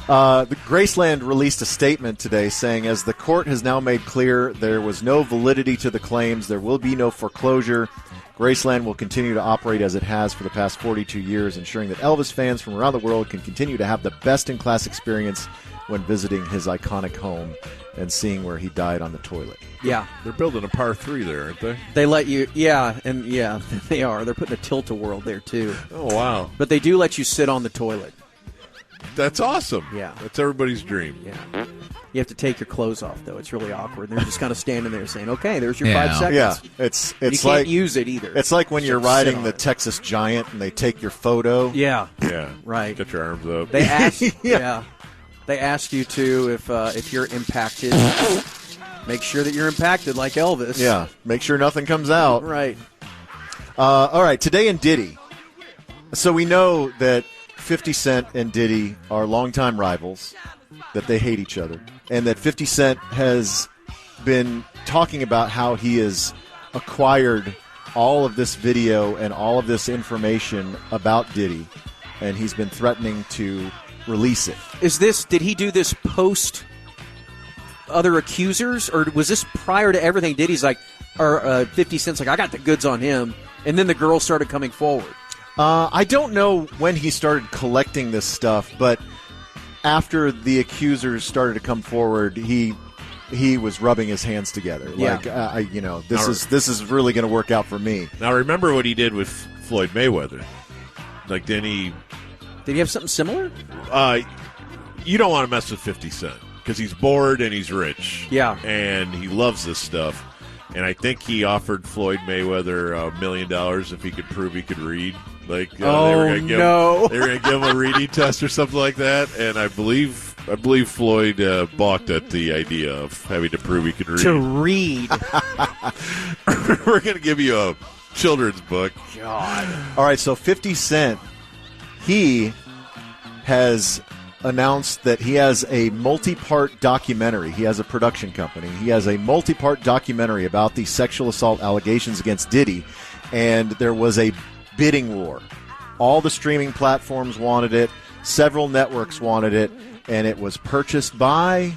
The Graceland released a statement today saying, as the court has now made clear there was no validity to the claims, there will be no foreclosure. Graceland will continue to operate as it has for the past 42 years, ensuring that Elvis fans from around the world can continue to have the best-in-class experience when visiting his iconic home and seeing where he died on the toilet. Yeah. They're building a par 3 there, aren't they? They let you, they are. They're putting a tilt-a-whirl there, too. Oh, wow. But they do let you sit on the toilet. That's awesome. Yeah. That's everybody's dream. Yeah. You have to take your clothes off, though. It's really awkward. They're just kind of standing there saying, okay, there's your 5 seconds. Yeah, it's you like, can't use it either. It's like when you're Just riding sit the on it. Texas Giant and they take your photo. Yeah. Yeah. Right. Get your arms up. They ask, They ask you to, if you're impacted, make sure that you're impacted like Elvis. Yeah, make sure nothing comes out. Right. All right, today in Diddy. So we know that 50 Cent and Diddy are longtime rivals, that they hate each other, and that 50 Cent has been talking about how he has acquired all of this video and all of this information about Diddy, and he's been threatening to release it. Did he do this post other accusers, or was this prior to everything? Diddy's like, or 50 Cent's like, I got the goods on him, and then the girls started coming forward. I don't know when he started collecting this stuff, but after the accusers started to come forward, he was rubbing his hands together. Yeah. Like, this is really going to work out for me. Now, remember what he did with Floyd Mayweather. Like, then he... Did he have something similar? You don't want to mess with 50 Cent because he's bored and he's rich. Yeah. And he loves this stuff. And I think he offered Floyd Mayweather $1 million if he could prove he could read. Like, they were going to give him a reading test or something like that. And I believe Floyd balked at the idea of having to prove he could read. To read. We're going to give you a children's book. God. All right, so 50 Cent, he has announced that he has a multi-part documentary. He has a production company. He has a multi-part documentary about the sexual assault allegations against Diddy, and there was a bidding war. All the streaming platforms wanted it. Several networks wanted it, and it was purchased by...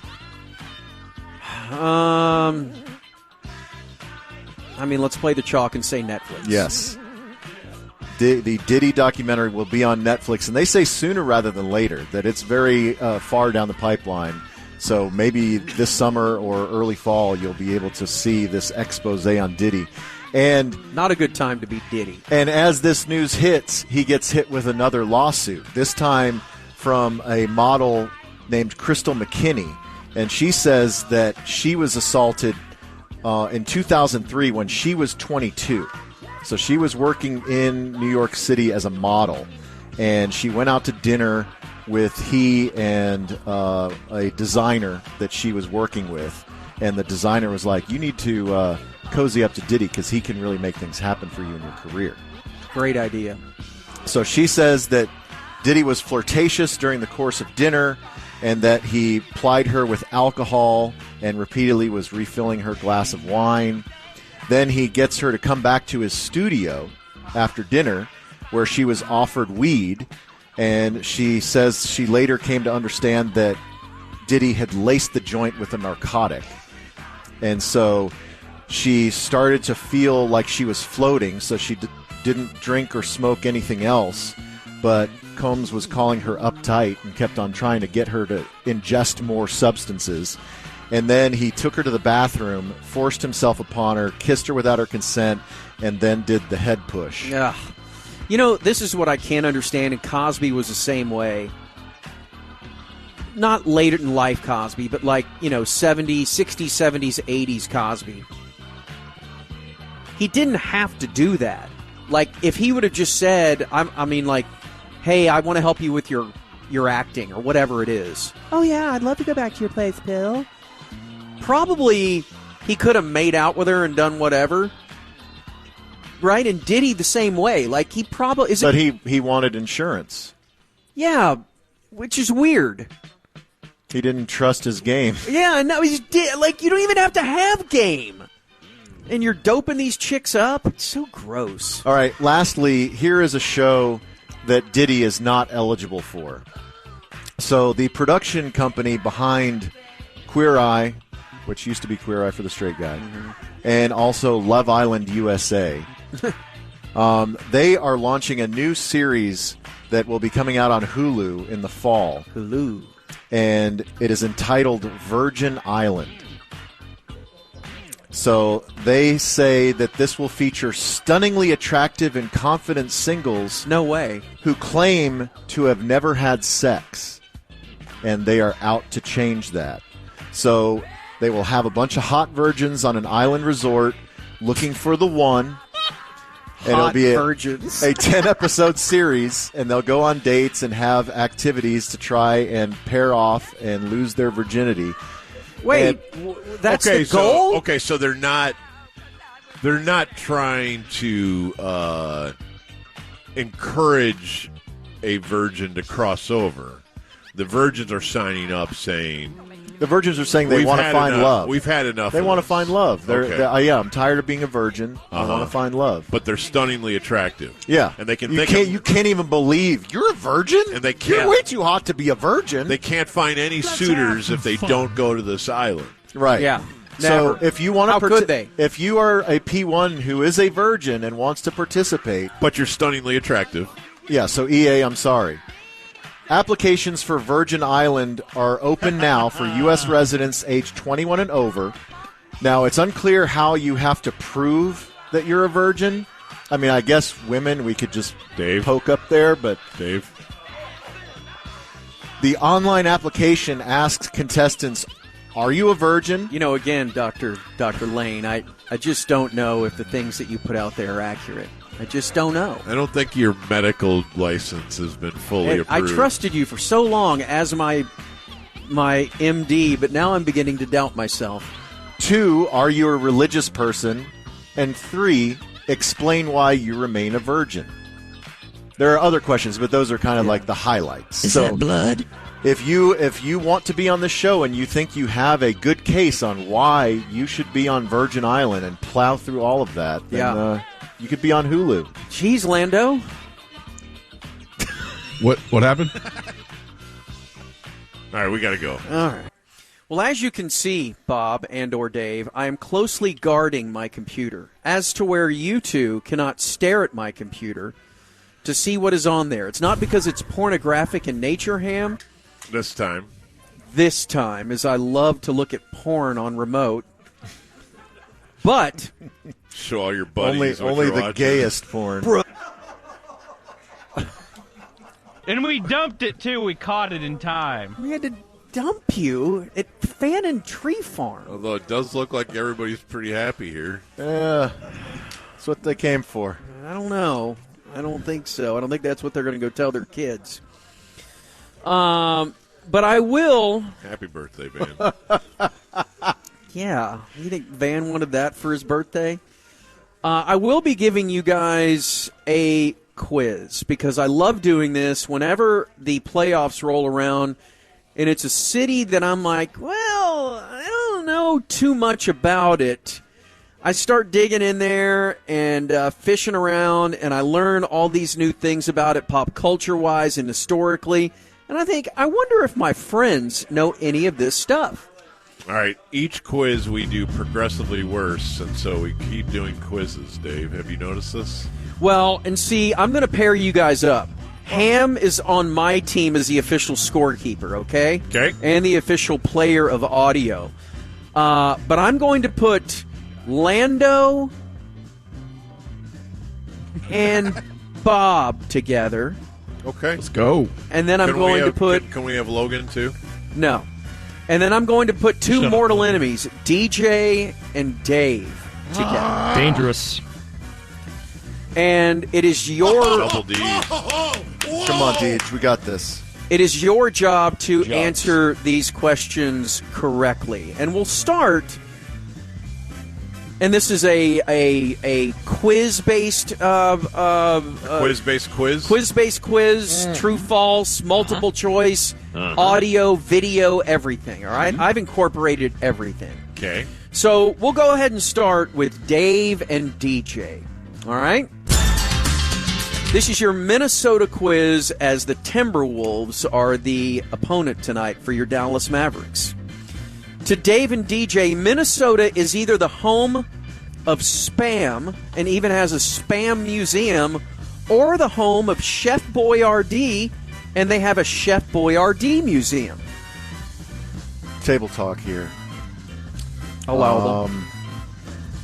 let's play the chalk and say Netflix. Yes. The Diddy documentary will be on Netflix, and they say sooner rather than later, that it's very far down the pipeline. So maybe this summer or early fall you'll be able to see this expose on Diddy. And not a good time to be Diddy. And as this news hits, he gets hit with another lawsuit, this time from a model named Crystal McKinney. And she says that she was assaulted in 2003 when she was 22. So she was working in New York City as a model, and she went out to dinner with he and a designer that she was working with, and the designer was like, you need to cozy up to Diddy because he can really make things happen for you in your career. Great idea. So she says that Diddy was flirtatious during the course of dinner and that he plied her with alcohol and repeatedly was refilling her glass of wine. Then he gets her to come back to his studio after dinner where she was offered weed, and she says she later came to understand that Diddy had laced the joint with a narcotic. And so she started to feel like she was floating, so she didn't drink or smoke anything else. But Combs was calling her uptight and kept on trying to get her to ingest more substances. And then he took her to the bathroom, forced himself upon her, kissed her without her consent, and then did the head push. Yeah. You know, this is what I can't understand, and Cosby was the same way. Not later in life Cosby, but like, 70s, 60s, 70s, 80s Cosby. He didn't have to do that. Like, if he would have just said, hey, I want to help you with your acting or whatever it is. Oh, yeah, I'd love to go back to your place, Bill. Probably he could have made out with her and done whatever. Right? And Diddy the same way. Like, he probably... But he wanted insurance. Yeah, which is weird. He didn't trust his game. Yeah, no, you don't even have to have game. And you're doping these chicks up? It's so gross. All right, lastly, here is a show that Diddy is not eligible for. So the production company behind Queer Eye, which used to be Queer Eye for the Straight Guy, and also Love Island USA, they are launching a new series that will be coming out on Hulu in the fall. Hulu. And it is entitled Virgin Island. So they say that this will feature stunningly attractive and confident singles. No way. Who claim to have never had sex. And they are out to change that. So they will have a bunch of hot virgins on an island resort looking for the one. And it'll be a 10-episode series, and they'll go on dates and have activities to try and pair off and lose their virginity. Wait, that's the goal? So they're not trying to encourage a virgin to cross over. The virgins are signing up saying... The virgins are saying they want to find love. We've had enough. They want to find love. I'm tired of being a virgin. I want to find love. But they're stunningly attractive. Yeah, and they can. You can't even believe you're a virgin. And they can't. You're way too hot to be a virgin. They can't find any suitors if they don't go to this island. Right. Yeah. So if you want to, how could they? If you are a P1 who is a virgin and wants to participate, but you're stunningly attractive. Yeah. So EA, I'm sorry. Applications for Virgin Island are open now for U.S. residents age 21 and over. Now, it's unclear how you have to prove that you're a virgin. I mean, I guess women, we could just poke up there, but... Dave? The online application asks contestants, are you a virgin? Again, Dr. Lane, I just don't know if the things that you put out there are accurate. I just don't know. I don't think your medical license has been fully approved. I trusted you for so long as my MD, but now I'm beginning to doubt myself. 2, are you a religious person? And 3, explain why you remain a virgin. There are other questions, but those are kind of like the highlights. Is that blood? If you want to be on the show and you think you have a good case on why you should be on Virgin Island and plow through all of that, then you could be on Hulu. Jeez, Lando. What happened? All right, we got to go. All right. Well, as you can see, Bob and or Dave, I am closely guarding my computer as to where you two cannot stare at my computer to see what is on there. It's not because it's pornographic in nature, Ham. This time, as I love to look at porn on remote. But show all your buddies only the watching. Gayest porn. And we dumped it too. We caught it in time. We had to dump you at Fan and Tree Farm. Although it does look like everybody's pretty happy here. That's what they came for. I don't know. I don't think so. I don't think that's what they're going to go tell their kids. But I will. Happy birthday, Van. Yeah. You think Van wanted that for his birthday? I will be giving you guys a quiz because I love doing this whenever the playoffs roll around and it's a city that I'm like, well, I don't know too much about it. I start digging in there and fishing around, and I learn all these new things about it pop culture-wise and historically. And I think, I wonder if my friends know any of this stuff. All right, each quiz we do progressively worse, and so we keep doing quizzes, Dave. Have you noticed this? Well, and see, I'm going to pair you guys up. Ham is on my team as the official scorekeeper, okay? Okay. And the official player of audio. But I'm going to put Lando and Bob together. Okay. Let's go. And then I'm going to put... Can we have Logan, too? No. And then I'm going to put two mortal enemies, DJ and Dave, together. Dangerous. And it is your... Double D. Come on, Deej. We got this. It is your job to answer these questions correctly. And we'll start... And this is a quiz-based... quiz-based quiz? Quiz-based quiz, true, false, multiple choice, audio, video, everything, all right? I've incorporated everything. Okay. So we'll go ahead and start with Dave and DJ, all right? This is your Minnesota quiz as the Timberwolves are the opponent tonight for your Dallas Mavericks. To Dave and DJ, Minnesota is either the home of Spam and even has a Spam museum, or the home of Chef Boyardee, and they have a Chef Boyardee museum. Table talk here. Allow them.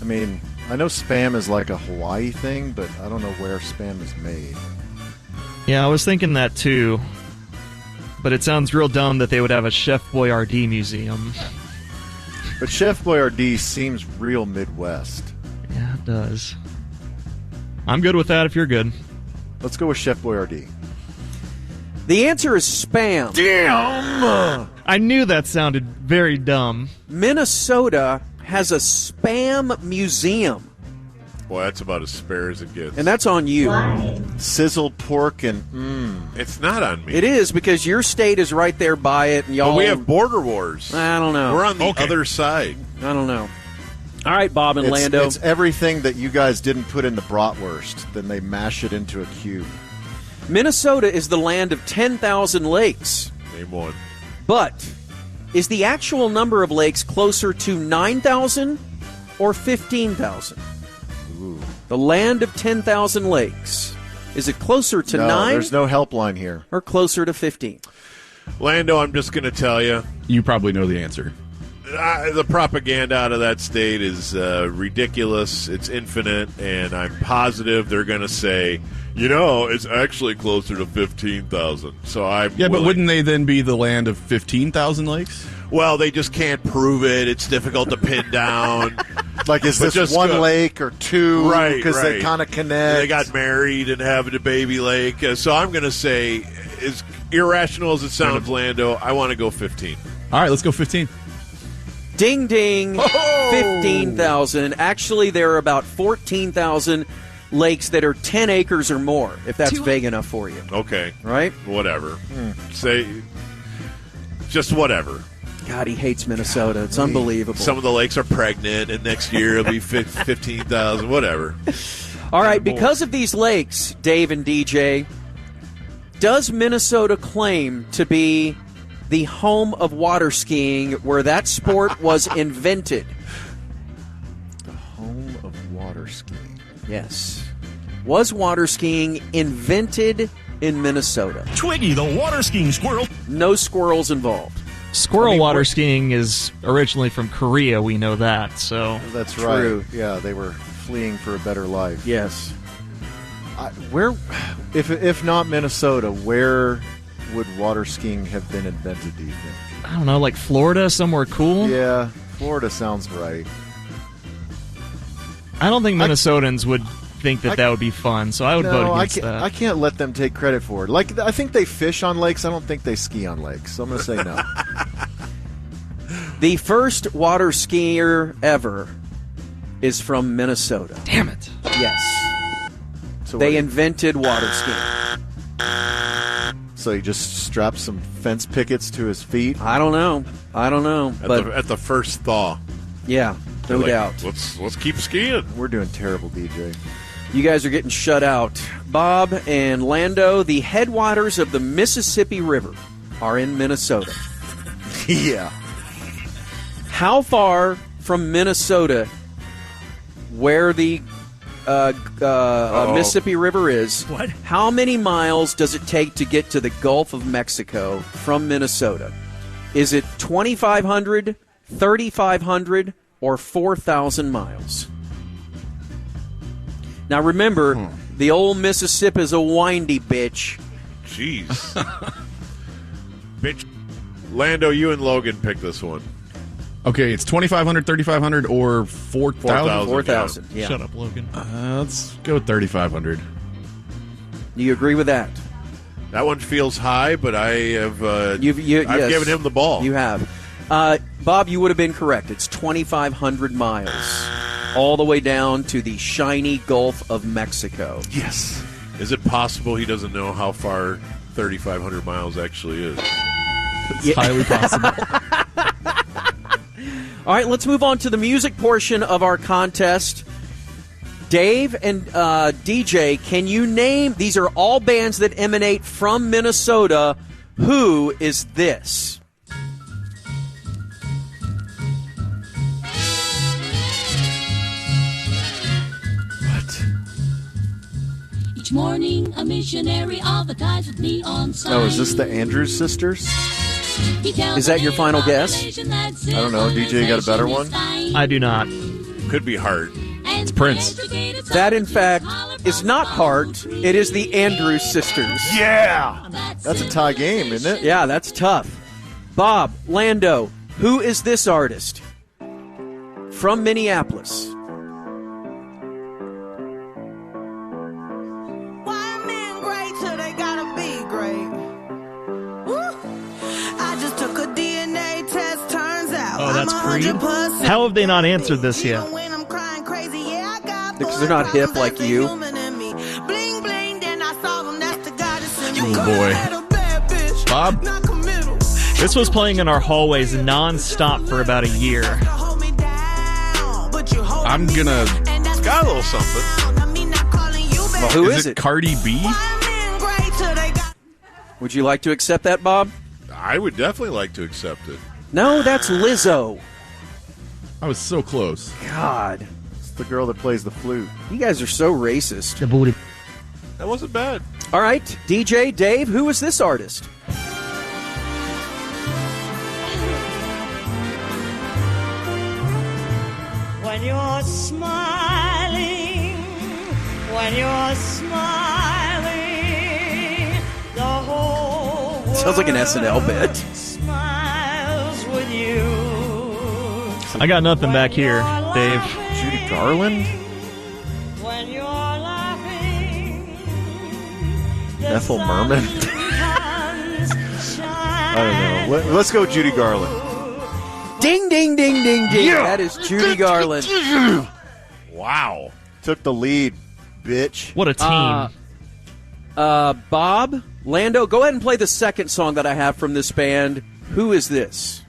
I mean, I know Spam is like a Hawaii thing, but I don't know where Spam is made. Yeah, I was thinking that too. But it sounds real dumb that they would have a Chef Boyardee museum. But Chef Boyardee seems real Midwest. Yeah, it does. I'm good with that if you're good. Let's go with Chef Boyardee. The answer is Spam. Damn! I knew that sounded very dumb. Minnesota has a Spam museum. Boy, that's about as spare as it gets. And that's on you. Sizzled pork and It's not on me. It is, because your state is right there by it, and y'all... But we have border wars. I don't know. We're on the other side. I don't know. All right, Bob and it's, Lando. It's everything that you guys didn't put in the bratwurst. Then they mash it into a cube. Minnesota is the land of 10,000 lakes. Name one. But is the actual number of lakes closer to 9,000 or 15,000? The land of 10,000 lakes. Is it closer to 9? There's no helpline here. Or closer to 15? Lando, I'm just going to tell you. You probably know the answer. The propaganda out of that state is ridiculous. It's infinite, and I'm positive they're going to say, it's actually closer to 15,000. So but wouldn't they then be the land of 15,000 lakes? Well, they just can't prove it. It's difficult to pin down. Like, is this one lake or two? Right, because they kind of connect. They got married and have a baby lake. So I'm going to say, as irrational as it sounds, Lando, I want to go 15. All right, let's go 15. Ding, ding, 15,000. Actually, there are about 14,000 lakes that are 10 acres or more, if that's vague enough for you. Okay. Right? Whatever. Say, just whatever. God, he hates Minnesota. It's unbelievable. Some of the lakes are pregnant, and next year it'll be 15,000, whatever. All right, because of these lakes, Dave and DJ, does Minnesota claim to be the home of water skiing, where that sport was invented? The home of water skiing. Yes. Was water skiing invented in Minnesota? Twiggy, the water skiing squirrel. No squirrels involved. Squirrel water skiing is originally from Korea, we know that, so... That's True. right. Yeah, they were fleeing for a better life. Yes. Where, if not Minnesota, where would water skiing have been invented, do you think? I don't know, like Florida, somewhere cool? Yeah, Florida sounds right. I don't think Minnesotans would think that would be fun, so I would vote against that. I can't let them take credit for it. Like, I think they fish on lakes. I don't think they ski on lakes, so I'm going to say no. The first water skier ever is from Minnesota. Damn it. Yes. So they invented water skiing. So he just strapped some fence pickets to his feet? I don't know. At the first thaw. Yeah, no doubt. Let's keep skiing. We're doing terrible, DJ. You guys are getting shut out. Bob and Lando, the headwaters of the Mississippi River are in Minnesota. Yeah. How far from Minnesota, where the Mississippi River is, how many miles does it take to get to the Gulf of Mexico from Minnesota? Is it 2,500, 3,500, or 4,000 miles? Now remember, the old Mississippi is a windy bitch. Jeez. Bitch. Lando, you and Logan pick this one. Okay, it's 2,500, 3,500, or 4,000? 4,000, yeah. Shut up, Logan. Let's go with 3,500. Do you agree with that? That one feels high, but I have I've yes, given him the ball. You have. Bob, you would have been correct. It's 2,500 miles, all the way down to the shiny Gulf of Mexico. Yes. Is it possible he doesn't know how far 3,500 miles actually is? It's highly possible. All right, let's move on to the music portion of our contest. Dave and DJ, can you name, these are all bands that emanate from Minnesota. Who is this? Each morning, a missionary advertised with neon signs. Oh, is this the Andrews Sisters? Is that your final guess? I don't know. DJ, you got a better one? I do not. Could be Heart. It's Prince. That, in fact, is not Heart. It is the Andrews Sisters. Yeah! That's a tie game, isn't it? Yeah, that's tough. Bob, Lando, who is this artist? From Minneapolis. Oh, that's Creed? How have they not answered this yet? Because they're not hip like you. Oh, boy. Bob? This was playing in our hallways non-stop for about a year. I'm gonna... It's got a little something. Well, who is it? Cardi B? Would you like to accept that, Bob? I would definitely like to accept it. No, that's Lizzo. I was so close. God. It's the girl that plays the flute. You guys are so racist. The booty. That wasn't bad. All right, DJ, Dave, who is this artist? When you're smiling, the whole world Sounds like an SNL bit. smiles with you. I got nothing back here, Dave. Judy Garland? When you're laughing, Ethel Merman? I don't know. Let's go Judy Garland. Ding, ding, ding, ding, ding. Yeah. That is Judy Garland. Wow. Took the lead, bitch. What a team. Bob, Lando, go ahead and play the second song that I have from this band. Who is this?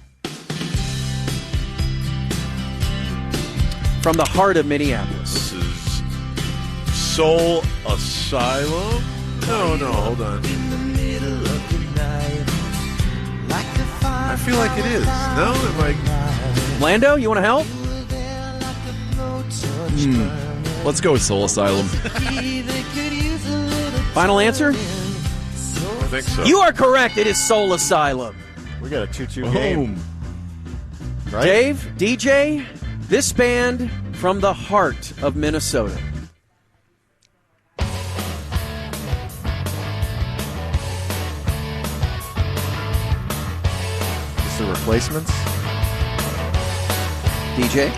From the heart of Minneapolis. This is Soul Asylum? No, hold on. I feel like it is. No? Am I... Lando, you want to help? Let's go with Soul Asylum. Final answer? I think so. You are correct. It is Soul Asylum. We got a 2-2 game. Right? Dave, DJ, this band from the heart of Minnesota. Is the Replacements? DJ?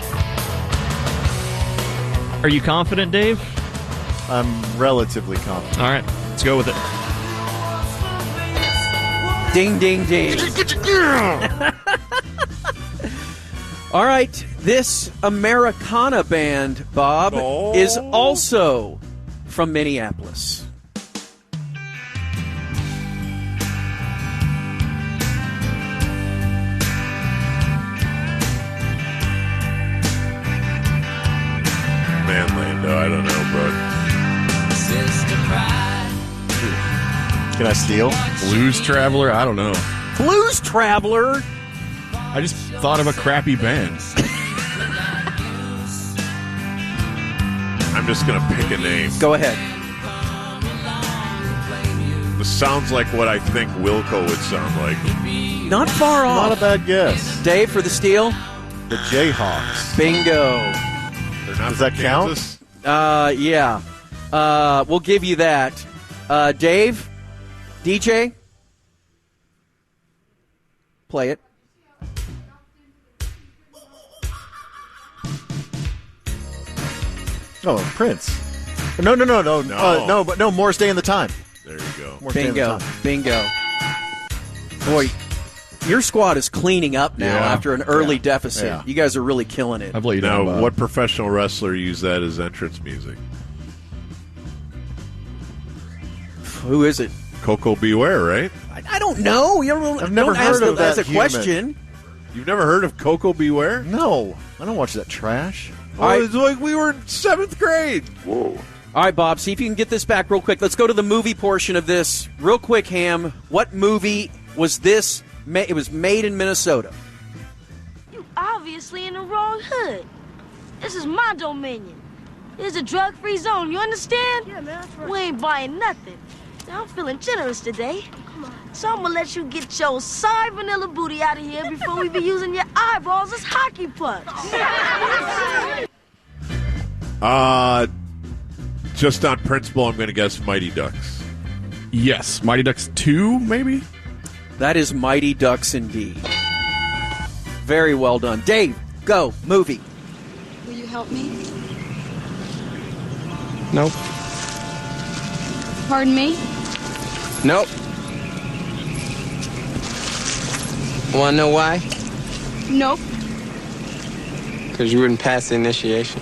Are you confident, Dave? I'm relatively confident. All right, let's go with it. Ding, ding, ding. All right, this Americana band, Bob, is also from Minneapolis. Man, Lando, I don't know, bro. Can I steal? Blues Traveler? I don't know. Blues Traveler. I just thought of a crappy band. I'm just going to pick a name. Go ahead. This sounds like what I think Wilco would sound like. Not far off. Not a bad guess. Dave for the steal. The Jayhawks. Bingo. They're not Does that Kansas? count? Yeah. We'll give you that. Dave, DJ, play it. Oh, Prince. No. But Morris Day in the Time. There you go. Morris Day in the Time. Bingo. Boy, your squad is cleaning up now after an early deficit. Yeah. You guys are really killing it. I've let you down. Now, what professional wrestler used that as entrance music? Who is it? Coco Beware, right? I don't know. I've never heard of that as a human. question. You've never heard of Coco Beware? No. I don't watch that trash. Oh, it's like we were in 7th grade. Whoa. All right, Bob, see if you can get this back real quick. Let's go to the movie portion of this. Real quick, Ham. What movie was this? It was made in Minnesota. You obviously in the wrong hood. This is my dominion. It's a drug-free zone, you understand? Yeah, man, that's right. We ain't buying nothing. Now, I'm feeling generous today. Come on. So I'm gonna let you get your sour vanilla booty out of here before we be using your eyeballs as hockey pucks. Just on principle, I'm going to guess Mighty Ducks. Yes. Mighty Ducks 2, maybe? That is Mighty Ducks indeed. Very well done. Dave, go. Movie. Will you help me? Nope. Pardon me? Nope. Want to know why? Nope. Because you wouldn't pass the initiation.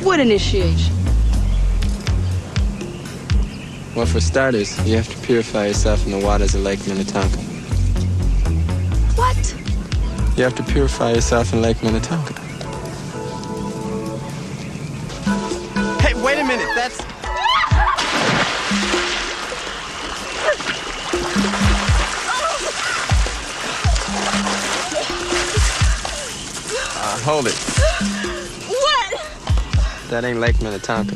What initiation? Well, for starters, you have to purify yourself in the waters of Lake Minnetonka. What? You have to purify yourself in Lake Minnetonka. Hey, wait a minute. That's... Hold it. What? That ain't Lake Minnetonka.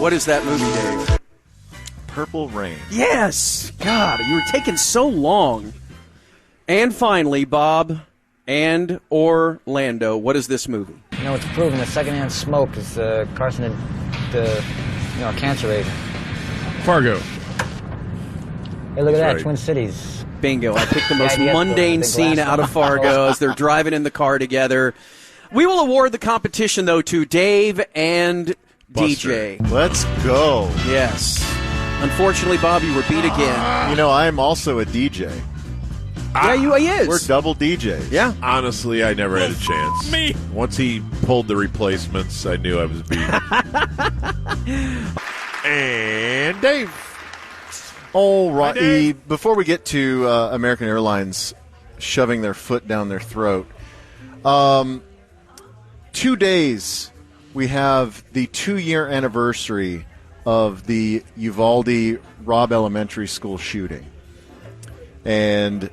What is that movie, Dave? Purple Rain. Yes! God, you were taking so long. And finally, Bob and Orlando, what is this movie? You know, it's proven that secondhand smoke is carcinogen, cancer agent. Fargo. Hey, look at that, right. Twin Cities. Bingo. I picked the most IDS mundane big scene glass out of Fargo as they're driving in the car together. We will award the competition, though, to Dave and Buster. DJ. Let's go. Yes. Unfortunately, Bob, you were beat again. You know, I'm also a DJ. Yeah, he is. We're double DJs. Yeah. Honestly, I never had a chance. Me. Once he pulled the replacements, I knew I was beat. And Dave. All right. Before we get to American Airlines shoving their foot down their throat, 2 days we have the 2-year anniversary of the Uvalde Robb Elementary School shooting. And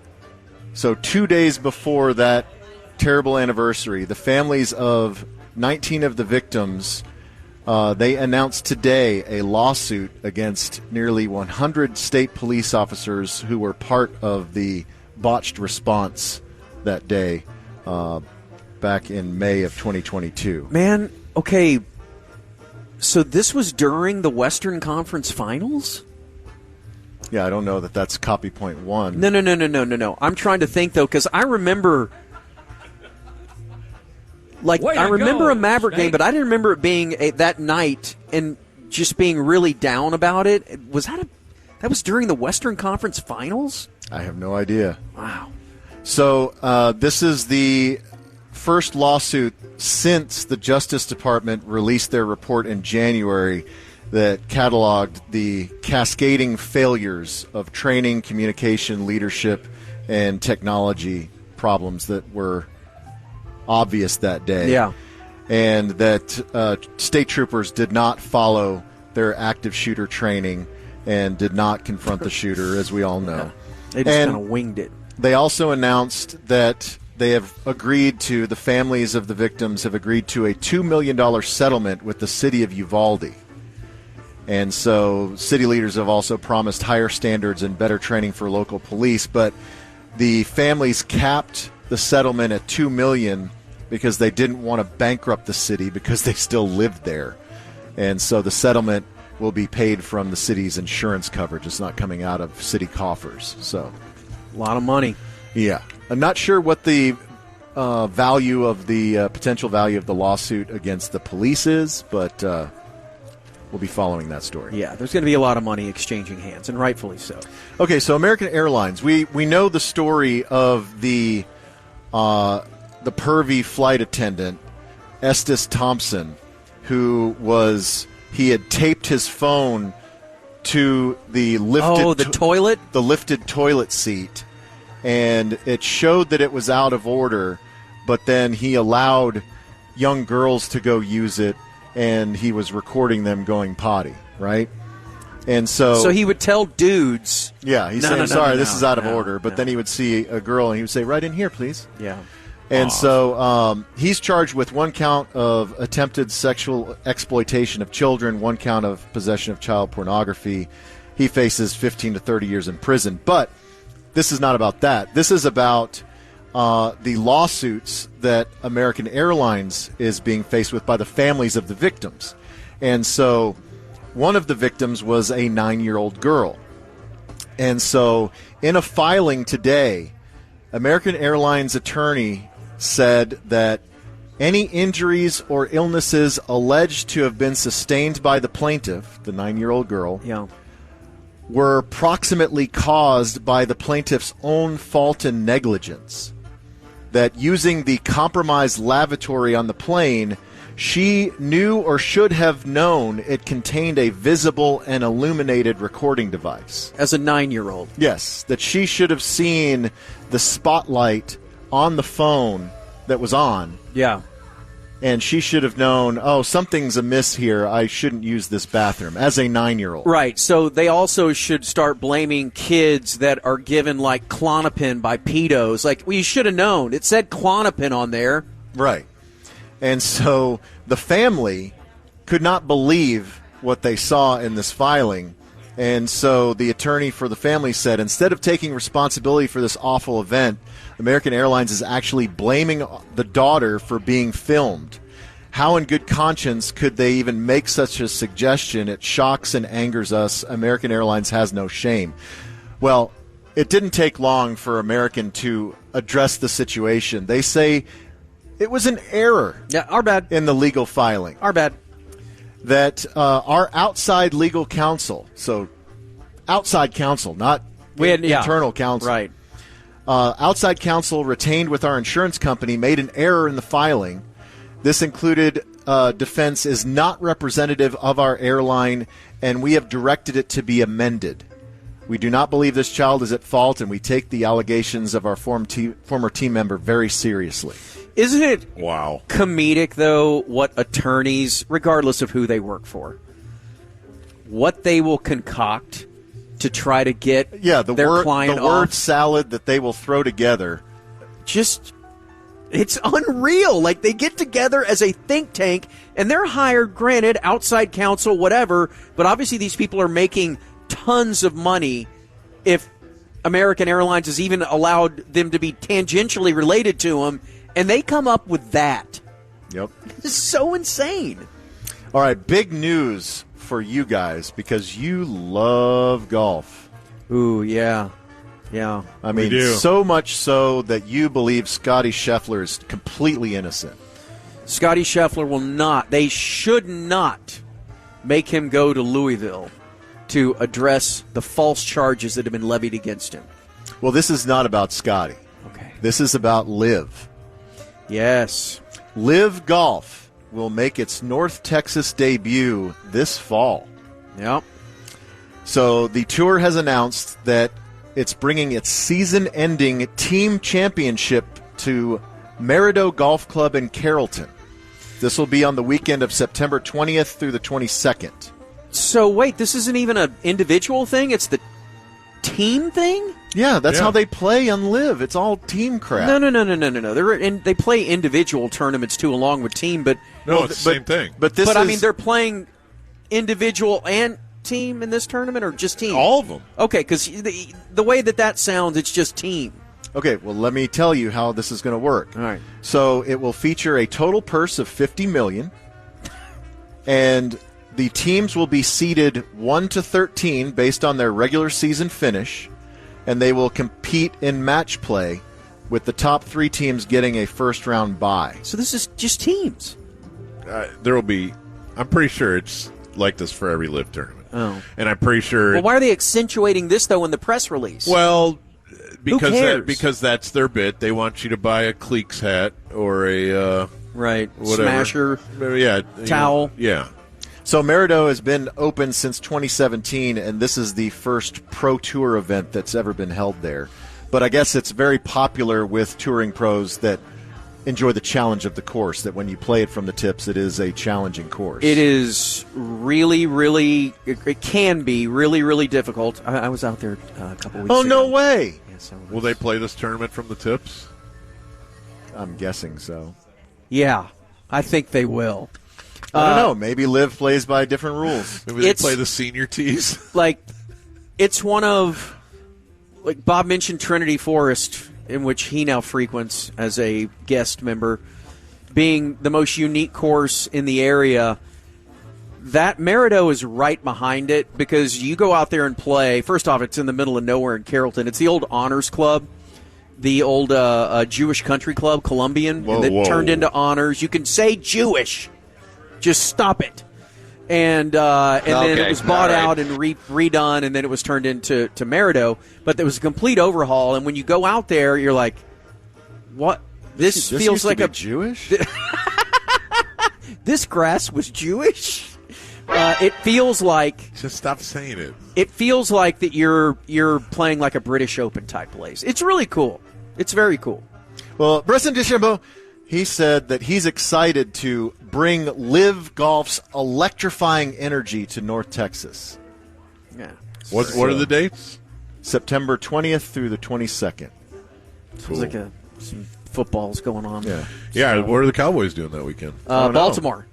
so 2 days before that terrible anniversary, the families of 19 of the victims, they announced today a lawsuit against nearly 100 state police officers who were part of the botched response that day back in May of 2022. Man, okay, so this was during the Western Conference Finals? Yeah, I don't know that that's copy point one. No. I'm trying to think, though, because I remember... I remember a Maverick game, but I didn't remember it being that night and just being really down about it. Was that was during the Western Conference Finals? I have no idea. Wow. So this is the first lawsuit since the Justice Department released their report in January that cataloged the cascading failures of training, communication, leadership, and technology problems that were obvious that day. Yeah. And that state troopers did not follow their active shooter training and did not confront the shooter, as we all know. They just kind of winged it. They also announced that they have agreed to, the families of the victims have agreed to a $2 million settlement with the city of Uvalde. And so city leaders have also promised higher standards and better training for local police. But the families capped the settlement at $2 million because they didn't want to bankrupt the city because they still lived there. And so the settlement will be paid from the city's insurance coverage. It's not coming out of city coffers. So a lot of money. Yeah. I'm not sure what the value of the potential value of the lawsuit against the police is, but we'll be following that story. Yeah, there's going to be a lot of money exchanging hands, and rightfully so. Okay, so American Airlines. We know the story of the pervy flight attendant, Estes Thompson, who he had taped his phone to the lifted toilet? The lifted toilet seat, and it showed that it was out of order, but then he allowed young girls to go use it, and he was recording them going potty, right? And so he would tell dudes. Yeah, he's saying, sorry, this is out of order. But then he would see a girl, and he would say, right in here, please. Yeah. And so he's charged with 1 count of attempted sexual exploitation of children, 1 count of possession of child pornography. He faces 15 to 30 years in prison. But this is not about that. This is about the lawsuits that American Airlines is being faced with by the families of the victims. And so one of the victims was a 9-year-old girl. And so in a filing today, American Airlines attorney said that any injuries or illnesses alleged to have been sustained by the plaintiff, the 9-year-old girl, were proximately caused by the plaintiff's own fault and negligence. That using the compromised lavatory on the plane, she knew or should have known it contained a visible and illuminated recording device. As a 9-year-old. Yes, that she should have seen the spotlight on the phone that was on. Yeah. And she should have known, oh, something's amiss here. I shouldn't use this bathroom as a 9-year-old. Right. So they also should start blaming kids that are given, like, Klonopin by pedos. Like, well, you should have known. It said Klonopin on there. Right. And so the family could not believe what they saw in this filing. And so the attorney for the family said, instead of taking responsibility for this awful event, American Airlines is actually blaming the daughter for being filmed. How in good conscience could they even make such a suggestion? It shocks and angers us. American Airlines has no shame. Well, it didn't take long for American to address the situation. They say it was an error. Yeah, our bad. In the legal filing. Our bad. That our outside legal counsel, so outside counsel, not internal counsel. Right. Outside counsel retained with our insurance company made an error in the filing. This included defense is not representative of our airline, and we have directed it to be amended. We do not believe this child is at fault, and we take the allegations of our former team member very seriously. Isn't it comedic, though, what attorneys, regardless of who they work for, what they will concoct to try to get their client the off? word salad that they will throw together. Just, it's unreal. Like, they get together as a think tank, and they're hired, granted, outside counsel, whatever, but obviously these people are making tons of money if American Airlines has even allowed them to be tangentially related to them, and they come up with that. Yep. It's so insane. All right, big news for you guys because you love golf. Ooh, yeah. Yeah. I mean, so much so that you believe Scotty Scheffler is completely innocent. Scotty Scheffler will not. They should not make him go to Louisville to address the false charges that have been levied against him. Well, this is not about Scotty. Okay. This is about Liv. Yes. Liv Golf will make its North Texas debut this fall. Yep. So the tour has announced that it's bringing its season-ending team championship to Merido Golf Club in Carrollton. This will be on the weekend of September 20th through the 22nd. So wait, this isn't even an individual thing? It's the team thing? Yeah, that's how they play on Live. It's all team crap. No. They play individual tournaments too, along with team. But no, it's the same thing. But I mean, they're playing individual and team in this tournament, or just team? All of them. Okay, because the way that sounds, it's just team. Okay, well, let me tell you how this is going to work. All right. So it will feature a total purse of $50 million, and the teams will be seeded 1 to 13 based on their regular season finish, and they will compete in match play, with the top 3 teams getting a first-round bye. So this is just teams. There will be. I'm pretty sure it's like this for every Live tournament. Oh. And I'm pretty sure. Well, why are they accentuating this though in the press release? Well, because Who cares? because that's their bit. They want you to buy a Cleeks hat or a whatever. Smasher, towel. So Merido has been open since 2017, and this is the first Pro Tour event that's ever been held there. But I guess it's very popular with touring pros that enjoy the challenge of the course, that when you play it from the tips, it is a challenging course. It is really, really, it can be really, really difficult. I was out there a couple weeks ago. Oh, no way. Yes, will they play this tournament from the tips? I'm guessing so. Yeah, I think they will. I don't know. Maybe Liv plays by different rules. Maybe they play the senior tees. Like, it's one of, like Bob mentioned Trinity Forest, in which he now frequents as a guest member, being the most unique course in the area. That Merido is right behind it, because you go out there and play. First off, it's in the middle of nowhere in Carrollton. It's the old Honors Club, the old Jewish country club, Colombian, that turned into Honors. You can say Jewish. Just stop it. And then it was bought out and redone, and then it was turned into Merido. But there was a complete overhaul, and when you go out there, you're like, what? This feels like Jewish? This grass was Jewish? It feels like... Just stop saying it. It feels like that you're playing like a British Open type place. It's really cool. It's very cool. Well, Bresson DeChambeau, he said that he's excited to bring Live Golf's electrifying energy to North Texas. Yeah. What are the dates? September 20th through the 22nd. Feels like some football's going on. Yeah. What are the Cowboys doing that weekend? Baltimore.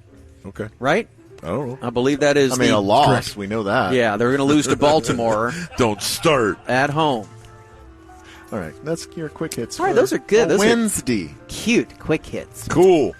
Okay. Right? I don't know. I believe that is a loss. We know that. Yeah, they're going to lose to Baltimore. Don't start. At home. All right, that's your quick hits. All right, those are good. Those Wednesday. Cute quick hits. Cool.